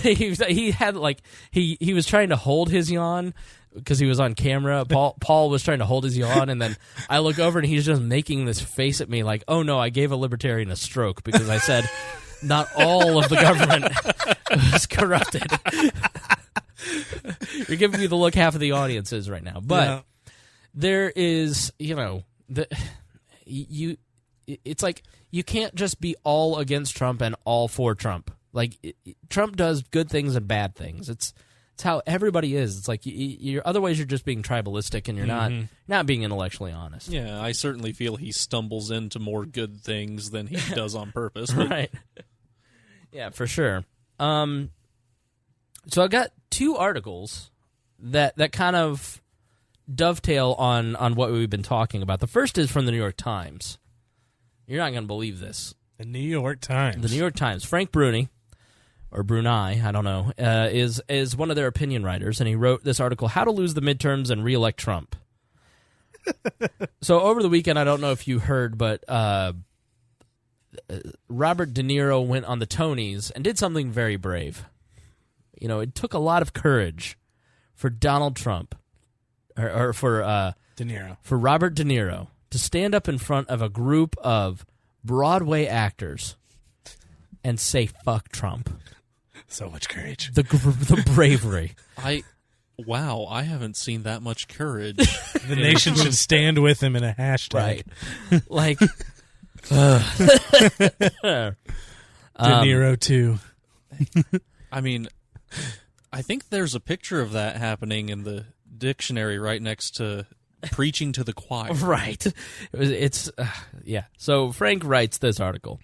He had, like... He was trying to hold his yawn because he was on camera. Paul was trying to hold his yawn, and then I look over, and he's just making this face at me like, oh, no, I gave a libertarian a stroke because I said not all of the government was corrupted. You're giving me the look half of the audience is right now. But there is, you know... it's like you can't just be all against Trump and all for Trump. Like Trump does good things and bad things. It's how everybody is. It's like you're otherwise you're just being tribalistic and you're not being intellectually honest.
Yeah, I certainly feel he stumbles into more good things than he does on purpose. But...
Right. Yeah, for sure. So I got two articles that kind of dovetail on what we've been talking about. The first is from the New York Times. You're not going to believe this.
The New York Times.
The New York Times. Frank Bruni, or Bruni, I don't know, is one of their opinion writers, and he wrote this article, How to Lose the Midterms and Re-elect Trump. So over the weekend, I don't know if you heard, but Robert De Niro went on the Tonys and did something very brave. You know, it took a lot of courage for Donald Trump, or for
De Niro.
For Robert De Niro to stand up in front of a group of Broadway actors and say, fuck Trump.
So much courage.
The bravery.
I haven't seen that much courage.
The nation should stand with him in a hashtag.
Right. Like,
De Niro too.
I mean, I think there's a picture of that happening in the dictionary right next to preaching to the choir.
Right. It's yeah. So Frank writes this article.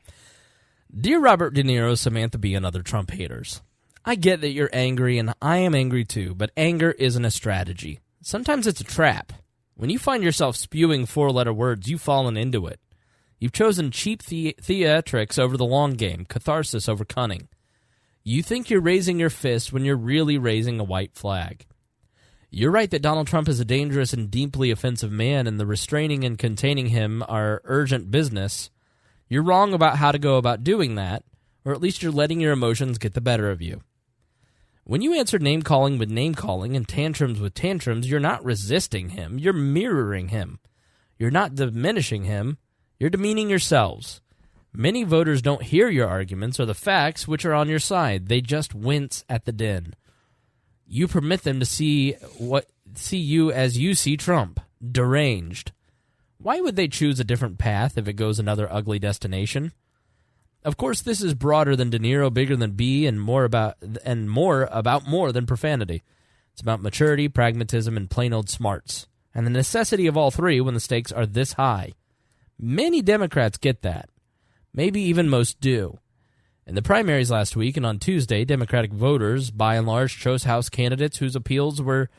Dear Robert De Niro, Samantha Bee, and other Trump haters. I get that you're angry, and I am angry too, but anger isn't a strategy. Sometimes it's a trap. When you find yourself spewing four-letter words, you've fallen into it. You've chosen cheap theatrics over the long game, catharsis over cunning. You think you're raising your fist when you're really raising a white flag. You're right that Donald Trump is a dangerous and deeply offensive man, and the restraining and containing him are urgent business. You're wrong about how to go about doing that, or at least you're letting your emotions get the better of you. When you answer name-calling with name-calling and tantrums with tantrums, you're not resisting him, you're mirroring him. You're not diminishing him, you're demeaning yourselves. Many voters don't hear your arguments or the facts which are on your side. They just wince at the din. You permit them to see you as you see Trump, deranged. Why would they choose a different path if it goes another ugly destination? Of course, this is broader than De Niro, bigger than B, and more about more than profanity. It's about maturity, pragmatism, and plain old smarts, and the necessity of all three when the stakes are this high. Many Democrats get that. Maybe even most do. In the primaries last week and on Tuesday, Democratic voters, by and large, chose House candidates whose appeals were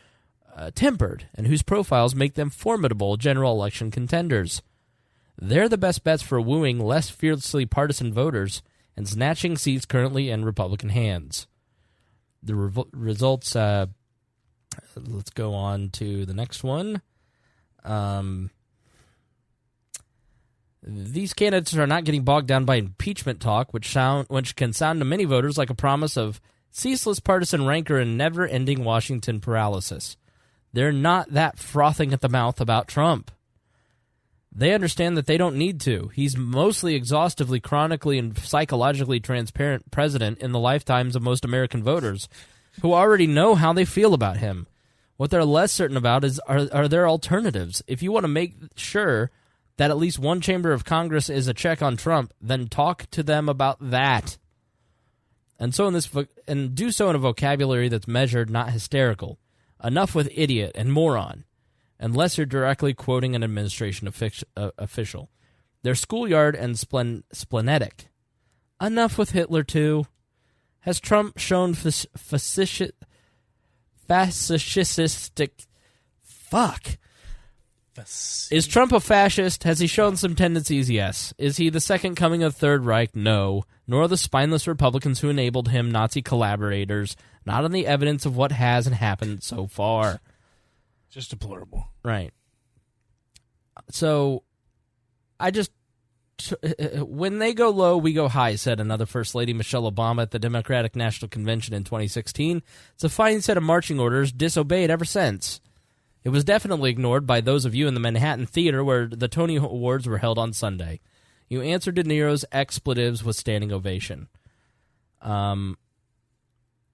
tempered and whose profiles make them formidable general election contenders. They're the best bets for wooing less fiercely partisan voters and snatching seats currently in Republican hands. The results, let's go on to the next one. These candidates are not getting bogged down by impeachment talk, which can sound to many voters like a promise of ceaseless partisan rancor and never-ending Washington paralysis. They're not that frothing at the mouth about Trump. They understand that they don't need to. He's mostly exhaustively, chronically, and psychologically transparent president in the lifetimes of most American voters who already know how they feel about him. What they're less certain about are there alternatives. If you want to make sure that at least one chamber of Congress is a check on Trump, then talk to them about that. And do so in a vocabulary that's measured, not hysterical. Enough with idiot and moron, unless you're directly quoting an administration official. They're schoolyard and splenetic. Enough with Hitler, too. Has Trump shown fascistic... Fuck. Is Trump a fascist? Has he shown some tendencies? Yes. Is he the second coming of the Third Reich? No. Nor the spineless Republicans who enabled him Nazi collaborators. Not on the evidence of what has and happened so far.
Just deplorable.
Right. So, when they go low, we go high, said another First Lady Michelle Obama at the Democratic National Convention in 2016. It's a fine set of marching orders, disobeyed ever since. It was definitely ignored by those of you in the Manhattan Theater where the Tony Awards were held on Sunday. You answered De Niro's expletives with standing ovation.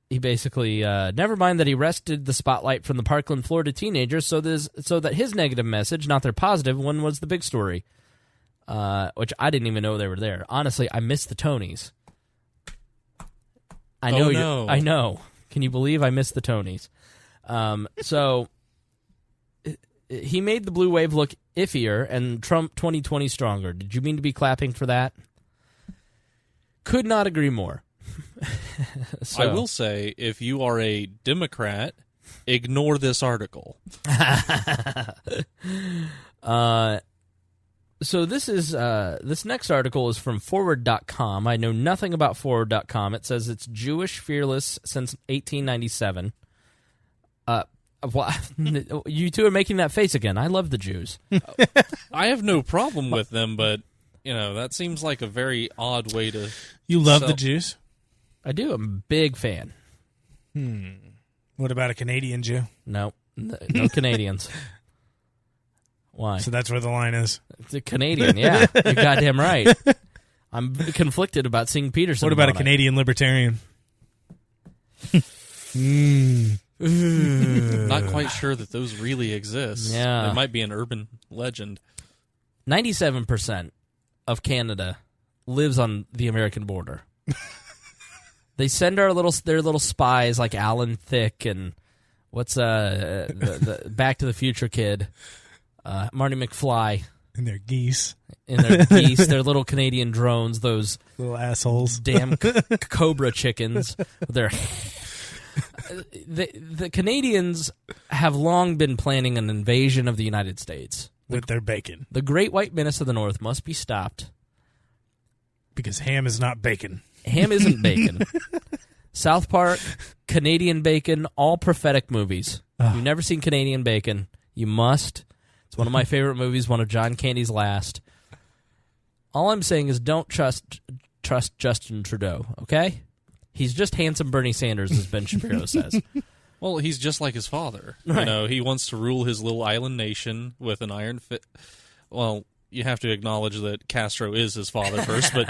He basically, never mind that he wrested the spotlight from the Parkland, Florida teenagers so that his negative message, not their positive one, was the big story. which I didn't even know they were there. Honestly, I missed the Tonys. I know.
no.
I know. Can you believe I missed the Tonys? So he made the blue wave look iffier and Trump 2020 stronger. Did you mean to be clapping for that? Could not agree more. So,
I will say, if you are a Democrat, ignore this article.
So this next article is from Forward.com. I know nothing about Forward.com. It says it's Jewish fearless since 1897. You two are making that face again. I love the Jews.
I have no problem with them, but that seems like a very odd way to.
You love the Jews?
I do. I'm a big fan.
What about a Canadian Jew?
No Canadians. Why?
So that's where the line is.
It's a Canadian, yeah. You're goddamn right. I'm conflicted about seeing Peterson.
What about a Canadian libertarian?
Not quite sure that those really exist.
Yeah.
It might be an urban legend.
97% of Canada lives on the American border. They send their little spies like Alan Thicke and what's the Back to the Future kid, Marty McFly.
And their geese.
And their geese, their little Canadian drones, those
little assholes.
Damn cobra chickens. The Canadians have long been planning an invasion of the United States.
With their bacon.
The Great White Menace of the North must be stopped.
Because ham is not bacon.
Ham isn't bacon. South Park, Canadian Bacon, all prophetic movies. You've never seen Canadian Bacon. You must. It's one of my favorite movies, one of John Candy's last. All I'm saying is don't trust Justin Trudeau, okay? He's just handsome Bernie Sanders, as Ben Shapiro says.
Well, he's just like his father.
Right.
He wants to rule his little island nation with an iron fist. Well, you have to acknowledge that Castro is his father first, but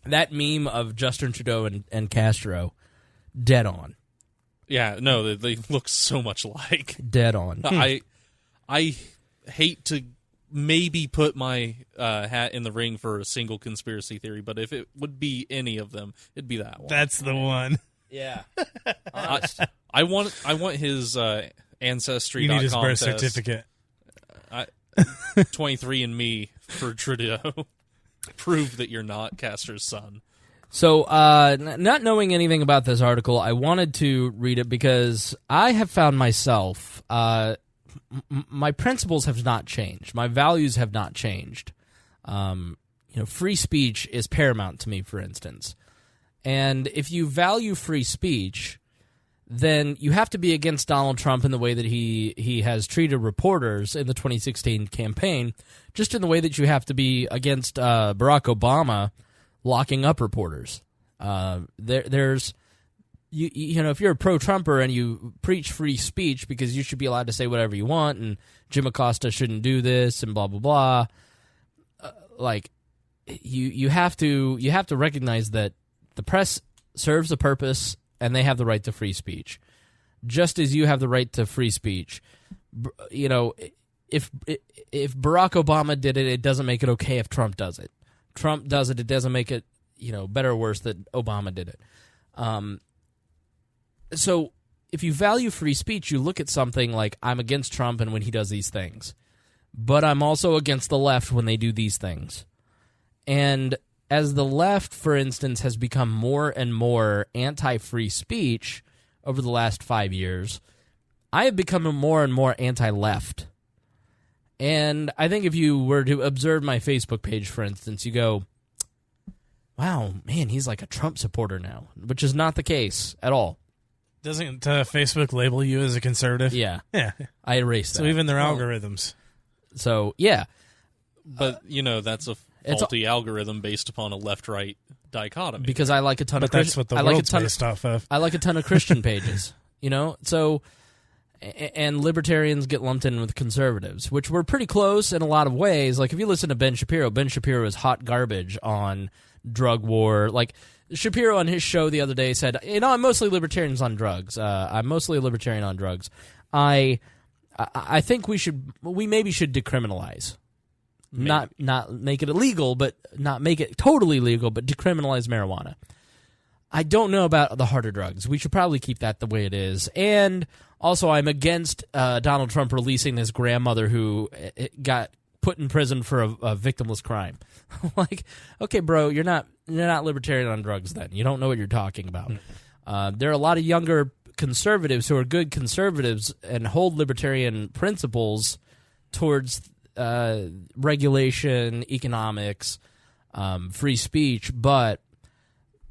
that meme of Justin Trudeau and Castro, dead on.
Yeah, no, they look so much alike.
Dead on.
I hate to maybe put my hat in the ring for a single conspiracy theory, but if it would be any of them, it'd be that one.
That's the one.
Yeah.
I want his ancestry.com
You need his birth
test.
certificate.
23andMe for Trudeau. Prove that you're not Castor's son.
So, not knowing anything about this article, I wanted to read it because I have found myself, my principles have not changed. My values have not changed. Free speech is paramount to me, for instance. And if you value free speech, then you have to be against Donald Trump in the way that he has treated reporters in the 2016 campaign, just in the way that you have to be against Barack Obama locking up reporters. There's if you're a pro-Trumper and you preach free speech because you should be allowed to say whatever you want and Jim Acosta shouldn't do this and blah blah blah, you have to recognize that the press serves a purpose and they have the right to free speech, just as you have the right to free speech. If Barack Obama did it, it doesn't make it okay if Trump does it. Trump does it, it doesn't make it better or worse that Obama did it. So if you value free speech, you look at something like, I'm against Trump and when he does these things, but I'm also against the left when they do these things. And as the left, for instance, has become more and more anti-free speech over the last 5 years, I have become more and more anti-left. And I think if you were to observe my Facebook page, for instance, you go, wow, man, he's like a Trump supporter now, which is not the case at all.
Doesn't Facebook label you as a conservative?
Yeah.
Yeah.
I erased that.
So even their algorithms.
So, yeah.
But, that's a faulty algorithm based upon a left-right dichotomy.
Because I like a ton of
But that's what the world's based off of.
I like a ton of Christian pages, So, and libertarians get lumped in with conservatives, which were pretty close in a lot of ways. Like, if you listen to Ben Shapiro is hot garbage on drug war. Like, Shapiro on his show the other day said, I'm mostly libertarian on drugs. I'm mostly a libertarian on drugs. I think we maybe should decriminalize. not make it illegal, but not make it totally legal, but decriminalize marijuana. I don't know about the harder drugs. We should probably keep that the way it is. And also, I'm against Donald Trump releasing his grandmother who got put in prison for a victimless crime. Like, okay, bro, you're not libertarian on drugs then. You don't know what you're talking about. There are a lot of younger conservatives who are good conservatives and hold libertarian principles towards regulation, economics, free speech, but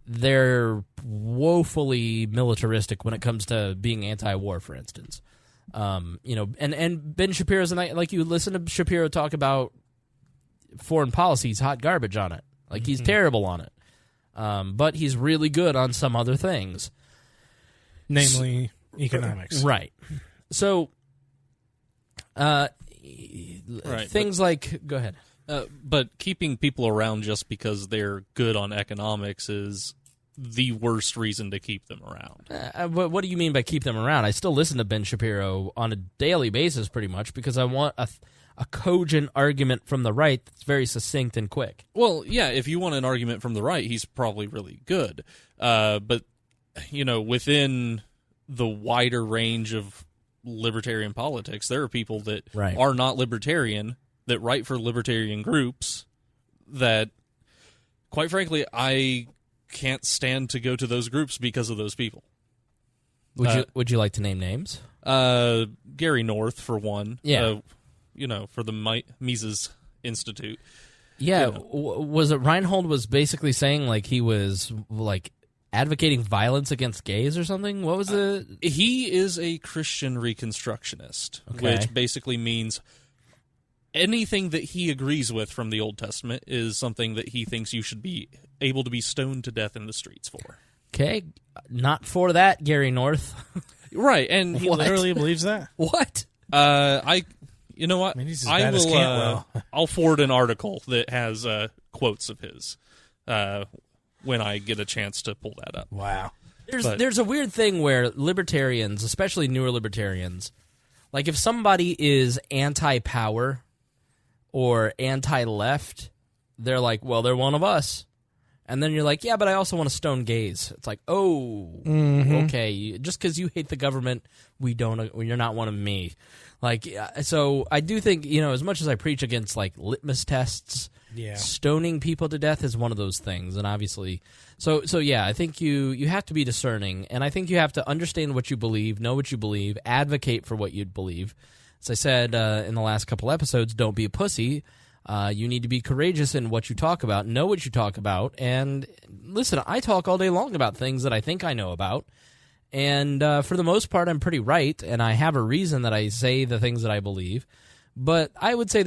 they're woefully militaristic when it comes to being anti-war, for instance. And Ben Shapiro's like, you listen to Shapiro talk about foreign policy, he's hot garbage on it. Like, he's terrible on it. But he's really good on some other things.
Namely, economics.
Right. So, things like... Go ahead.
But keeping people around just because they're good on economics is the worst reason to keep them around.
What do you mean by keep them around? I still listen to Ben Shapiro on a daily basis pretty much because I want a cogent argument from the right that's very succinct and quick.
Well, yeah, if you want an argument from the right, he's probably really good. But, within the wider range of libertarian politics, there are people that are not libertarian, that write for libertarian groups, that, quite frankly, I can't stand to go to those groups because of those people.
Would you like to name names?
Gary North, for one.
Yeah.
For the Mises Institute.
Yeah. Was it Reinhold was basically saying like he was like advocating violence against gays or something? What was it?
He is a Christian Reconstructionist, which basically means anything that he agrees with from the Old Testament is something that he thinks you should be able to be stoned to death in the streets for.
Okay, not for that, Gary North.
Right, and
He literally believes that?
What?
You know what?
I mean, he's as bad as Cantwell.
I'll forward an article that has quotes of his when I get a chance to pull that up.
Wow.
There's a weird thing where libertarians, especially newer libertarians, like if somebody is anti-power or anti-left, they're like, well, they're one of us. And then you're like, yeah, but I also want to stone gays. It's like, okay, just because you hate the government, you're not one of me. Like, so I do think, as much as I preach against like litmus tests, stoning people to death is one of those things. And obviously, so yeah, I think you have to be discerning, and I think you have to understand what you believe, know what you believe, advocate for what you believe. As I said in the last couple episodes, don't be a pussy. You need to be courageous in what you talk about, know what you talk about, and listen, I talk all day long about things that I think I know about, and for the most part, I'm pretty right, and I have a reason that I say the things that I believe, but I would say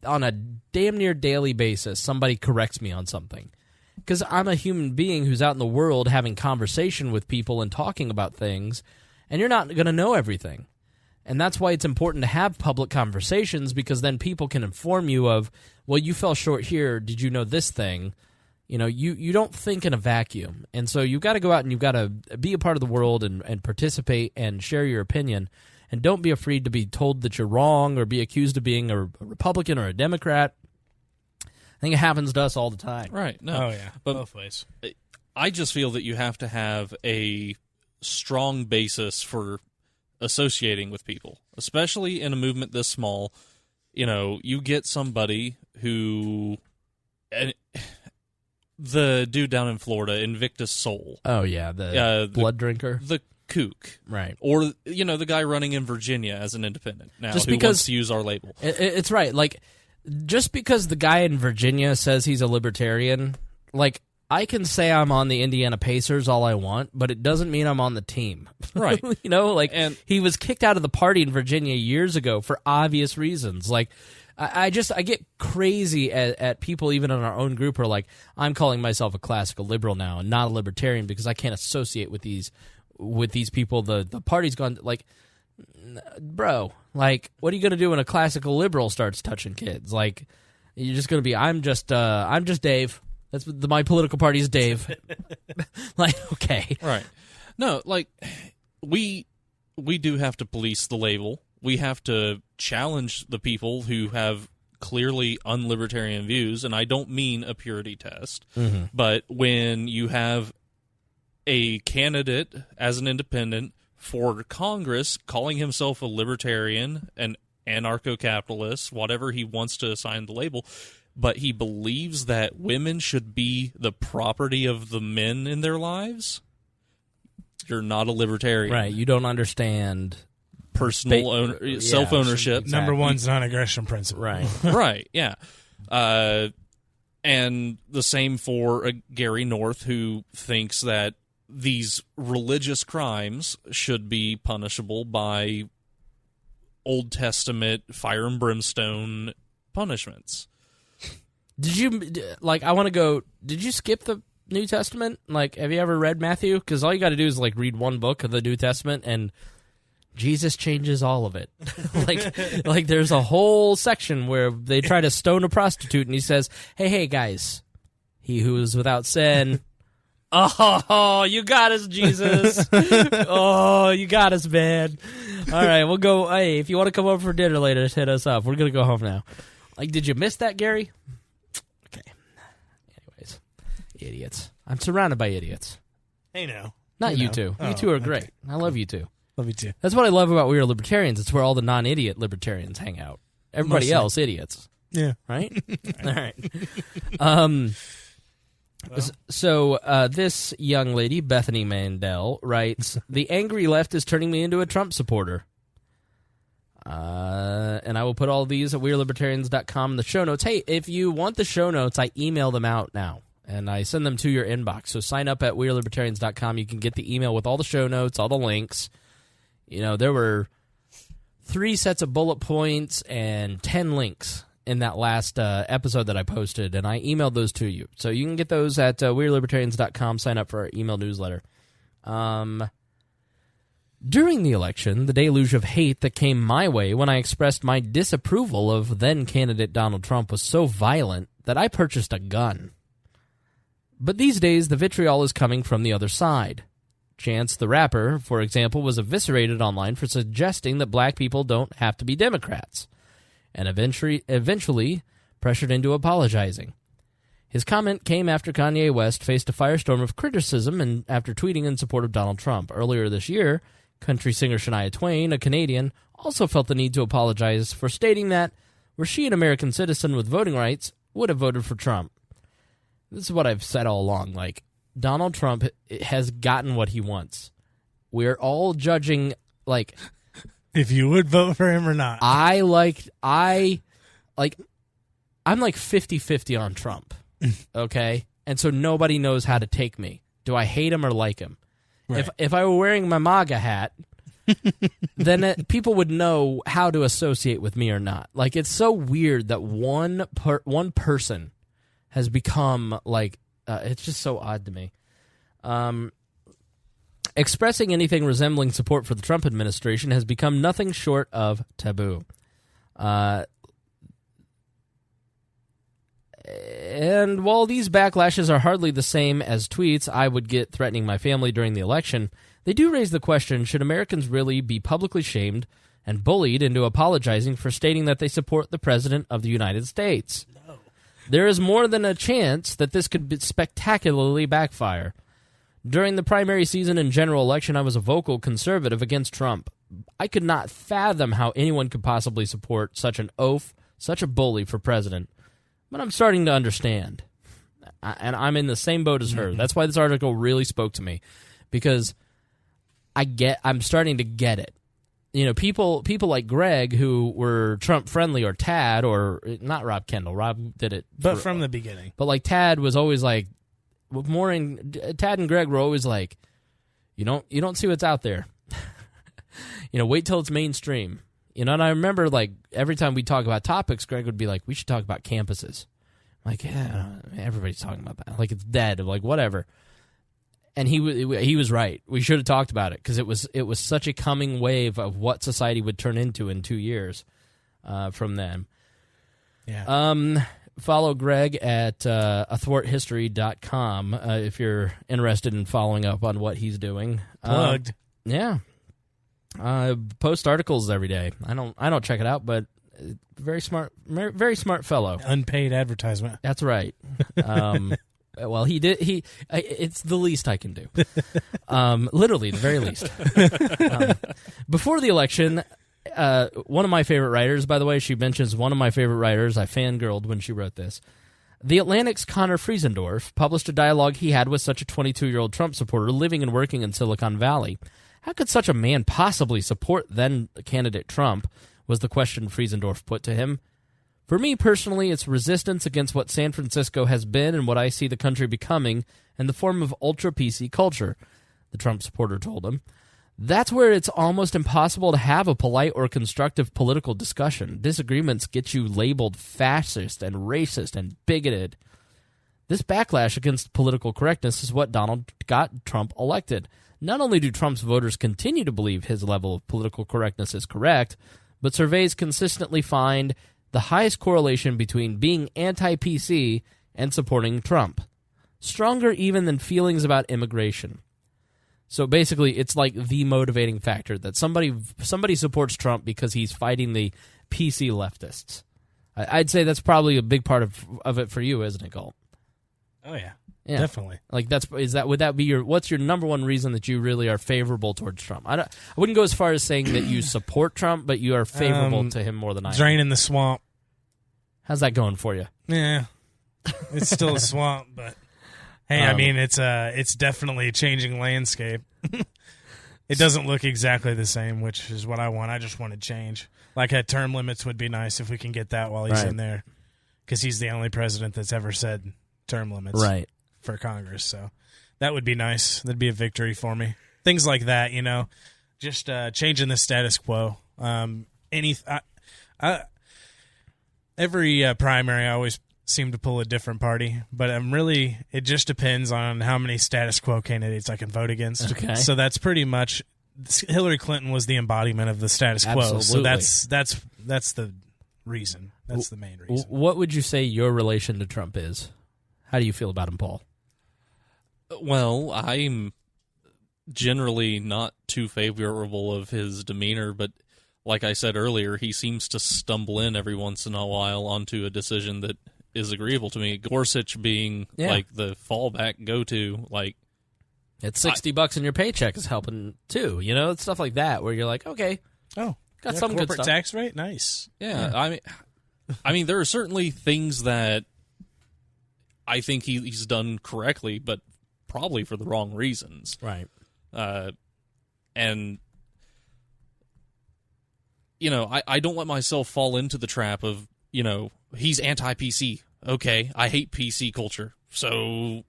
on a damn near daily basis, somebody corrects me on something, because I'm a human being who's out in the world having conversation with people and talking about things, and you're not going to know everything. And that's why it's important to have public conversations, because then people can inform you of, well, you fell short here. Did you know this thing? You don't think in a vacuum. And so you've got to go out and you've got to be a part of the world and participate and share your opinion. And don't be afraid to be told that you're wrong or be accused of being a Republican or a Democrat. I think it happens to us all the time.
Right. No.
Oh, yeah.
But
both ways.
I just feel that you have to have a strong basis for associating with people, especially in a movement this small. You get somebody who, the dude down in Florida, Invictus Soul.
Oh yeah, the blood drinker,
the kook,
right?
Or the guy running in Virginia as an independent now,
just
who
because,
wants to use our label.
It's right. Like, just because the guy in Virginia says he's a libertarian, like, I can say I'm on the Indiana Pacers all I want, but it doesn't mean I'm on the team.
Right.
And he was kicked out of the party in Virginia years ago for obvious reasons. Like, I get crazy at people even in our own group who are like, I'm calling myself a classical liberal now and not a libertarian because I can't associate with these people. The party's gone. Like, bro, like, what are you going to do when a classical liberal starts touching kids? Like, you're just going to be, I'm just Dave. That's my political party is Dave. Like, okay.
Right. No, like, we do have to police the label. We have to challenge the people who have clearly unlibertarian views, and I don't mean a purity test,
Mm-hmm.
but when you have a candidate as an independent for Congress calling himself a libertarian, an anarcho-capitalist, whatever he wants to assign the label, but he believes that women should be the property of the men in their lives, you're not a libertarian.
Right. You don't understand
Personal self-ownership.
exactly.
Number one's non-aggression principle.
Right.
Right, yeah. And the same for Gary North, who thinks that these religious crimes should be punishable by Old Testament fire and brimstone punishments.
Did you, like, I want to go, did you skip the New Testament? Like, have you ever read Matthew? Because all you got to do is, like, read one book of the New Testament, and Jesus changes all of it. like there's a whole section where they try to stone a prostitute, and he says, hey, guys, he who is without sin... Oh, you got us, Jesus. Oh, you got us, man. All right, we'll go. Hey, if you want to come over for dinner later, just hit us up. We're going to go home now. Like, did you miss that, Gary? Okay. Anyways, idiots. I'm surrounded by idiots.
Hey, no.
Not
Hey,
you
no.
two.
Oh,
You two are great.
okay.
I love you two.
Love you too.
That's what I love about We Are Libertarians. It's where all the non-idiot libertarians hang out. Everybody
Mostly.
else, idiots.
Yeah.
Right? All right. So this young lady, Bethany Mandel, writes, "The angry left is turning me into a Trump supporter." And I will put all these at WeareLibertarians.com in the show notes. Hey, if you want the show notes, I email them out now, and I send them to your inbox. So sign up at WeareLibertarians.com. You can get the email with all the show notes, all the links. You know, there were 3 sets of bullet points and 10 links in that last episode that I posted, and I emailed those to you. So you can get those at WeareLibertarians.com. Sign up for our email newsletter. During the election, the deluge of hate that came my way when I expressed my disapproval of then-candidate Donald Trump was so violent that I purchased a gun. But these days, the vitriol is coming from the other side. Chance the Rapper, for example, was eviscerated online for suggesting that black people don't have to be Democrats, and eventually pressured into apologizing. His comment came after Kanye West faced a firestorm of criticism and after tweeting in support of Donald Trump. Earlier this year, country singer Shania Twain, a Canadian, also felt the need to apologize for stating that, were she an American citizen with voting rights, would have voted for Trump. This is what I've said all along. Like, Donald Trump has gotten what he wants. We're all judging, like...
If you would vote for him or not.
I'm like 50-50 on Trump, okay? And so nobody knows how to take me. Do I hate him or like him?
Right.
If I were wearing my MAGA hat, then people would know how to associate with me or not. Like, it's so weird that one person has become, like, it's just so odd to me. Expressing anything resembling support for the Trump administration has become nothing short of taboo. And while these backlashes are hardly the same as tweets I would get threatening my family during the election, they do raise the question, should Americans really be publicly shamed and bullied into apologizing for stating that they support the President of the United States? No. There is more than a chance that this could spectacularly backfire. During the primary season and general election, I was a vocal conservative against Trump. I could not fathom how anyone could possibly support such an oaf, such a bully for president. But I'm starting to understand. And I'm in the same boat as her. That's why this article really spoke to me. Because I'm starting to get it. You know, people like Greg who were Trump friendly, or Tad, or not Rob Kendall. Rob did it.
But from the beginning.
But like Tad was always like, Tad and Greg were always like, you don't see what's out there. Wait till it's mainstream. And I remember, like, every time we talk about topics, Greg would be like, we should talk about campuses. I'm like, yeah, everybody's talking about that. Like, it's dead. Like, whatever. And he was right. We should have talked about it because it was such a coming wave of what society would turn into in 2 years from then.
Yeah.
Follow Greg at athwarthistory.com if you're interested in following up on what he's doing.
Plugged.
Yeah. Post articles every day. I don't check it out, but Very smart fellow.
Unpaid advertisement.
That's right. Well, it's the least I can do. Literally, the very least. Before the election, one of my favorite writers, by the way, she mentions one of my favorite writers. I fangirled when she wrote this. The Atlantic's Connor Friesendorf published a dialogue he had with such a 22-year-old Trump supporter living and working in Silicon Valley. How could such a man possibly support then-candidate Trump, was the question Friesendorf put to him. For me personally, it's resistance against what San Francisco has been and what I see the country becoming in the form of ultra-PC culture, the Trump supporter told him. That's where it's almost impossible to have a polite or constructive political discussion. Disagreements get you labeled fascist and racist and bigoted. This backlash against political correctness is what got Trump elected. Not only do Trump's voters continue to believe his level of political correctness is correct, but surveys consistently find the highest correlation between being anti-PC and supporting Trump. Stronger even than feelings about immigration. So basically, it's like the motivating factor that somebody supports Trump because he's fighting the PC leftists. I'd say that's probably a big part of it for you, isn't it, Gault?
Oh yeah, definitely.
Like would that be what's your number one reason that you really are favorable towards Trump? I wouldn't go as far as saying that you support Trump, but you are favorable to him more than I am.
Draining the swamp.
How's that going for you?
Yeah, it's still a swamp, but hey, I mean it's definitely a changing landscape. It doesn't look exactly the same, which is what I want. I just want to change. Like term limits would be nice if we can get that while he's in there, because he's the only president that's ever said term limits for Congress. So that would be nice. That'd be a victory for me. Things like that, just changing the status quo. Every primary, I always seem to pull a different party, but it just depends on how many status quo candidates I can vote against.
Okay.
So that's pretty much, Hillary Clinton was the embodiment of the status quo.
Absolutely.
So that's the reason. That's the main reason.
What would you say your relation to Trump is? How do you feel about him, Paul?
Well, I'm generally not too favorable of his demeanor, but like I said earlier, he seems to stumble in every once in a while onto a decision that is agreeable to me. Gorsuch being like the fallback go-to, like
it's $60 in your paycheck is helping too. It's stuff like that where you're like, okay, got some good
corporate
stuff.
tax rate, nice.
Yeah. I mean, there are certainly things that I think he's done correctly, but probably for the wrong reasons.
Right.
And, I don't let myself fall into the trap of, he's anti-PC. Okay, I hate PC culture. So,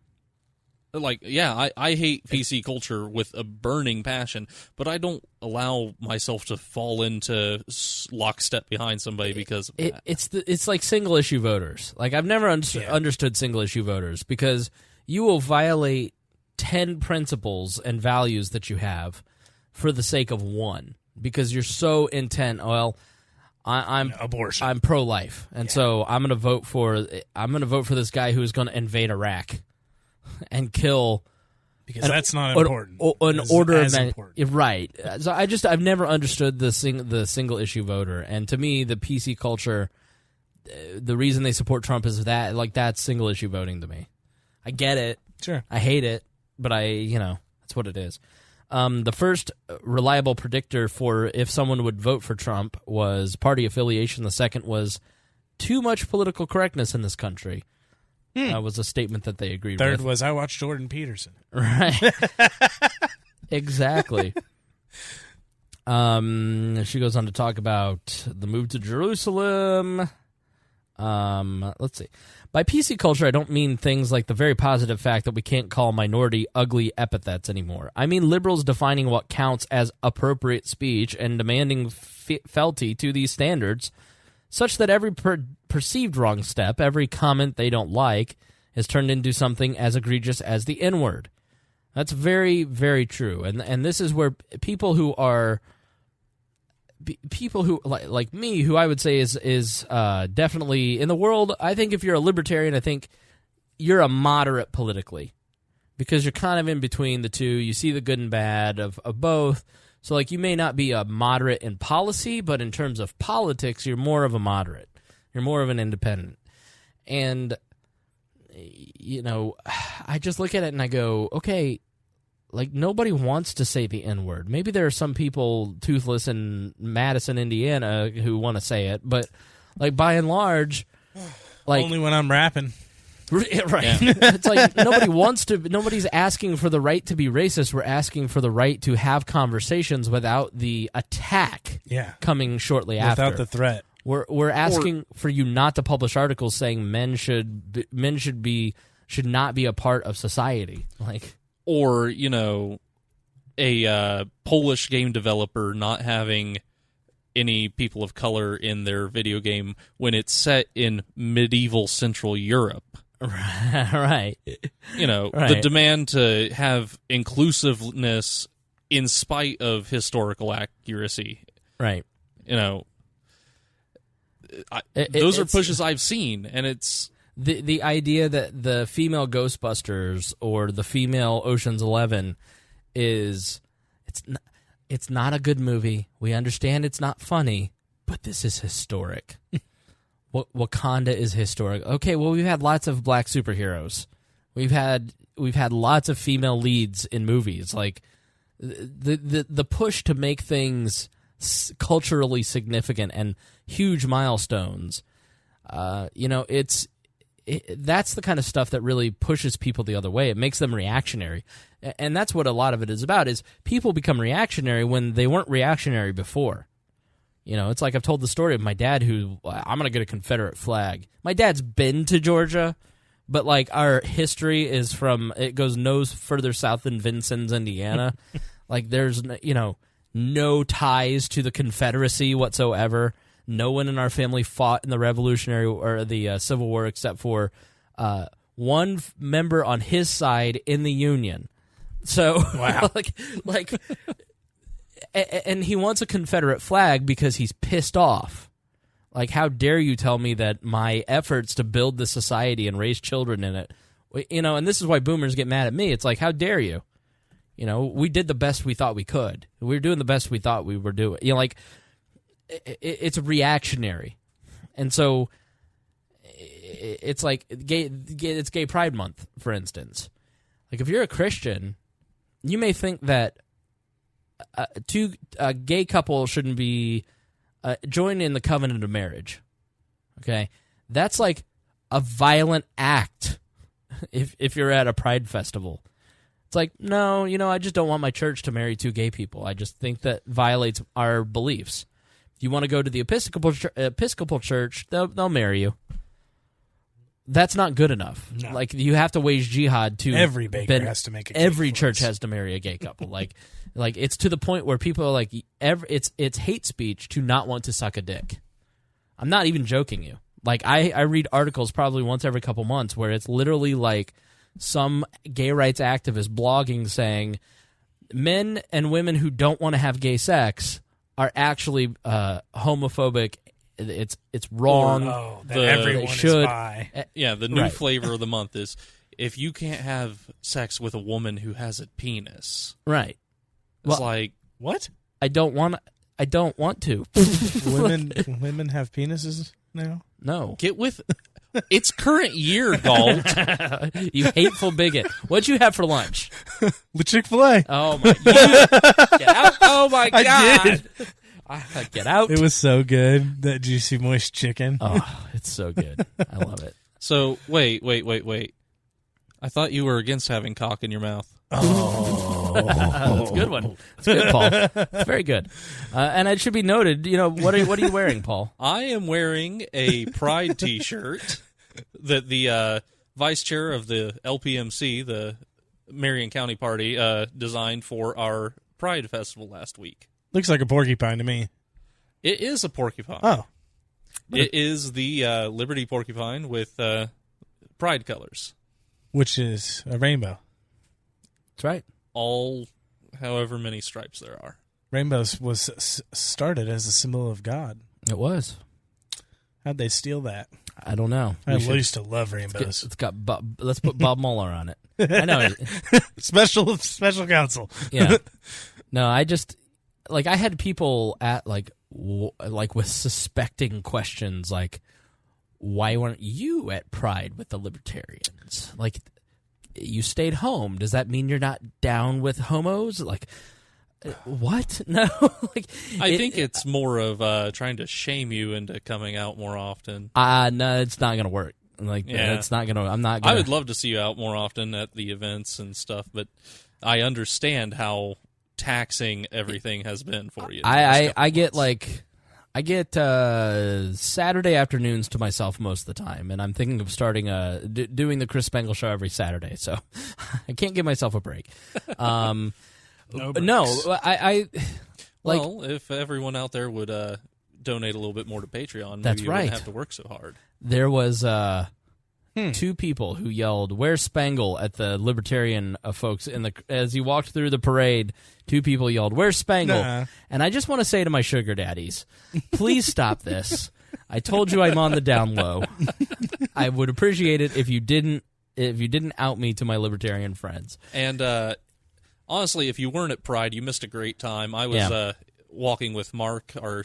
I hate PC culture with a burning passion, but I don't allow myself to fall into lockstep behind somebody because of that.
It's like single-issue voters. Like, I've never understood single-issue voters because you will violate 10 principles and values that you have for the sake of one because you're so intent, I'm
abortion.
I'm pro-life, and so I'm going to vote for this guy who's going to invade Iraq and kill
because that's not important.
An order of
important.
Right. So I've never understood the single issue voter, and to me the PC culture, the reason they support Trump is that's single issue voting to me. I get it.
Sure.
I hate it, but that's what it is. The first reliable predictor for if someone would vote for Trump was party affiliation. The second was too much political correctness in this country. That was a statement that they agreed with.
Third was I watched Jordan Peterson.
Right. Exactly. She goes on to talk about the move to Jerusalem. Let's see. By PC culture, I don't mean things like the very positive fact that we can't call minority ugly epithets anymore. I mean liberals defining what counts as appropriate speech and demanding fealty to these standards, such that every perceived wrong step, every comment they don't like, is turned into something as egregious as the N-word. That's very, very true. And this is where people who like me, who I would say is definitely in the world. I think if you're a libertarian, I think you're a moderate politically because you're kind of in between the two. You see the good and bad of both. So, like, you may not be a moderate in policy, but in terms of politics, you're more of a moderate. You're more of an independent. And, you know, I just look at it and I go, okay, like, nobody wants to say the N-word. Maybe there are some people, toothless in Madison, Indiana, who want to say it, but, like, by and large, like...
Only when I'm rapping.
Right. Yeah. It's like nobody's asking for the right to be racist. We're asking for the right to have conversations without the attack coming shortly after.
Without the threat.
We're asking for you not to publish articles saying men should not be a part of society. Like,
or, you know, a Polish game developer not having any people of color in their video game when it's set in medieval Central Europe.
Right.
You know, the demand to have inclusiveness in spite of historical accuracy.
Right.
You know, those are pushes I've seen, and it's...
The idea that the female Ghostbusters or the female Ocean's 11 is... It's not a good movie. We understand it's not funny, but this is historic. Wakanda is historic. Okay, well, we've had lots of black superheroes. We've had lots of female leads in movies. Like the push to make things culturally significant and huge milestones. You know, that's the kind of stuff that really pushes people the other way. It makes them reactionary. And that's what a lot of it is about, is people become reactionary when they weren't reactionary before. You know, it's like I've told the story of my dad who, I'm going to get a Confederate flag. My dad's been to Georgia, but, like, our history is it goes no further south than Vincennes, Indiana. Like, there's, you know, no ties to the Confederacy whatsoever. No one in our family fought in the Revolutionary or the Civil War except for one member on his side in the Union. So,
wow.
like, and he wants a Confederate flag because he's pissed off. Like, how dare you tell me that my efforts to build this society and raise children in it, you know, and this is why boomers get mad at me. It's like, how dare you? You know, we did the best we thought we could. We were doing the best we thought we were doing. You know, like, it's reactionary. And so it's like it's Gay Pride Month, for instance. Like, if you're a Christian, you may think that a gay couple shouldn't be joined in the covenant of marriage. Okay? That's like a violent act if you're at a pride festival. It's like, no, you know, I just don't want my church to marry two gay people. I just think that violates our beliefs. You want to go to the Episcopal Church, they'll marry you. That's not good enough. No. Like, you have to wage jihad to...
Every baker has to make a gay
Every church has to marry a gay couple. like it's to the point where people are like, it's hate speech to not want to suck a dick. I'm not even joking you. Like, I read articles probably once every couple months where it's literally like some gay rights activist blogging saying men and women who don't want to have gay sex are actually homophobic. It's wrong.
Everyone
should.
Is bi.
Yeah, the new flavor of the month is if you can't have sex with a woman who has a penis.
Right.
It's like,
what?
I don't want to.
Women have penises now?
No.
Get with it's current year, Gault.
You hateful bigot. What'd you have for lunch?
The Chick-fil-A.
Oh my God. Get out. Oh my God.
I did.
Get out.
It was so good, that juicy moist chicken.
Oh, it's so good. I love it.
So, wait. I thought you were against having cock in your mouth.
Oh. That's a good one. That's good, Paul. It's very good. And it should be noted, you know, what are you wearing, Paul?
I am wearing a Pride T-shirt that the vice chair of the LPMC, the Marion County Party, designed for our Pride Festival last week.
Looks like a porcupine to me.
It is a porcupine.
Oh.
It is the Liberty porcupine with pride colors.
Which is a rainbow.
That's right.
All however many stripes there are.
Rainbows was started as a symbol of God.
It was.
How'd they steal that?
I don't know.
I used to love rainbows.
It's got let's put Bob Mueller on it. I know.
Special counsel.
Yeah. No, I just... like I had people at like with suspecting questions like, why weren't you at Pride with the Libertarians? Like, you stayed home. Does that mean you're not down with homos? Like, what? No. Like,
I think it's more of trying to shame you into coming out more often.
No, it's not going to work. Like,
Yeah.
it's not going to. I'm not. Gonna,
I would love to see you out more often at the events and stuff, but I understand how taxing everything has been for you.
I get Saturday afternoons to myself most of the time, and I'm thinking of starting doing the Chris Spangle show every Saturday. So I can't give myself a break.
No breaks.
No, I like.
Well, if everyone out there would donate a little bit more to Patreon,
That's
maybe you
right.
wouldn't have to work so hard.
There was two people who yelled, "Where's Spangle?" at the Libertarian folks as you walked through the parade. Two people yelled, "Where's Spangle?"
Nah.
And I just want to say to my sugar daddies, please stop this. I told you I'm on the down low. I would appreciate it if you didn't out me to my Libertarian friends.
And honestly, if you weren't at Pride, you missed a great time. I was walking with Mark, our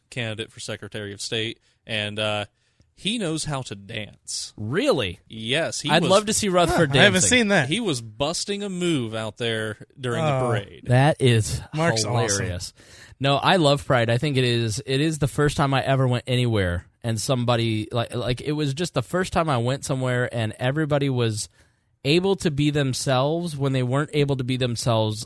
candidate for Secretary of State, and he knows how to dance.
Really?
Yes.
I'd love to see Rutherford dancing.
I haven't seen that.
He was busting a move out there during the parade.
That is
Mark's
hilarious. No, I love Pride. I think it is the first time I ever went anywhere and somebody like it was just the first time I went somewhere and everybody was able to be themselves when they weren't able to be themselves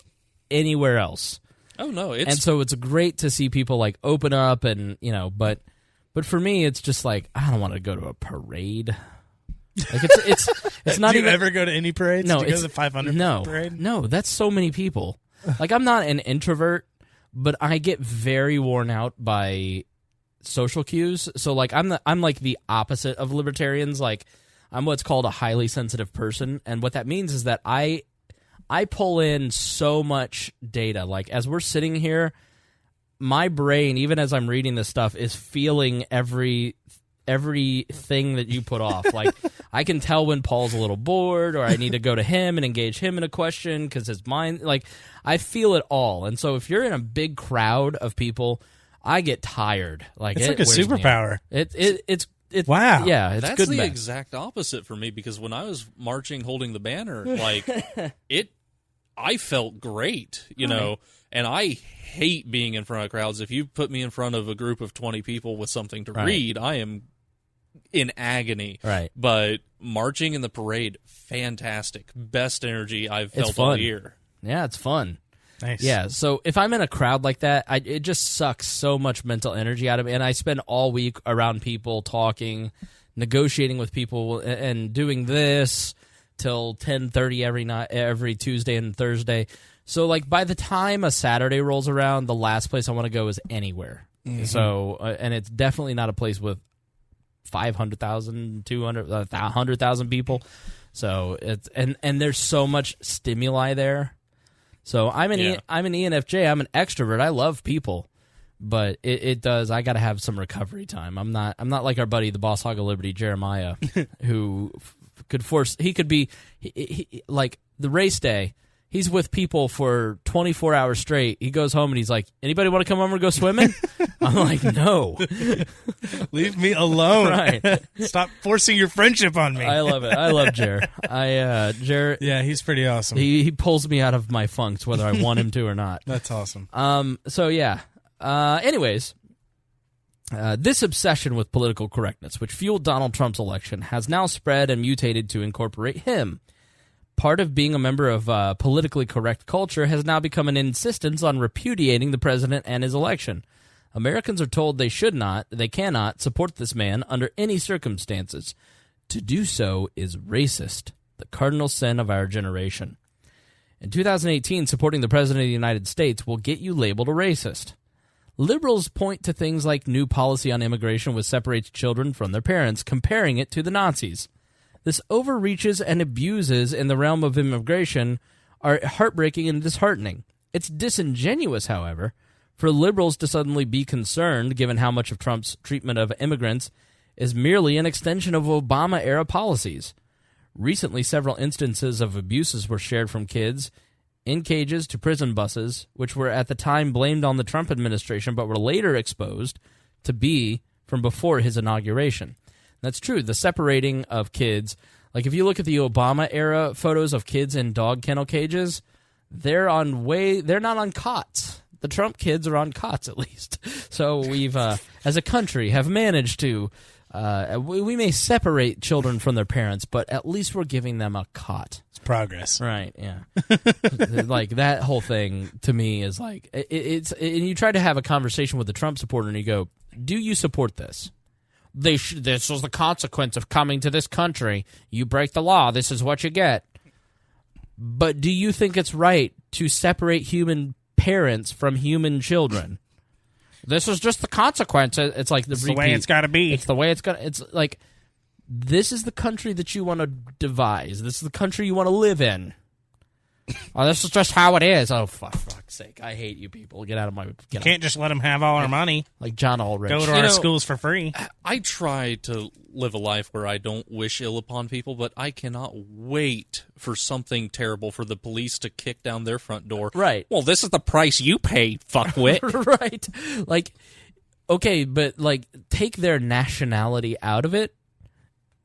anywhere else.
Oh, no.
And so it's great to see people like open up and, but for me it's just like I don't want to go to a parade. Like it's not
Do
even
you ever go to any parades?
No,
Do you go
it's
to the 500
no,
parade?
no. That's so many people. Like I'm not an introvert, but I get very worn out by social cues. So like I'm like the opposite of libertarians. Like I'm what's called a highly sensitive person, and what that means is that I pull in so much data. Like as we're sitting here, my brain, even as I'm reading this stuff, is feeling everything that you put off. Like I can tell when Paul's a little bored or I need to go to him and engage him in a question because his mind, like I feel it all. And so if you're in a big crowd of people, I get tired. Like
It's
it
like a
wears me
superpower.
out. It's
Wow.
Yeah, it's
That's
good.
the
mess.
exact opposite for me because when I was marching holding the banner, like I felt great, know, and I hate being in front of crowds. If you put me in front of a group of 20 people with something to read, I am in agony.
Right.
But marching in the parade, fantastic. Best energy I've felt
fun.
all year.
Yeah, it's fun.
Nice.
Yeah, so if I'm in a crowd like that, it just sucks so much mental energy out of me. And I spend all week around people, talking, negotiating with people, and doing this till 10:30 every night, every Tuesday and Thursday. So like by the time a Saturday rolls around, the last place I want to go is anywhere. Mm-hmm. So and it's definitely not a place with 500,000, 200, 100,000 people. So it's and there's so much stimuli there. So I'm an ENFJ. I'm an extrovert. I love people, but it does. I got to have some recovery time. I'm not like our buddy, the Boss Hog of Liberty, Jeremiah, who could force. He could be like the race day. He's with people for 24 hours straight. He goes home and he's like, "Anybody want to come over and go swimming?" I'm like, "No,
Leave me alone.
Right.
Stop forcing your friendship on me."
I love it. I love Jer. Jer.
Yeah, he's pretty awesome.
He pulls me out of my funks whether I want him to or not.
That's awesome.
So yeah. Anyways, this obsession with political correctness, which fueled Donald Trump's election, has now spread and mutated to incorporate him. Part of being a member of politically correct culture has now become an insistence on repudiating the president and his election. Americans are told they cannot support this man under any circumstances. To do so is racist, the cardinal sin of our generation. In 2018, supporting the President of the United States will get you labeled a racist. Liberals point to things like new policy on immigration which separates children from their parents, comparing it to the Nazis. This overreaches and abuses in the realm of immigration are heartbreaking and disheartening. It's disingenuous, however, for liberals to suddenly be concerned, given how much of Trump's treatment of immigrants is merely an extension of Obama-era policies. Recently, several instances of abuses were shared from kids in cages to prison buses, which were at the time blamed on the Trump administration, but were later exposed to be from before his inauguration. That's true. The separating of kids, like if you look at the Obama-era photos of kids in dog kennel cages, they're not on cots. The Trump kids are on cots, at least. So we've, as a country, have managed to, we may separate children from their parents, but at least we're giving them a cot.
It's progress.
Right, yeah. Like, that whole thing, to me, is like, and you try to have a conversation with a Trump supporter, and you go, do you support this? This was the consequence of coming to this country. You break the law, this is what you get. But do you think it's right to separate human parents from human children? This is just the consequence. It's like
the way it's got to be.
It's the way it's got. It's like, this is the country that you want to devise. This is the country you want to live in. Oh, this is just how it is. Oh, for fuck's sake! I hate you people. Get out of my.
You can't just let them have all our money.
Like John Ulrich.
Go to our schools for free.
I try to live a life where I don't wish ill upon people, but I cannot wait for something terrible for the police to kick down their front door.
Right.
Well, this is the price you pay, fuckwit.
Right. Like, okay, but like, take their nationality out of it.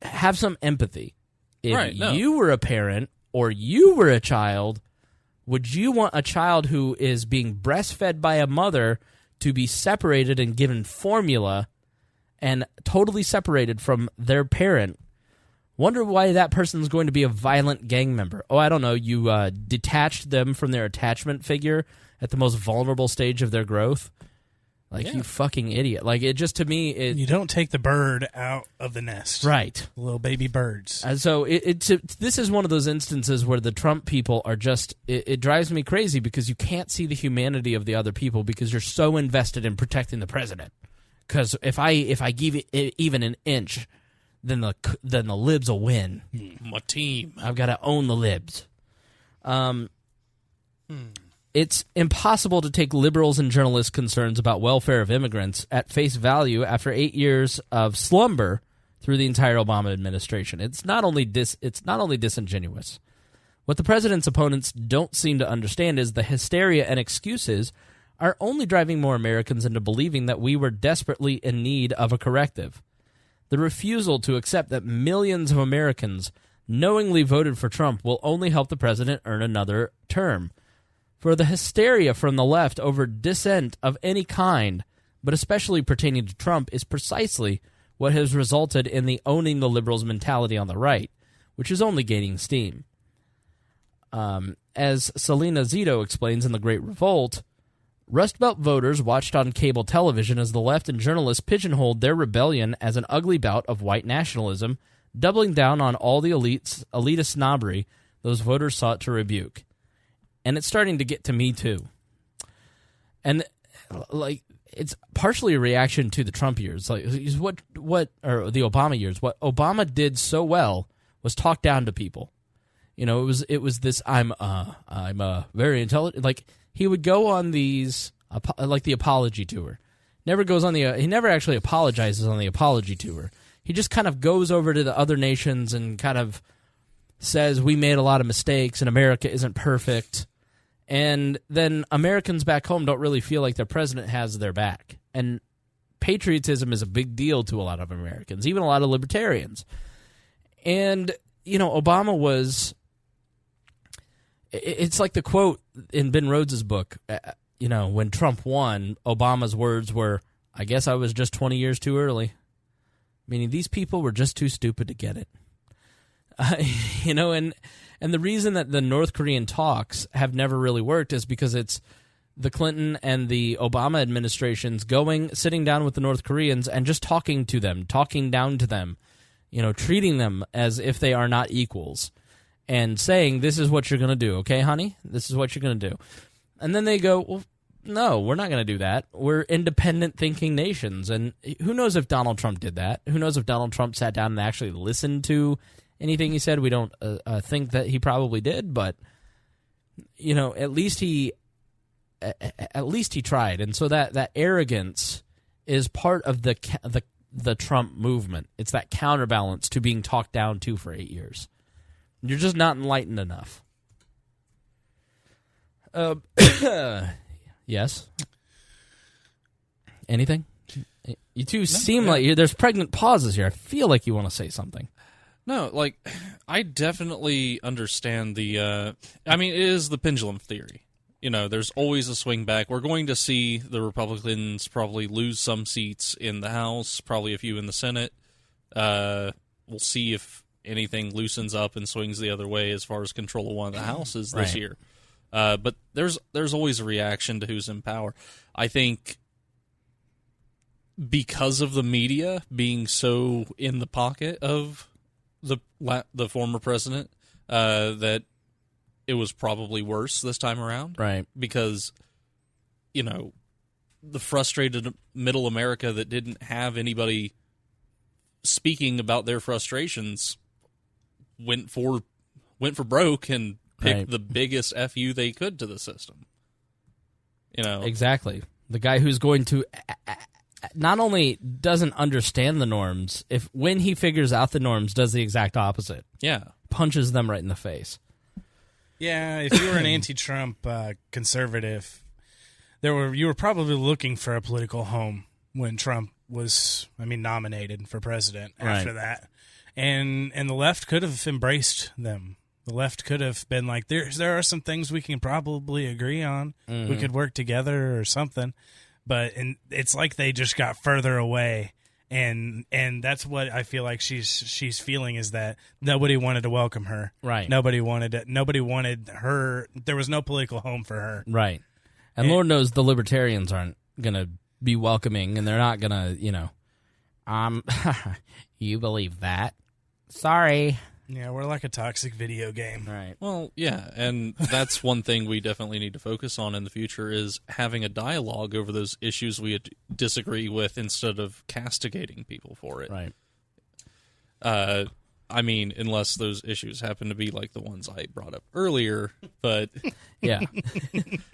Have some empathy. If you were a parent or you were a child, would you want a child who is being breastfed by a mother to be separated and given formula and totally separated from their parent? Wonder why that person's going to be a violent gang member. Oh, I don't know. You detached them from their attachment figure at the most vulnerable stage of their growth. Like, you fucking idiot. Like, it just, to me,
you don't take the bird out of the nest.
Right.
Little baby birds.
And so this is one of those instances where the Trump people are just, it drives me crazy because you can't see the humanity of the other people because you're so invested in protecting the president. Because if I give it even an inch, then the libs will win.
My team.
I've got to own the libs. It's impossible to take liberals and journalists' concerns about welfare of immigrants at face value after 8 years of slumber through the entire Obama administration. It's not only disingenuous. What the president's opponents don't seem to understand is the hysteria and excuses are only driving more Americans into believing that we were desperately in need of a corrective. The refusal to accept that millions of Americans knowingly voted for Trump will only help the president earn another term. For the hysteria from the left over dissent of any kind, but especially pertaining to Trump, is precisely what has resulted in the owning the liberals' mentality on the right, which is only gaining steam. As Selena Zito explains in The Great Revolt, Rust Belt voters watched on cable television as the left and journalists pigeonholed their rebellion as an ugly bout of white nationalism, doubling down on all the elitist snobbery those voters sought to rebuke. And it's starting to get to me, too. And, like, it's partially a reaction to the Trump years. Like, or the Obama years. What Obama did so well was talk down to people. You know, it was this, I'm very intelligent. Like, he would go on these, like the apology tour. He never actually apologizes on the apology tour. He just kind of goes over to the other nations and kind of says, we made a lot of mistakes and America isn't perfect. And then Americans back home don't really feel like their president has their back. And patriotism is a big deal to a lot of Americans, even a lot of libertarians. And, you know, Obama was... It's like the quote in Ben Rhodes' book, you know, when Trump won, Obama's words were, I guess I was just 20 years too early. Meaning these people were just too stupid to get it. You know, and the reason that the North Korean talks have never really worked is because it's the Clinton and the Obama administrations sitting down with the North Koreans and just talking to them, talking down to them, you know, treating them as if they are not equals and saying, this is what you're going to do, okay, honey? This is what you're going to do. And then they go, well, no, we're not going to do that. We're independent thinking nations. And who knows if Donald Trump did that? Who knows if Donald Trump sat down and actually listened to anything he said? We don't think that he probably did, but you know, at least he tried. And so that arrogance is part of the Trump movement. It's that counterbalance to being talked down to for 8 years. You're just not enlightened enough. Yes. Anything? You two seem like there's pregnant pauses here. I feel like you want to say something.
No, like, I definitely understand the, I mean, it is the pendulum theory. You know, there's always a swing back. We're going to see the Republicans probably lose some seats in the House, probably a few in the Senate. We'll see if anything loosens up and swings the other way as far as control of one of the houses this year. But there's always a reaction to who's in power. I think because of the media being so in the pocket of the former president, that it was probably worse this time around.
Right.
Because, you know, the frustrated middle America that didn't have anybody speaking about their frustrations went for broke and picked the biggest FU they could to the system. You know.
Exactly. The guy who's going to not only doesn't understand the norms, when he figures out the norms, does the exact opposite.
Yeah.
Punches them right in the face.
Yeah, if you were an anti-Trump conservative, you were probably looking for a political home when Trump was, nominated for president after that. And the left could have embraced them. The left could have been like, there are some things we can probably agree on. Mm-hmm. We could work together or something. But it's like they just got further away, and that's what I feel like she's feeling, is that nobody wanted to welcome her.
Right.
Nobody wanted her. There was no political home for her.
Right. And Lord knows the Libertarians aren't gonna be welcoming, and they're not gonna, you believe that? Sorry.
Yeah, we're like a toxic video game.
Right.
Well, yeah, and that's one thing we definitely need to focus on in the future is having a dialogue over those issues we disagree with instead of castigating people for it.
Right.
Unless those issues happen to be like the ones I brought up earlier, but
yeah.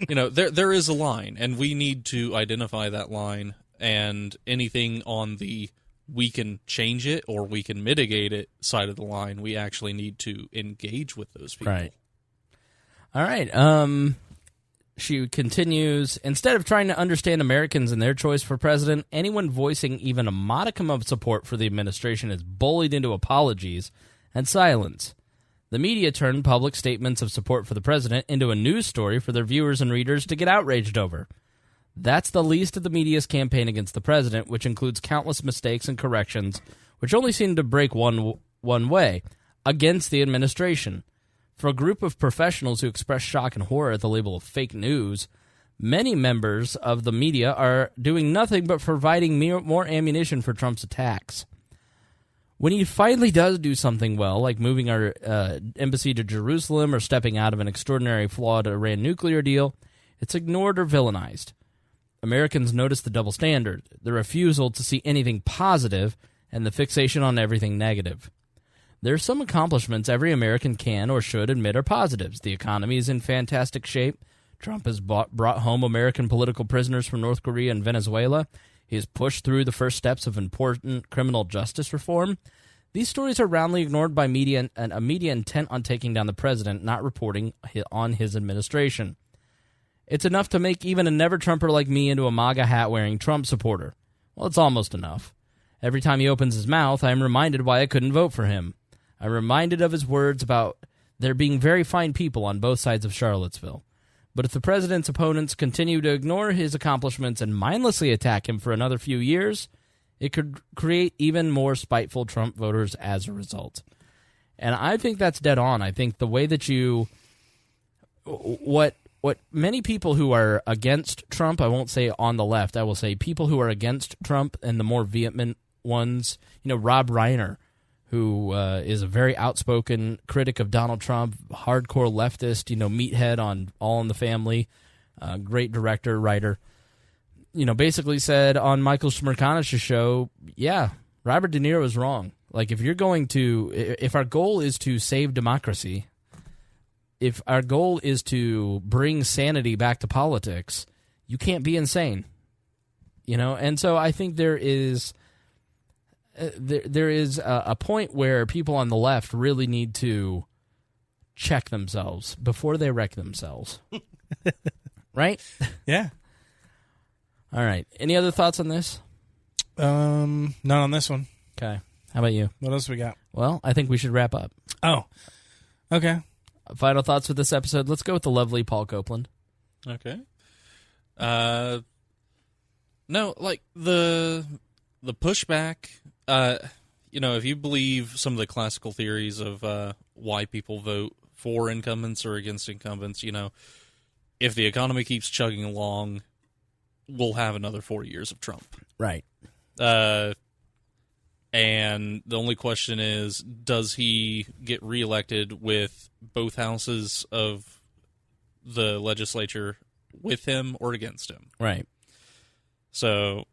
There is a line, and we need to identify that line, and anything on the we can change it or we can mitigate it side of the line, we actually need to engage with those people.
Right. All right. She continues, instead of trying to understand Americans and their choice for president, anyone voicing even a modicum of support for the administration is bullied into apologies and silence. The media turned public statements of support for the president into a news story for their viewers and readers to get outraged over. That's the least of the media's campaign against the president, which includes countless mistakes and corrections, which only seem to break one way, against the administration. For a group of professionals who express shock and horror at the label of fake news, many members of the media are doing nothing but providing more ammunition for Trump's attacks. When he finally does do something well, like moving our embassy to Jerusalem or stepping out of an extraordinary flawed Iran nuclear deal, it's ignored or villainized. Americans notice the double standard, the refusal to see anything positive, and the fixation on everything negative. There are some accomplishments every American can or should admit are positives. The economy is in fantastic shape. Trump has brought home American political prisoners from North Korea and Venezuela. He has pushed through the first steps of important criminal justice reform. These stories are roundly ignored by media and a media intent on taking down the president, not reporting on his administration. It's enough to make even a never-Trumper like me into a MAGA hat-wearing Trump supporter. Well, it's almost enough. Every time he opens his mouth, I am reminded why I couldn't vote for him. I'm reminded of his words about there being very fine people on both sides of Charlottesville. But if the president's opponents continue to ignore his accomplishments and mindlessly attack him for another few years, it could create even more spiteful Trump voters as a result. And I think that's dead on. I think the way that what many people who are against Trump, I won't say on the left, I will say people who are against Trump and the more vehement ones, Rob Reiner, who is a very outspoken critic of Donald Trump, hardcore leftist, meathead on All in the Family, great director, writer, basically said on Michael Smerconich's show, yeah, Robert De Niro is wrong. Like, if our goal is to save democracy, if our goal is to bring sanity back to politics, you can't be insane, And so I think there is a point where people on the left really need to check themselves before they wreck themselves. Right?
Yeah.
All right. Any other thoughts on this?
Not on this one.
Okay. How about you?
What else we got?
Well, I think we should wrap up.
Oh, okay.
Final thoughts for this episode. Let's go with the lovely Paul Copeland.
Okay. No, like the pushback, if you believe some of the classical theories of why people vote for incumbents or against incumbents, if the economy keeps chugging along, we'll have another 4 years of Trump.
Right.
And the only question is, does he get reelected with both houses of the legislature with him or against him?
Right.
So,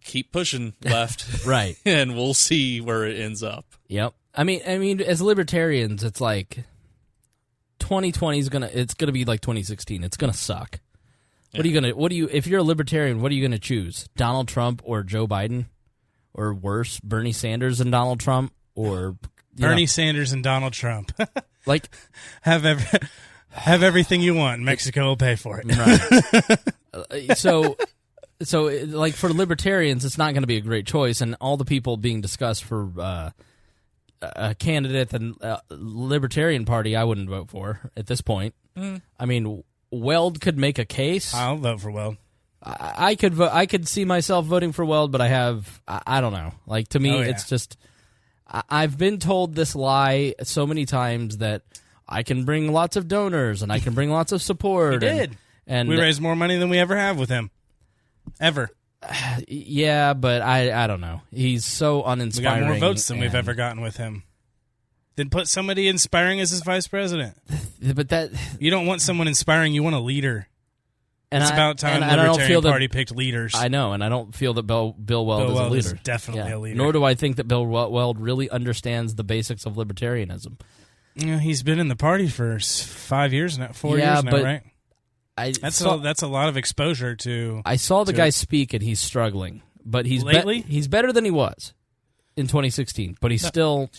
keep pushing left.
Right.
And we'll see where it ends up.
Yep. I mean, as libertarians, it's like 2020 is it's gonna be like 2016. It's gonna suck. What are you if you're a libertarian, what are you gonna choose? Donald Trump or Joe Biden? Or worse, Bernie Sanders and Donald Trump? Or
Bernie Sanders and Donald Trump.
Like
have everything you want. Mexico will pay for it.
Right. So like for libertarians, it's not going to be a great choice, and all the people being discussed for a candidate in the Libertarian Party, I wouldn't vote for at this point. I mean, Weld could make a case.
I'll vote for Weld.
I could vote. I could see myself voting for Weld, but I don't know. Like, to me, it's just I've been told this lie so many times that I can bring lots of donors and I can bring lots of support.
He did.
And
we raised more money than we ever have with him. Ever.
Yeah, but I don't know. He's so uninspiring.
We got more votes than we've ever gotten with him. Then put somebody inspiring as his vice president.
But
you don't want someone inspiring. You want a leader.
And
it's about time the Libertarian Party picked leaders.
I know, and I don't feel that Bill Weld is a leader.
Is definitely a leader.
Nor do I think that Bill Weld really understands the basics of libertarianism.
He's been in the party for 5 years now, 4 years now, right? That's a lot of exposure to.
I saw the guy speak, and he's struggling, but he's better than he was in 2016. But he's still,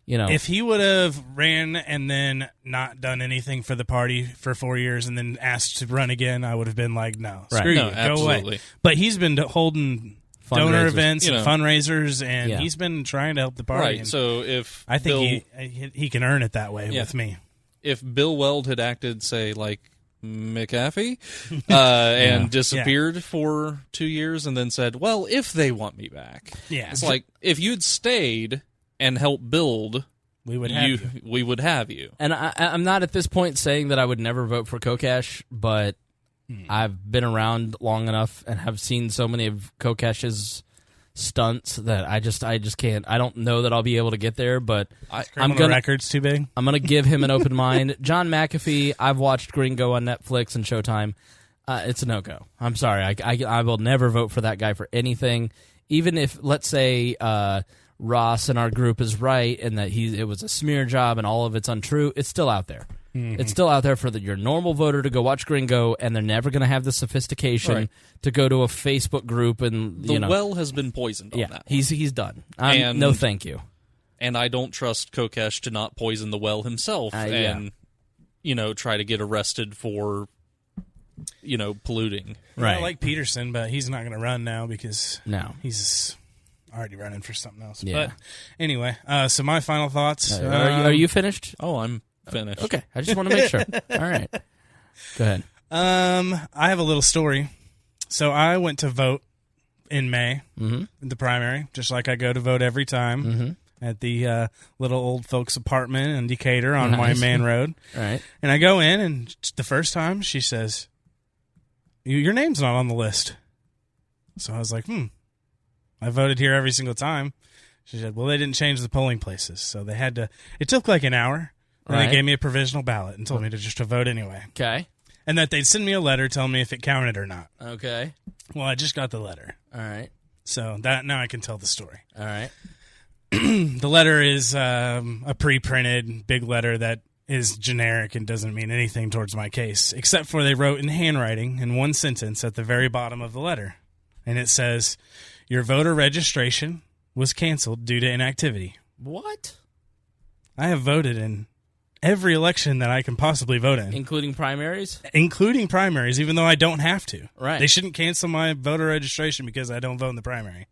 If he would have ran and then not done anything for the party for 4 years and then asked to run again, I would have been like, no, screw you, go away. But he's been holding donor events and fundraisers, and he's been trying to help the party.
Right. So if
I think he can earn it that way with me.
If Bill Weld had acted, say, like McAfee, and disappeared for 2 years and then said, well, if they want me back.
Yeah.
It's like, if you'd stayed and helped build, we would have you.
And I'm not at this point saying that I would never vote for Kokesh, but I've been around long enough and have seen so many of Kokesh's stunts that I just can't. I don't know that I'll be able to get there, but
record's too big.
I'm gonna give him an open mind. John McAfee, I've watched Gringo on Netflix and Showtime. It's a no-go. I'm sorry. I will never vote for that guy for anything, even if, let's say, Ross in our group is right and that it was a smear job and all of it's untrue. It's still out there. Mm-hmm. It's still out there for your normal voter to go watch Gringo, and they're never going to have the sophistication to go to a Facebook group and
the well has been poisoned on that one.
He's done. No, thank you.
And I don't trust Kokesh to not poison the well himself and try to get arrested for polluting.
Right. I like Peterson, but he's not going to run now because he's already running for something else.
Yeah.
But anyway, so my final thoughts.
Are you finished?
Oh, I'm finished.
Okay, I just want to make sure. All right, go ahead.
I have a little story. So I went to vote in May in the primary, just like I go to vote every time at the little old folks apartment in Decatur on White Man Road.
Right.
And I go in, and the first time she says, "Your name's not on the list." So I was like, I voted here every single time. She said, well, they didn't change the polling places, so they had to. It took like an hour. And they gave me a provisional ballot and told me to vote anyway.
Okay.
And that they'd send me a letter telling me if it counted or not.
Okay.
Well, I just got the letter.
All right.
So now I can tell the story.
All right.
The letter is a pre-printed big letter that is generic and doesn't mean anything towards my case, except for they wrote in handwriting in one sentence at the very bottom of the letter. And it says, your voter registration was canceled due to inactivity.
What?
I have voted in every election that I can possibly vote in.
Including primaries?
Including primaries, even though I don't have to.
Right.
They shouldn't cancel my voter registration because I don't vote in the primary.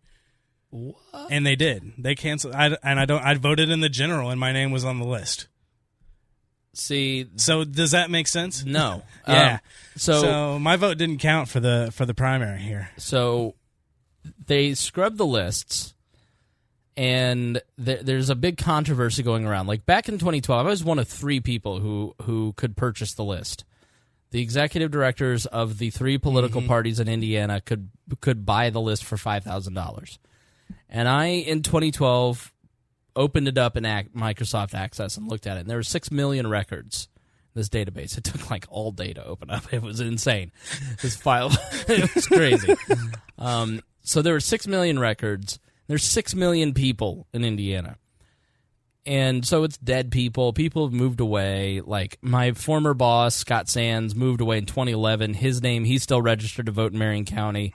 What?
And they did. They canceled. I voted in the general, and my name was on the list.
See,
so does that make sense?
No.
Yeah.
So
my vote didn't count for the primary here.
So they scrubbed the lists, and there's a big controversy going around. Like back in 2012, I was one of 3 people who could purchase the list. The executive directors of the 3 political parties in Indiana could buy the list for $5,000. And I, in 2012, opened it up in Microsoft Access and looked at it. And there were 6 million records in this database. It took like all day to open up. It was insane. This file, it was crazy. So there were 6 million records. There's 6 million people in Indiana. And so it's dead people. People have moved away. Like my former boss, Scott Sands, moved away in 2011. His name, he's still registered to vote in Marion County.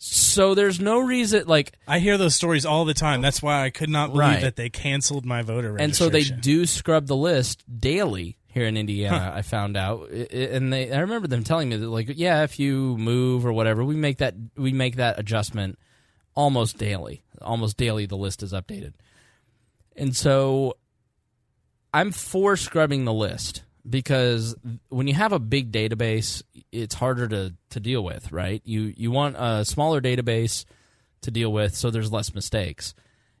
So there's no reason, like...
I hear those stories all the time. That's why I could not believe that they canceled my voter registration.
And so they do scrub the list daily here in Indiana, I found out. And I remember them telling me that, like, yeah, if you move or whatever, we make that adjustment almost daily. Almost daily the list is updated. And so I'm for scrubbing the list because when you have a big database, it's harder to deal with, right? You want a smaller database to deal with so there's less mistakes.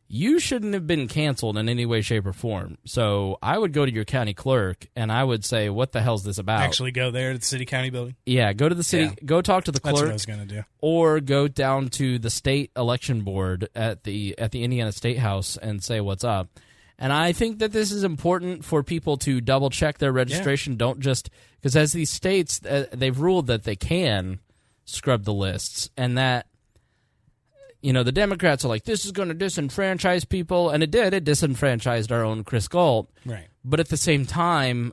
You shouldn't have been canceled in any way, shape, or form. So I would go to your county clerk and I would say, what the hell's this about?
Actually go there to the city county building?
Yeah, go to the city, go talk to the clerk.
That's what I was going to do.
Or go down to the state election board at the Indiana State House and say what's up. And I think that this is important for people to double-check their registration. Don't just... Because as these states, they've ruled that they can scrub the lists, and that, you know, the Democrats are like, this is going to disenfranchise people, and it did. It disenfranchised our own Chris Gault.
Right.
But at the same time,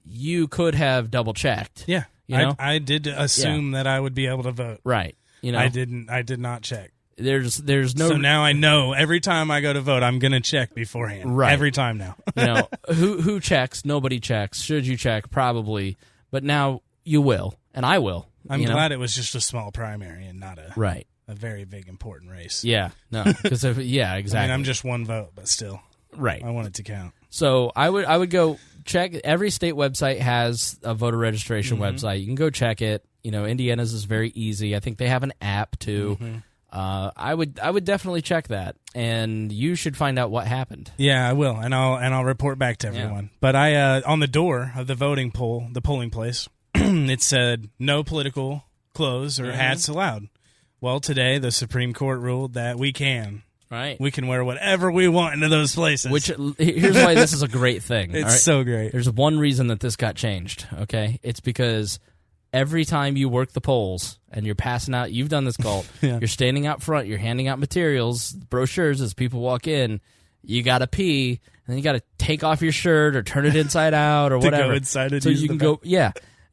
you could have double-checked.
Yeah.
You know?
I did assume that I would be able to vote.
Right. You know,
I did not check.
There's no...
So now I know every time I go to vote, I'm going to check beforehand.
Right.
Every time now.
You know, who checks? Nobody checks. Should you check? Probably. But now you will, and I will.
I'm glad it was just a small primary and not a very big, important race.
Yeah. No. Because exactly.
I mean, I'm just one vote, but still.
Right.
I want it to count.
So I would go check. Every state website has a voter registration website. You can go check it. You know, Indiana's is very easy. I think they have an app too. I would definitely check that, and you should find out what happened.
Yeah, I will, and I'll report back to everyone. Yeah. But I on the door of the the polling place, it said no political clothes or hats allowed. Well, today the Supreme Court ruled that we can.
Right.
We can wear whatever we want into those places.
Which here's why this is a great thing.
It's so great.
There's one reason that this got changed. Okay, it's because every time you work the polls and you're passing out, you've done this, Gault, you're standing out front, you're handing out materials, brochures as people walk in, you got to pee, and then you got to take off your shirt or turn it inside out or whatever.
Go inside and
so you can go,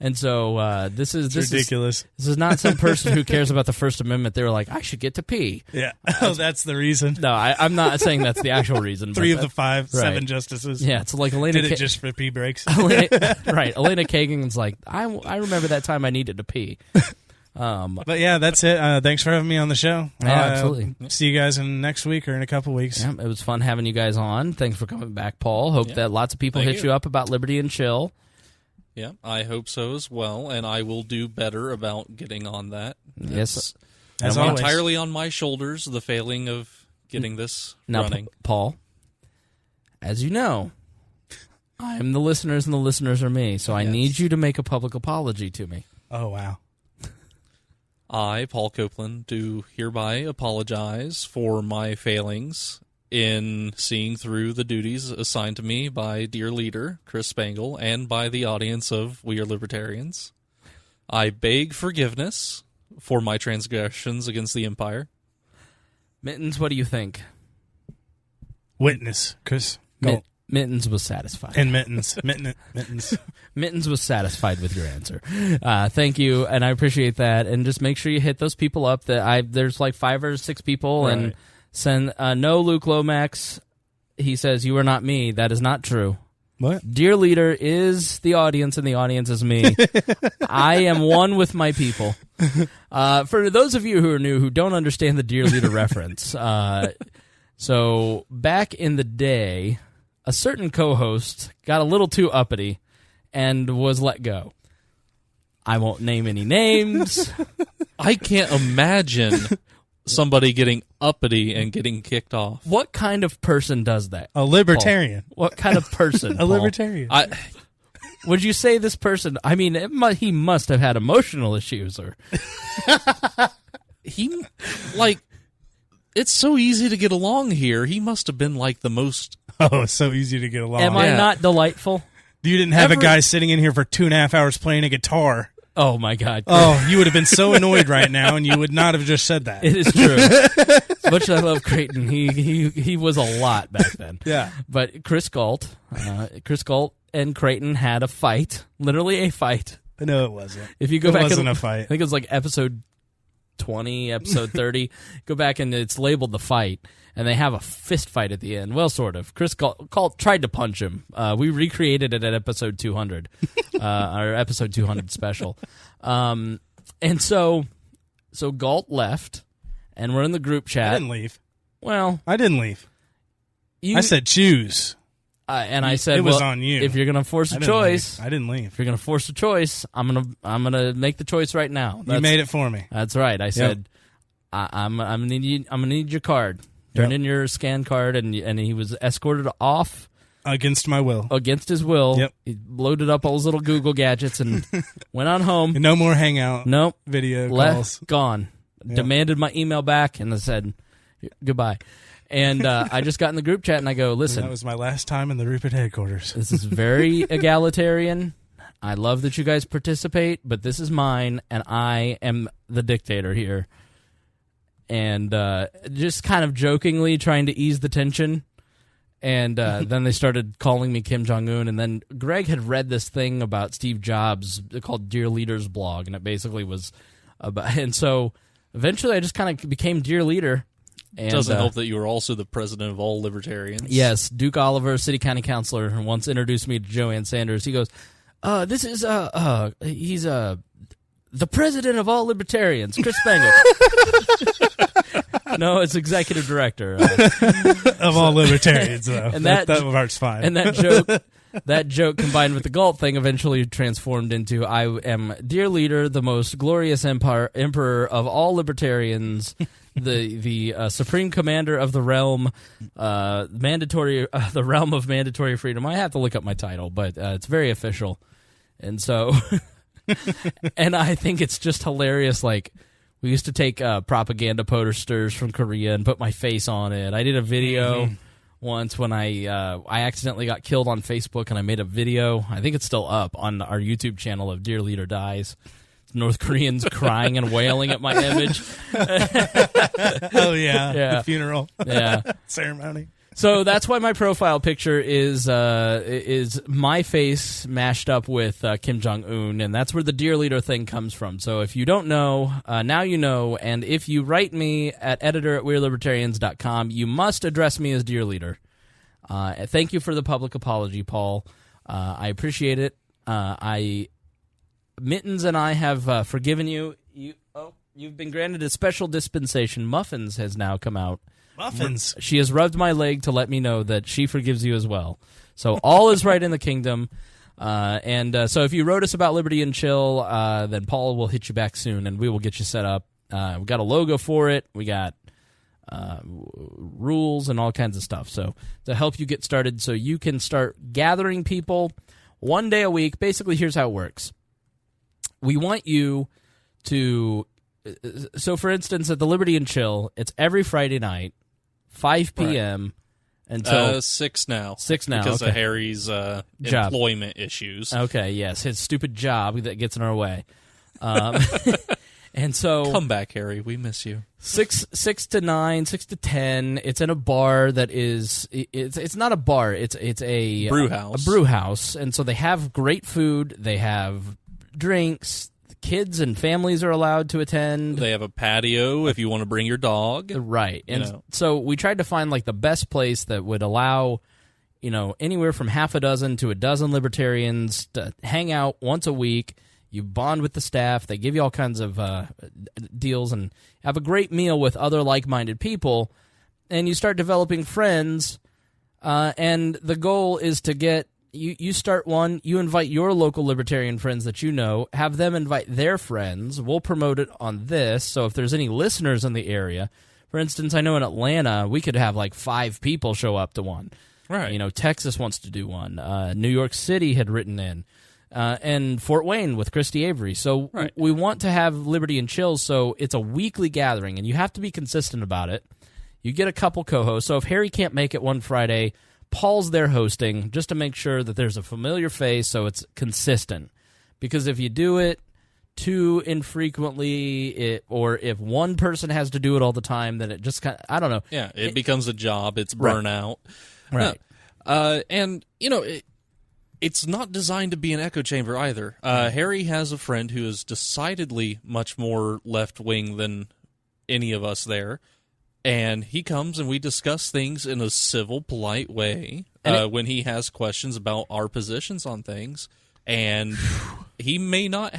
And so this is
ridiculous.
This is not some person who cares about the First Amendment. They were like, I should get to pee.
Yeah. That's the reason.
No, I'm not saying that's the actual reason.
3 of the 5, 7 justices.
Yeah, it's like Elena
did it just for pee breaks.
Right. Elena Kagan's like, I remember that time I needed to pee.
But yeah, that's it. Thanks for having me on the show.
Yeah, absolutely.
See you guys in next week or in a couple weeks.
Yeah, it was fun having you guys on. Thanks for coming back, Paul. Hope that lots of people hit you up about Liberty and Chill.
Yeah, I hope so as well, and I will do better about getting on that.
Yes.
As always. Entirely on my shoulders, the failing of getting this running.
Paul, as you know, I'm the listeners and the listeners are me, so I need you to make a public apology to me.
Oh, wow.
I, Paul Copeland, do hereby apologize for my failings in seeing through the duties assigned to me by dear leader, Chris Spangle, and by the audience of We Are Libertarians. I beg forgiveness for my transgressions against the Empire.
Mittens, what do you think?
Witness, Chris.
Mittens was satisfied.
And Mittens.
Mittens was satisfied with your answer. Thank you, and I appreciate that. And just make sure you hit those people up. There's like 5 or 6 people, and send no Luke Lomax. He says, you are not me. That is not true.
What?
Dear Leader is the audience, and the audience is me. I am one with my people. For those of you who are new, who don't understand the Dear Leader reference, so back in the day, a certain co-host got a little too uppity and was let go. I won't name any names.
I can't imagine somebody getting uppity and getting kicked off.
What kind of person does that?
A libertarian.
Paul? What kind of person?
A
Paul?
libertarian.
Would you say this person? I mean, he must have had emotional issues, or
He, like, it's so easy to get along here. He must have been like the most.
Oh, it's so easy to get along.
am I not delightful?
You didn't have a guy sitting in here for 2.5 hours playing a guitar.
Oh my God!
Oh, you would have been so annoyed right now, and you would not have just said that.
It is true. As much as I love Creighton, he was a lot back then.
Yeah.
But Chris Gault and Creighton had a fight, literally a fight.
No, it wasn't.
If you go
It
back,
wasn't
and,
a fight.
I think it was like episode 20, episode 30. Go back and it's labeled The Fight, and they have a fist fight at the end. Well, sort of. Chris Gault tried to punch him. We recreated it at episode 200, our episode 200 special. And so Gault left, and we're in the group chat.
I didn't leave.
Well,
I didn't leave. I said choose.
And I said,
it was
well,
on you.
If you're going to force a choice,
I didn't leave.
if you're going to force a choice, I'm gonna make the choice right now.
You made it for me.
That's right. I said, I'm gonna need your card. Turn in your scan card, and he was escorted off
against my will.
Against his will.
Yep.
He loaded up all his little Google gadgets and went on home.
No more hangout.
Nope.
Video
Left,
calls.
gone.
Yep.
Demanded my email back, and I said goodbye. And I just got in the group chat, and I go, listen.
That was my last time in the Rupert headquarters.
This is very egalitarian. I love that you guys participate, but this is mine, and I am the dictator here. And just kind of jokingly trying to ease the tension. And then they started calling me Kim Jong-un. And then Greg had read this thing about Steve Jobs called Dear Leader's blog, and it basically was about. And so eventually I just kind of became Dear Leader. And,
doesn't help that you were also the president of all libertarians.
Yes, Duke Oliver, city county councilor, once introduced me to Joanne Sanders. He goes, "This is he's the president of all libertarians, Chris Spangle." No, it's executive director
of all libertarians, though.
And
that part's fine.
And that joke combined with the Gault thing eventually transformed into, "I am Dear Leader, the most glorious emperor of all libertarians." The supreme commander of the realm, the realm of mandatory freedom. I have to look up my title, but it's very official, and so, and I think it's just hilarious. Like, we used to take propaganda posters from Korea and put my face on it. I did a video once when I accidentally got killed on Facebook, and I made a video. I think it's still up on our YouTube channel of Dear Leader Dies. North Koreans crying and wailing at my image.
Oh, yeah.
Yeah.
The funeral ceremony.
So that's why my profile picture is my face mashed up with Kim Jong-un, and that's where the Dear Leader thing comes from. So if you don't know, now you know, and if you write me at editor@weirelibertarians.com, you must address me as Dear Leader. Thank you for the public apology, Paul. I appreciate it. Mittens and I have forgiven you. You've been granted a special dispensation. Muffins has now come out.
Muffins.
She has rubbed my leg to let me know that she forgives you as well. So all is right in the kingdom. So if you wrote us about Liberty and Chill, then Paul will hit you back soon, and we will get you set up. We got a logo for it. We got rules and all kinds of stuff. So to help you get started, so you can start gathering people one day a week. Basically, here's how it works. We want you to, so for instance, at the Liberty and Chill, it's every Friday night, 5 p.m. until
6 now.
6 now,
because
okay.
of Harry's employment issues.
Okay, yes, his stupid job that gets in our way. And so,
come back, Harry. We miss you.
6 to 9, 6 to 10. It's in a bar that is. It's not a bar. It's a
brew house.
A brew house, and so they have great food. They have drinks. Kids and families are allowed to attend.
They have a patio if you want to bring your dog.
Right. And so we tried to find like the best place that would allow anywhere from half a dozen to a dozen libertarians to hang out once a week. You bond with the staff. They give you all kinds of deals and have a great meal with other like-minded people. And you start developing friends. And the goal is to get, you start one, you invite your local libertarian friends that you know, have them invite their friends. We'll promote it on this. So if there's any listeners in the area, for instance, I know in Atlanta, we could have like 5 people show up to one.
Right.
Texas wants to do one. New York City had written in. And Fort Wayne with Christy Avery. So we want to have Liberty and Chills, so it's a weekly gathering, and you have to be consistent about it. You get a couple co-hosts. So if Harry can't make it one Friday, Paul's there hosting just to make sure that there's a familiar face so it's consistent. Because if you do it too infrequently, or if one person has to do it all the time, then it just kind of, I don't know.
Yeah, it becomes a job. It's burnout.
Right.
And, it's not designed to be an echo chamber either. Harry has a friend who is decidedly much more left-wing than any of us there, and he comes and we discuss things in a civil, polite way when he has questions about our positions on things, and he may not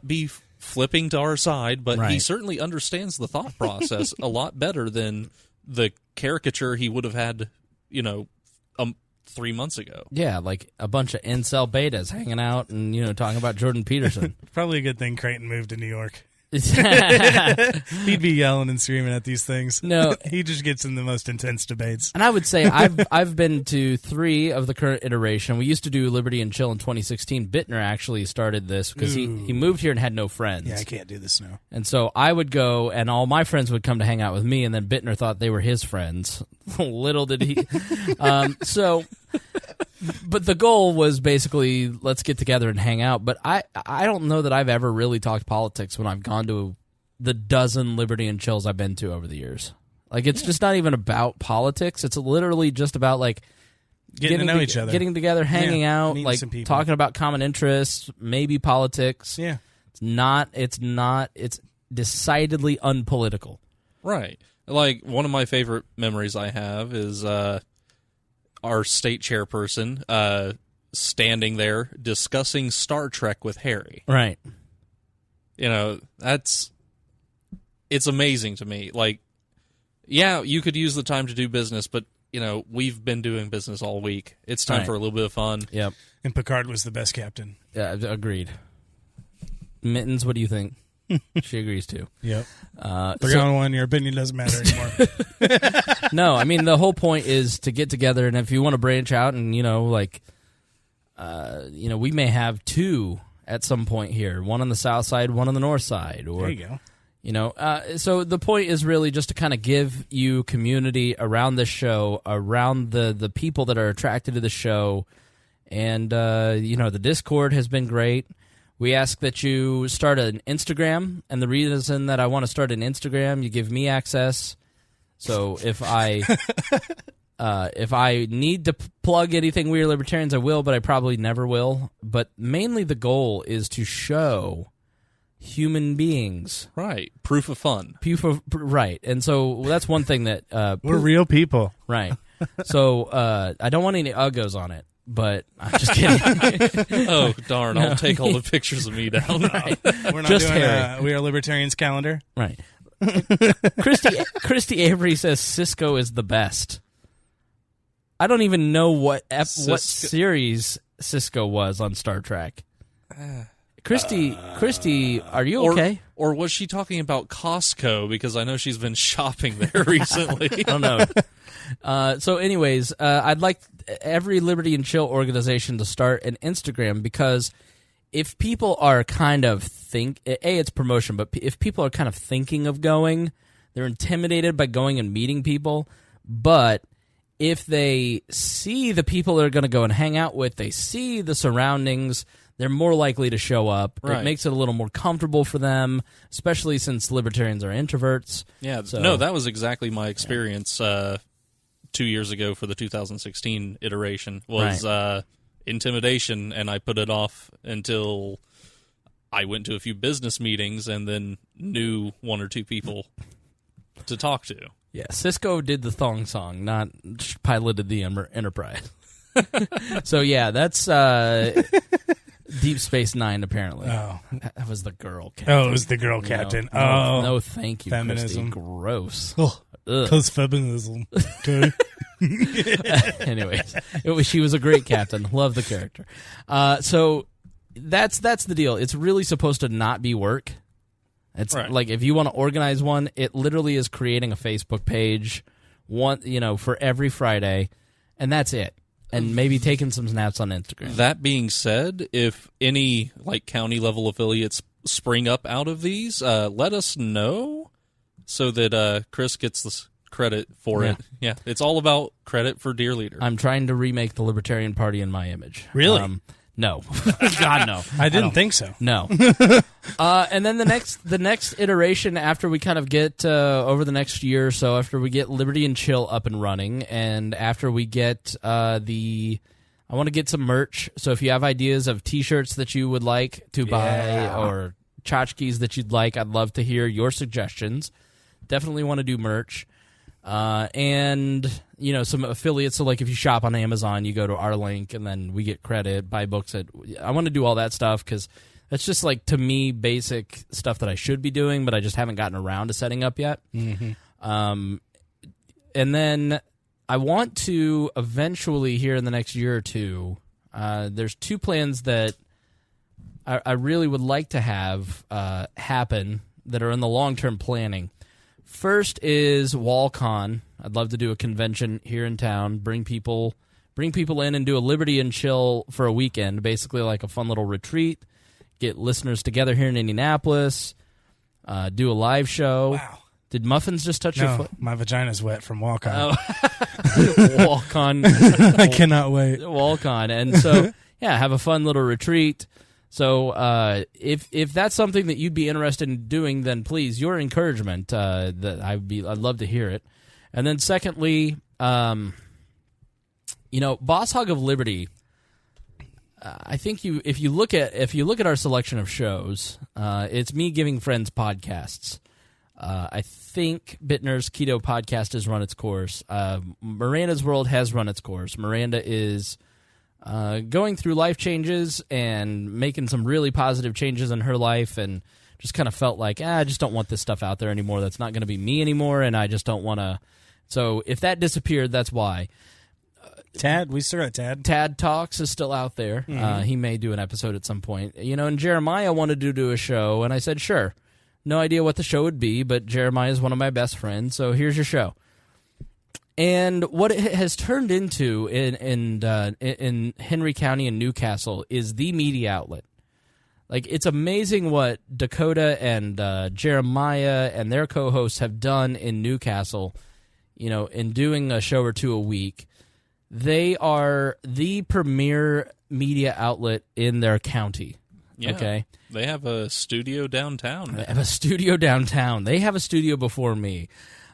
be flipping to our side, but he certainly understands the thought process a lot better than the caricature he would have had, 3 months ago.
Yeah, like a bunch of incel betas hanging out and, talking about Jordan Peterson.
Probably a good thing Creighton moved to New York. He'd be yelling and screaming at these things.
No,
he just gets in the most intense debates.
And I would say I've been to 3 of the current iteration. We used to do Liberty and Chill in 2016. Bittner actually started this because he moved here and had no friends.
Yeah, I can't do this now.
And so I would go, and all my friends would come to hang out with me, and then Bittner thought they were his friends. Little did he. But the goal was basically, let's get together and hang out. But I don't know that I've ever really talked politics when I've gone to the dozen Liberty and Chills I've been to over the years. Like, it's just not even about politics. It's literally just about, like,
getting to know each other.
Getting together, hanging out, like, talking about common interests, maybe politics.
Yeah.
It's decidedly unpolitical.
Right. Like, one of my favorite memories I have is our state chairperson standing there discussing Star Trek with Harry.
Right.
It's amazing to me. Like, yeah, you could use the time to do business, but, we've been doing business all week. It's time for a little bit of fun.
Yep.
And Picard was the best captain.
Yeah, agreed. Mittens, what do you think? She agrees too.
Yep. Your opinion doesn't matter anymore.
No, I mean, the whole point is to get together, and if you want to branch out and, we may have 2 at some point here, one on the south side, one on the north side. Or,
there you go.
So the point is really just to kind of give you community around this show, around the people that are attracted to the show. And, the Discord has been great. We ask that you start an Instagram, and the reason that I want to start an Instagram, you give me access. So if I need to plug anything We Are Libertarians, I will, but I probably never will. But mainly the goal is to show human beings.
Right. Proof of fun.
Right. And so that's one thing that...
we're real people.
Right. So I don't want any uggos on it. But I'm just kidding.
Oh, darn. I'll take all the pictures of me down.
Right.
We're not
just
doing
Harry.
We Are Libertarians calendar.
Right. Christy Avery says Cisco is the best. I don't even know what series Cisco was on Star Trek. Christy, are you okay?
Or was she talking about Costco? Because I know she's been shopping there recently.
I don't know. So anyways, I'd like every Liberty and Chill organization to start an Instagram, because if people are kind of it's promotion, but if people are kind of thinking of going, they're intimidated by going and meeting people. But if they see the people they're going to go and hang out with, they see the surroundings, they're more likely to show up.
Right.
It makes it a little more comfortable for them, especially since libertarians are introverts.
Yeah,
so,
no, that was exactly my experience 2 years ago for the 2016 iteration, was intimidation, and I put it off until I went to a few business meetings and then knew 1 or 2 people to talk to.
Yeah, Cisco did the thong song, not piloted the Enterprise. So yeah, that's Deep Space Nine. Apparently, that was the girl captain.
Oh, it was the girl captain.
No, thank you,
feminism.
Christy. Gross.
Because feminism. Okay.
Anyways, she was a great captain. Love the character. So that's the deal. It's really supposed to not be work. It's
right.
Like if you want to organize one, it literally is creating a Facebook page, for every Friday, and that's it. And maybe taking some snaps on Instagram.
That being said, if any county level affiliates spring up out of these, let us know so that Chris gets the credit for it. Yeah, it's all about credit for Dear Leader.
I'm trying to remake the Libertarian Party in my image.
Really?
No. God, no.
I didn't think so.
No. And then the next iteration after we kind of get over the next year or so, after we get Liberty and Chill up and running, and after we get I want to get some merch. So if you have ideas of T-shirts that you would like to buy or tchotchkes that you'd like, I'd love to hear your suggestions. Definitely want to do merch. And some affiliates. So like if you shop on Amazon, you go to our link and then we get credit, buy books. I want to do all that stuff because that's just to me basic stuff that I should be doing, but I just haven't gotten around to setting up yet.
Mm-hmm.
And then I want to eventually here in the next year or two, there's two plans that I really would like to have happen that are in the long-term planning. First is WallCon. I'd love to do a convention here in town, bring people in and do a Liberty and Chill for a weekend, basically like a fun little retreat, get listeners together here in Indianapolis, do a live show.
Wow.
Did muffins just touch your foot?
My vagina's wet from WallCon.
WallCon.
I cannot wait.
WallCon. And so, have a fun little retreat. So if that's something that you'd be interested in doing, then please, your encouragement, that I'd love to hear it. And then secondly, Boss Hog of Liberty, I think if you look at our selection of shows, it's me giving friends podcasts. I think Bittner's Keto Podcast has run its course. Miranda's World has run its course. Miranda is going through life changes and making some really positive changes in her life, and just kind of felt like, I just don't want this stuff out there anymore. That's not going to be me anymore, and I just don't want to. So if that disappeared, that's why.
Tad, we still got Tad.
Tad Talks is still out there.
Mm-hmm.
He may do an episode at some point. And Jeremiah wanted to do a show, and I said, sure. No idea what the show would be, but Jeremiah is one of my best friends, so here's your show. And what it has turned into in Henry County and Newcastle is the media outlet. It's amazing what Dakota and Jeremiah and their co-hosts have done in Newcastle, in doing a show or two a week. They are the premier media outlet in their county.
Yeah.
Okay?
They have a studio downtown.
They have a studio downtown. They have a studio before me.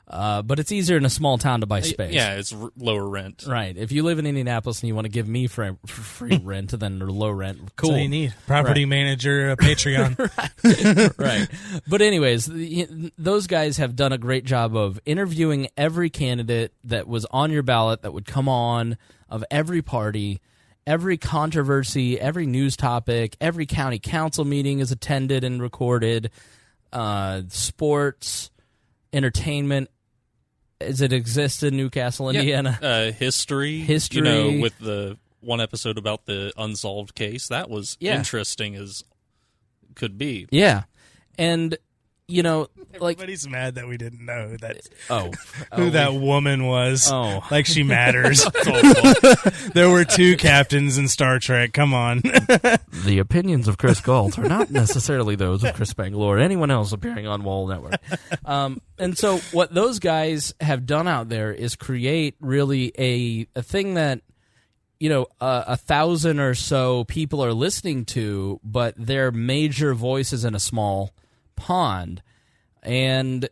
But it's easier in a small town to buy space.
Yeah, it's lower rent.
Right. If you live in Indianapolis and you want to give me free rent, then low rent, cool.
That's all you need. Property manager, Patreon.
Right. But anyways, those guys have done a great job of interviewing every candidate that was on your ballot that would come on, of every party, every controversy, every news topic, every county council meeting is attended and recorded, sports, entertainment, as it exists in Newcastle, Indiana.
History. With the one episode about the unsolved case. That was interesting as could be.
Yeah. And,
everybody's mad that we didn't know who that woman was.
Oh.
Like she matters. There were two captains in Star Trek. Come on.
The opinions of Chris Gault are not necessarily those of Chris Spangle or anyone else appearing on Wall Network. And so what those guys have done out there is create really a thing that, 1,000 or so people are listening to, but they're major voices in a small pond, and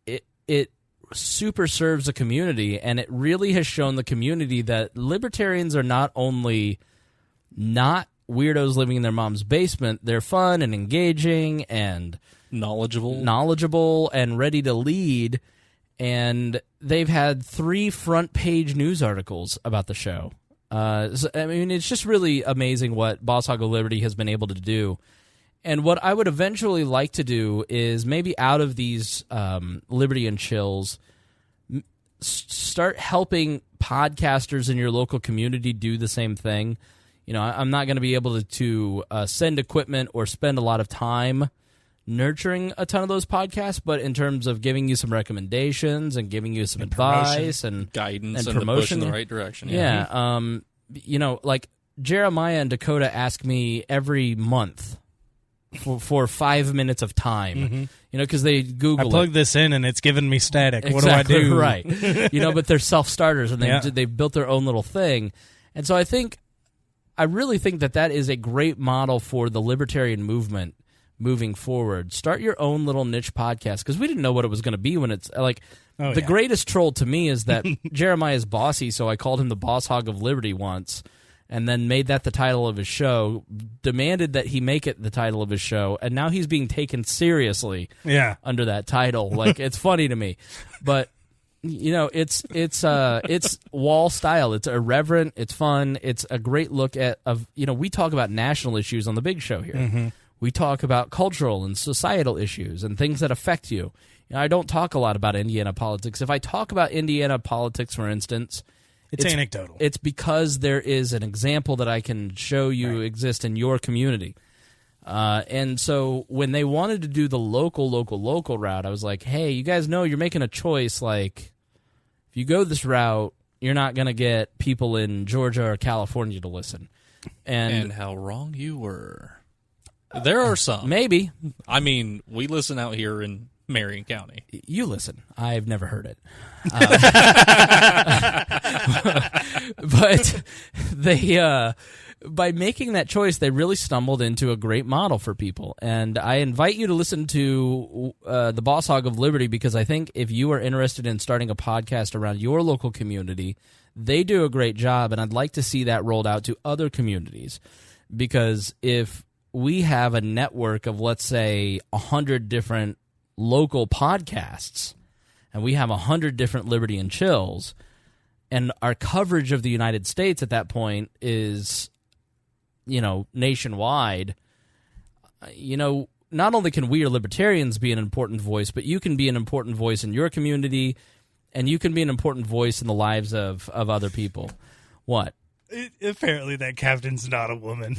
it super serves a community, and it really has shown the community that libertarians are not only not weirdos living in their mom's basement, they're fun and engaging and
knowledgeable
and ready to lead, and they've had 3 front-page news articles about the show. I mean, it's just really amazing what Boss Hog of Liberty has been able to do. And what I would eventually like to do is maybe out of these Liberty and Chills, start helping podcasters in your local community do the same thing. You know, I'm not going to be able to send equipment or spend a lot of time nurturing a ton of those podcasts, but in terms of giving you some recommendations and giving you some advice and
guidance
and
and push in
promotion
the right direction.
Yeah. You know, like Jeremiah and Dakota ask me every month for 5 minutes of time. You know, because they Google
I plug this in and it's giving me static.
Exactly,
what do I do?
Right. You know, but they're self-starters and they've built their own little thing. And so I really think that is a great model for the libertarian movement moving forward. Start your own little niche podcast, because we didn't know what it was going to be when it's like the greatest troll to me is that Jeremiah's bossy, so I called him the Boss Hog of Liberty once, and then made that the title of his show, demanded that he make it the title of his show, and now he's being taken seriously under that title. Like, it's funny to me. But you know, it's wall style. It's irreverent, it's fun, it's a great look at we talk about national issues on the big show here. We talk about cultural and societal issues and things that affect you. You know, I don't talk a lot about Indiana politics. If I talk about Indiana politics, for instance,
it's anecdotal.
It's because there is an example that I can show you exist in your community. And so when they wanted to do the local route, I was like, hey, you guys know you're making a choice. Like, if you go this route, you're not going to get people in Georgia or California to listen.
And how wrong you were. There are some.
Maybe.
I mean, we listen out here in Marion County.
You listen. I've never heard it. But they, by making that choice, they really stumbled into a great model for people. And I invite you to listen to the Boss Hog of Liberty, because I think if you are interested in starting a podcast around your local community, they do a great job, and I'd like to see that rolled out to other communities. Because if we have a network of, let's say, 100 different local podcasts, and we have 100 different Liberty and Chills, and our coverage of the United States at that point is, nationwide, not only can we or libertarians be an important voice, but you can be an important voice in your community, and you can be an important voice in the lives of other people. What?
Apparently that captain's not a woman.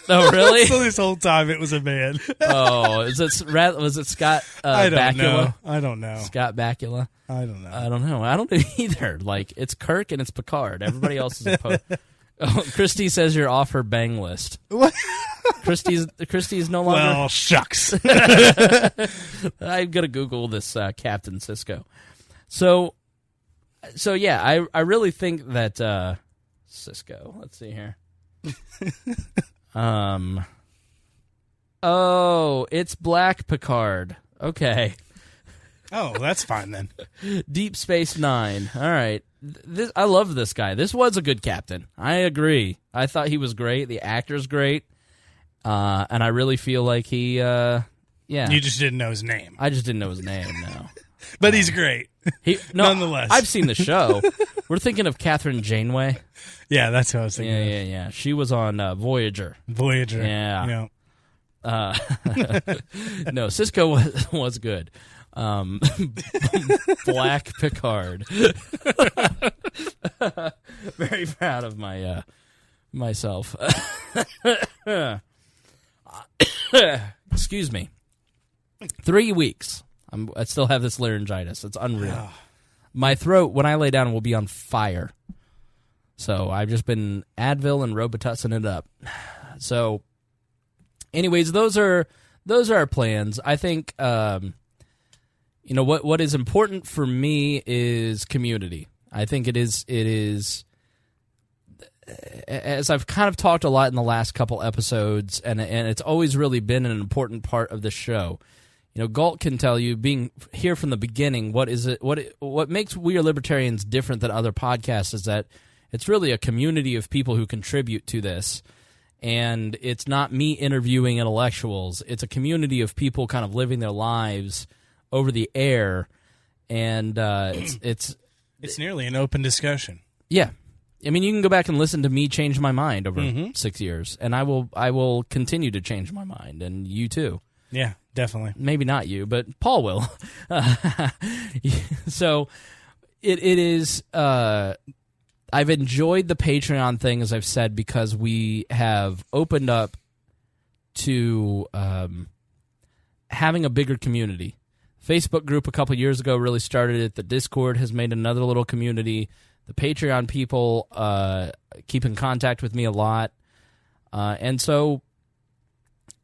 Oh, really?
So this whole time it was a man.
Oh, was it Scott Bakula?
I don't know.
Scott Bakula?
I don't know.
I don't know. I don't know either. Like, it's Kirk and it's Picard. Everybody else is a Oh, Christy says you're off her bang list.
What?
Christy's no longer...
Well, shucks.
I'm going to Google this Captain Sisko. So yeah, I really think that... Sisko, let's see here. Oh, it's Black Picard. Okay.
Oh, that's fine then.
Deep Space Nine. All right. I love this guy. This was a good captain. I agree. I thought he was great. The actor's great. And I really feel like he, yeah.
You just didn't know his name.
I just didn't know his name, no.
But he's great. Nonetheless.
I've seen the show. We're thinking of Catherine Janeway.
Yeah, that's who I was thinking of.
Yeah. She was on Voyager.
Yeah.
No, Cisco was good. Black Picard. Very proud of myself. Excuse me. 3 weeks. I still have this laryngitis. It's unreal. My throat, when I lay down, will be on fire. So I've just been Advil and Robitussin it up. So, anyways, those are our plans. I think, what is important for me is community. I think it is, as I've kind of talked a lot in the last couple episodes, and it's always really been an important part of the show. Gault can tell you, being here from the beginning, what makes We Are Libertarians different than other podcasts is that it's really a community of people who contribute to this. And it's not me interviewing intellectuals. It's a community of people kind of living their lives over the air and it's
nearly an open discussion.
Yeah. I mean, you can go back and listen to me change my mind over 6 years, and I will continue to change my mind, and you too.
Yeah, definitely.
Maybe not you, but Paul will. So it is. I've enjoyed the Patreon thing, as I've said, because we have opened up to having a bigger community. Facebook group a couple years ago really started it. The Discord has made another little community. The Patreon people keep in contact with me a lot. And so,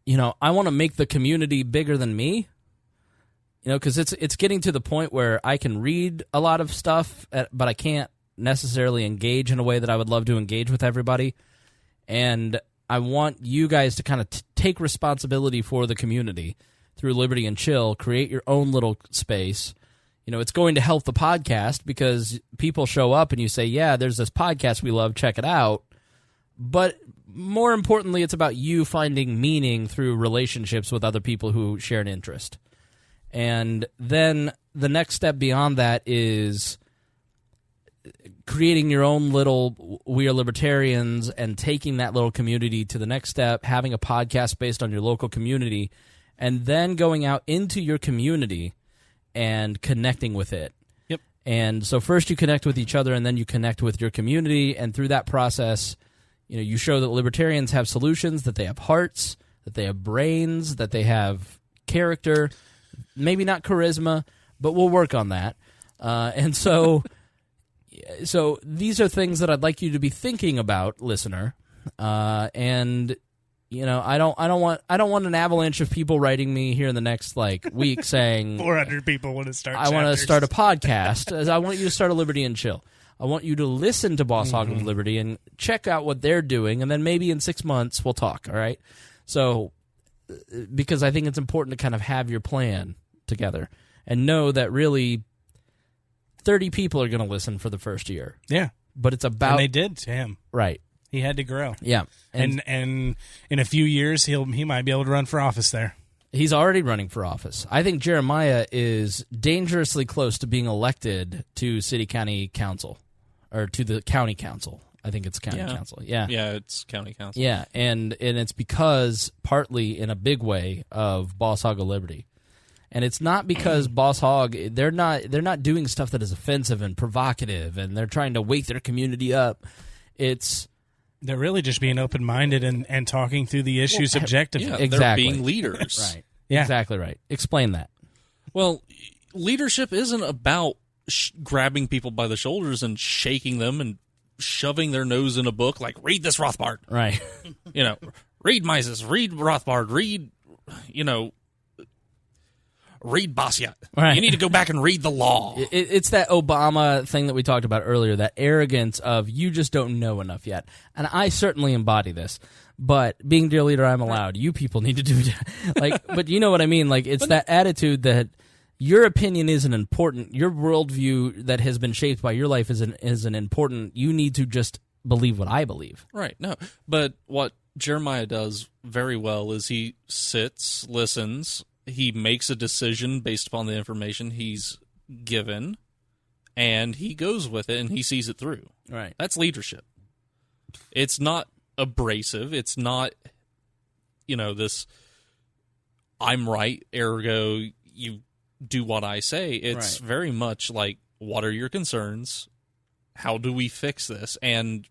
I want to make the community bigger than me, because it's getting to the point where I can read a lot of stuff, but I can't necessarily engage in a way that I would love to engage with everybody. And I want you guys to kind of take responsibility for the community through Liberty and Chill, create your own little space. It's going to help the podcast because people show up and you say, yeah, there's this podcast we love, check it out. But more importantly, it's about you finding meaning through relationships with other people who share an interest. And then the next step beyond that is creating your own little We Are Libertarians and taking that little community to the next step, having a podcast based on your local community, and then going out into your community and connecting with it.
Yep.
And so first you connect with each other, and then you connect with your community, and through that process, you show that libertarians have solutions, that they have hearts, that they have brains, that they have character, maybe not charisma, but we'll work on that. And so these are things that I'd like you to be thinking about, listener. And I don't want an avalanche of people writing me here in the next week saying
400 people want to start.
I want to start a podcast. I want you to start a Liberty and Chill. I want you to listen to Boss Hog of Liberty and check out what they're doing, and then maybe in 6 months we'll talk. All right. So, because I think it's important to kind of have your plan together and know that really 30 people are going to listen for the first year.
Yeah.
But it's about...
And they did to him.
Right.
He had to grow.
Yeah.
And in a few years, he might be able to run for office there.
He's already running for office. I think Jeremiah is dangerously close to being elected to city county council, or to the county council. I think it's county council. Yeah.
Yeah, it's county council.
Yeah, and it's because, partly in a big way, of Boss Hog of Liberty. And it's not because Boss Hog, they're not doing stuff that is offensive and provocative, and they're trying to wake their community up.
They're really just being open-minded and talking through the issues objectively.
Yeah,
exactly.
They're being leaders.
Right.
Yeah.
Exactly right. Explain that.
Well, leadership isn't about grabbing people by the shoulders and shaking them and shoving their nose in a book like, read this Rothbard.
Right.
Read Mises, read Rothbard, read Bossia.
Right.
You need to go back and read the law.
It's that Obama thing that we talked about earlier, that arrogance of you just don't know enough yet. And I certainly embody this. But being dear leader, I'm allowed. You people need to do it. But you know what I mean? It's that attitude that your opinion isn't important. Your worldview that has been shaped by your life isn't important. You need to just believe what I believe.
Right. No. But what Jeremiah does very well is he sits, listens, he makes a decision based upon the information he's given, and he goes with it and he sees it through.
Right.
That's leadership. It's not abrasive. It's not, this I'm right, ergo you do what I say. It's very much like, what are your concerns? How do we fix this? And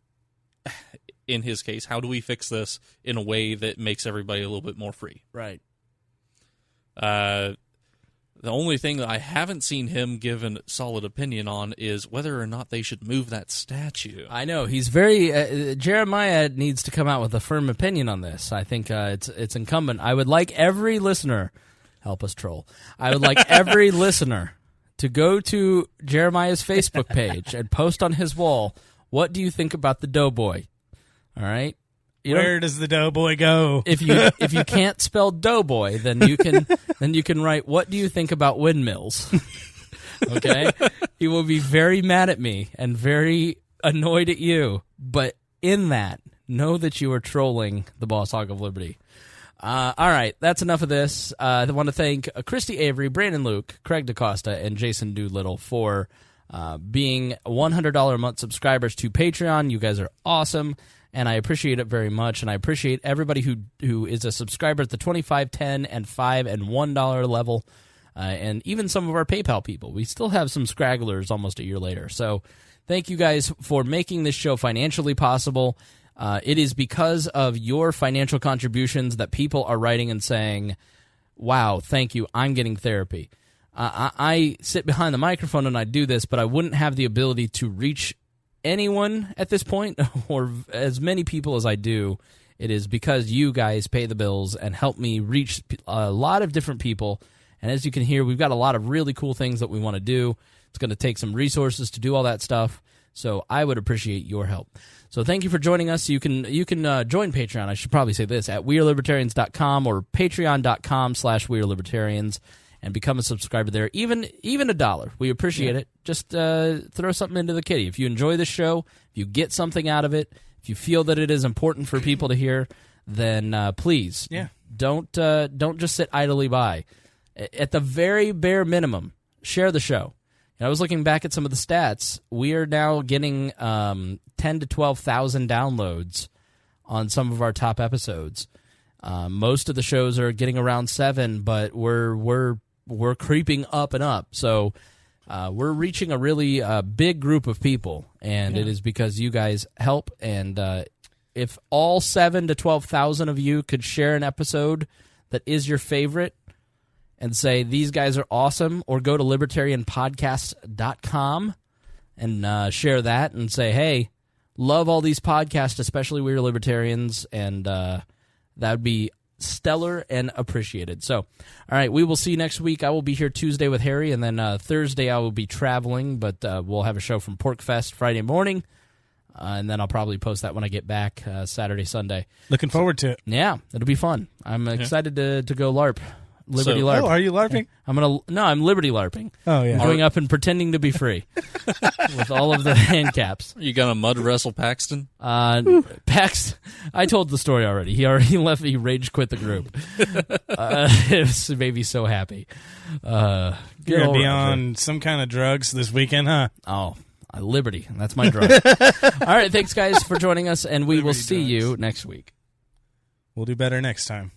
in his case, how do we fix this in a way that makes everybody a little bit more free?
Right.
The only thing that I haven't seen him give a solid opinion on is whether or not they should move that statue.
I know. He's very... Jeremiah needs to come out with a firm opinion on this. I think it's incumbent. I would like every listener... Help us troll. I would like every listener to go to Jeremiah's Facebook page and post on his wall, what do you think about the Doughboy? All right?
Where does the Doughboy go?
If you can't spell Doughboy, then you can write, what do you think about windmills? Okay? He will be very mad at me and very annoyed at you. But in that, know that you are trolling the Boss Hog of Liberty. All right, that's enough of this. I want to thank Christy Avery, Brandon Luke, Craig DaCosta, and Jason Doolittle for being $100 a month subscribers to Patreon. You guys are awesome, and I appreciate it very much. And I appreciate everybody who is a subscriber at the $25, $10, and $5 and $1 level, and even some of our PayPal people. We still have some scragglers almost a year later. So thank you guys for making this show financially possible. It is because of your financial contributions that people are writing and saying, wow, thank you, I'm getting therapy. I sit behind the microphone and I do this, but I wouldn't have the ability to reach anyone at this point, or as many people as I do. It is because you guys pay the bills and help me reach a lot of different people. And as you can hear, we've got a lot of really cool things that we want to do. It's going to take some resources to do all that stuff, so I would appreciate your help. So thank you for joining us. You can join Patreon. I should probably say this at wearelibertarians.com or patreon.com/wearelibertarians and become a subscriber there. Even $1, we appreciate it. Just throw something into the kitty. If you enjoy the show, if you get something out of it, if you feel that it is important for people to hear, then please don't just sit idly by. At the very bare minimum, share the show. And I was looking back at some of the stats. We are now getting 10 to 12,000 downloads on some of our top episodes. Most of the shows are getting around 7, but we're creeping up and up. So we're reaching a really big group of people, and it is because you guys help. And if all 7 to 12,000 of you could share an episode that is your favorite and say, these guys are awesome, or go to libertarianpodcast.com and share that and say, hey, love all these podcasts, especially We Are Libertarians, and that would be stellar and appreciated. So, all right, we will see you next week. I will be here Tuesday with Harry, and then Thursday I will be traveling, but we'll have a show from Porkfest Friday morning, and then I'll probably post that when I get back Saturday, Sunday.
Looking forward to it.
Yeah, it'll be fun. I'm excited to go LARP. Liberty LARP.
Oh, are you LARPing?
I'm Liberty LARPing.
Oh, yeah.
Going up and pretending to be free with all of the hand caps.
You gonna mud wrestle Paxton?
Pax, I told the story already. He already left. He rage quit the group. It made me so happy.
You're gonna be on some kind of drugs this weekend, huh?
Oh, Liberty. That's my drug. All right, thanks guys for joining us, and we will see you next week.
We'll do better next time.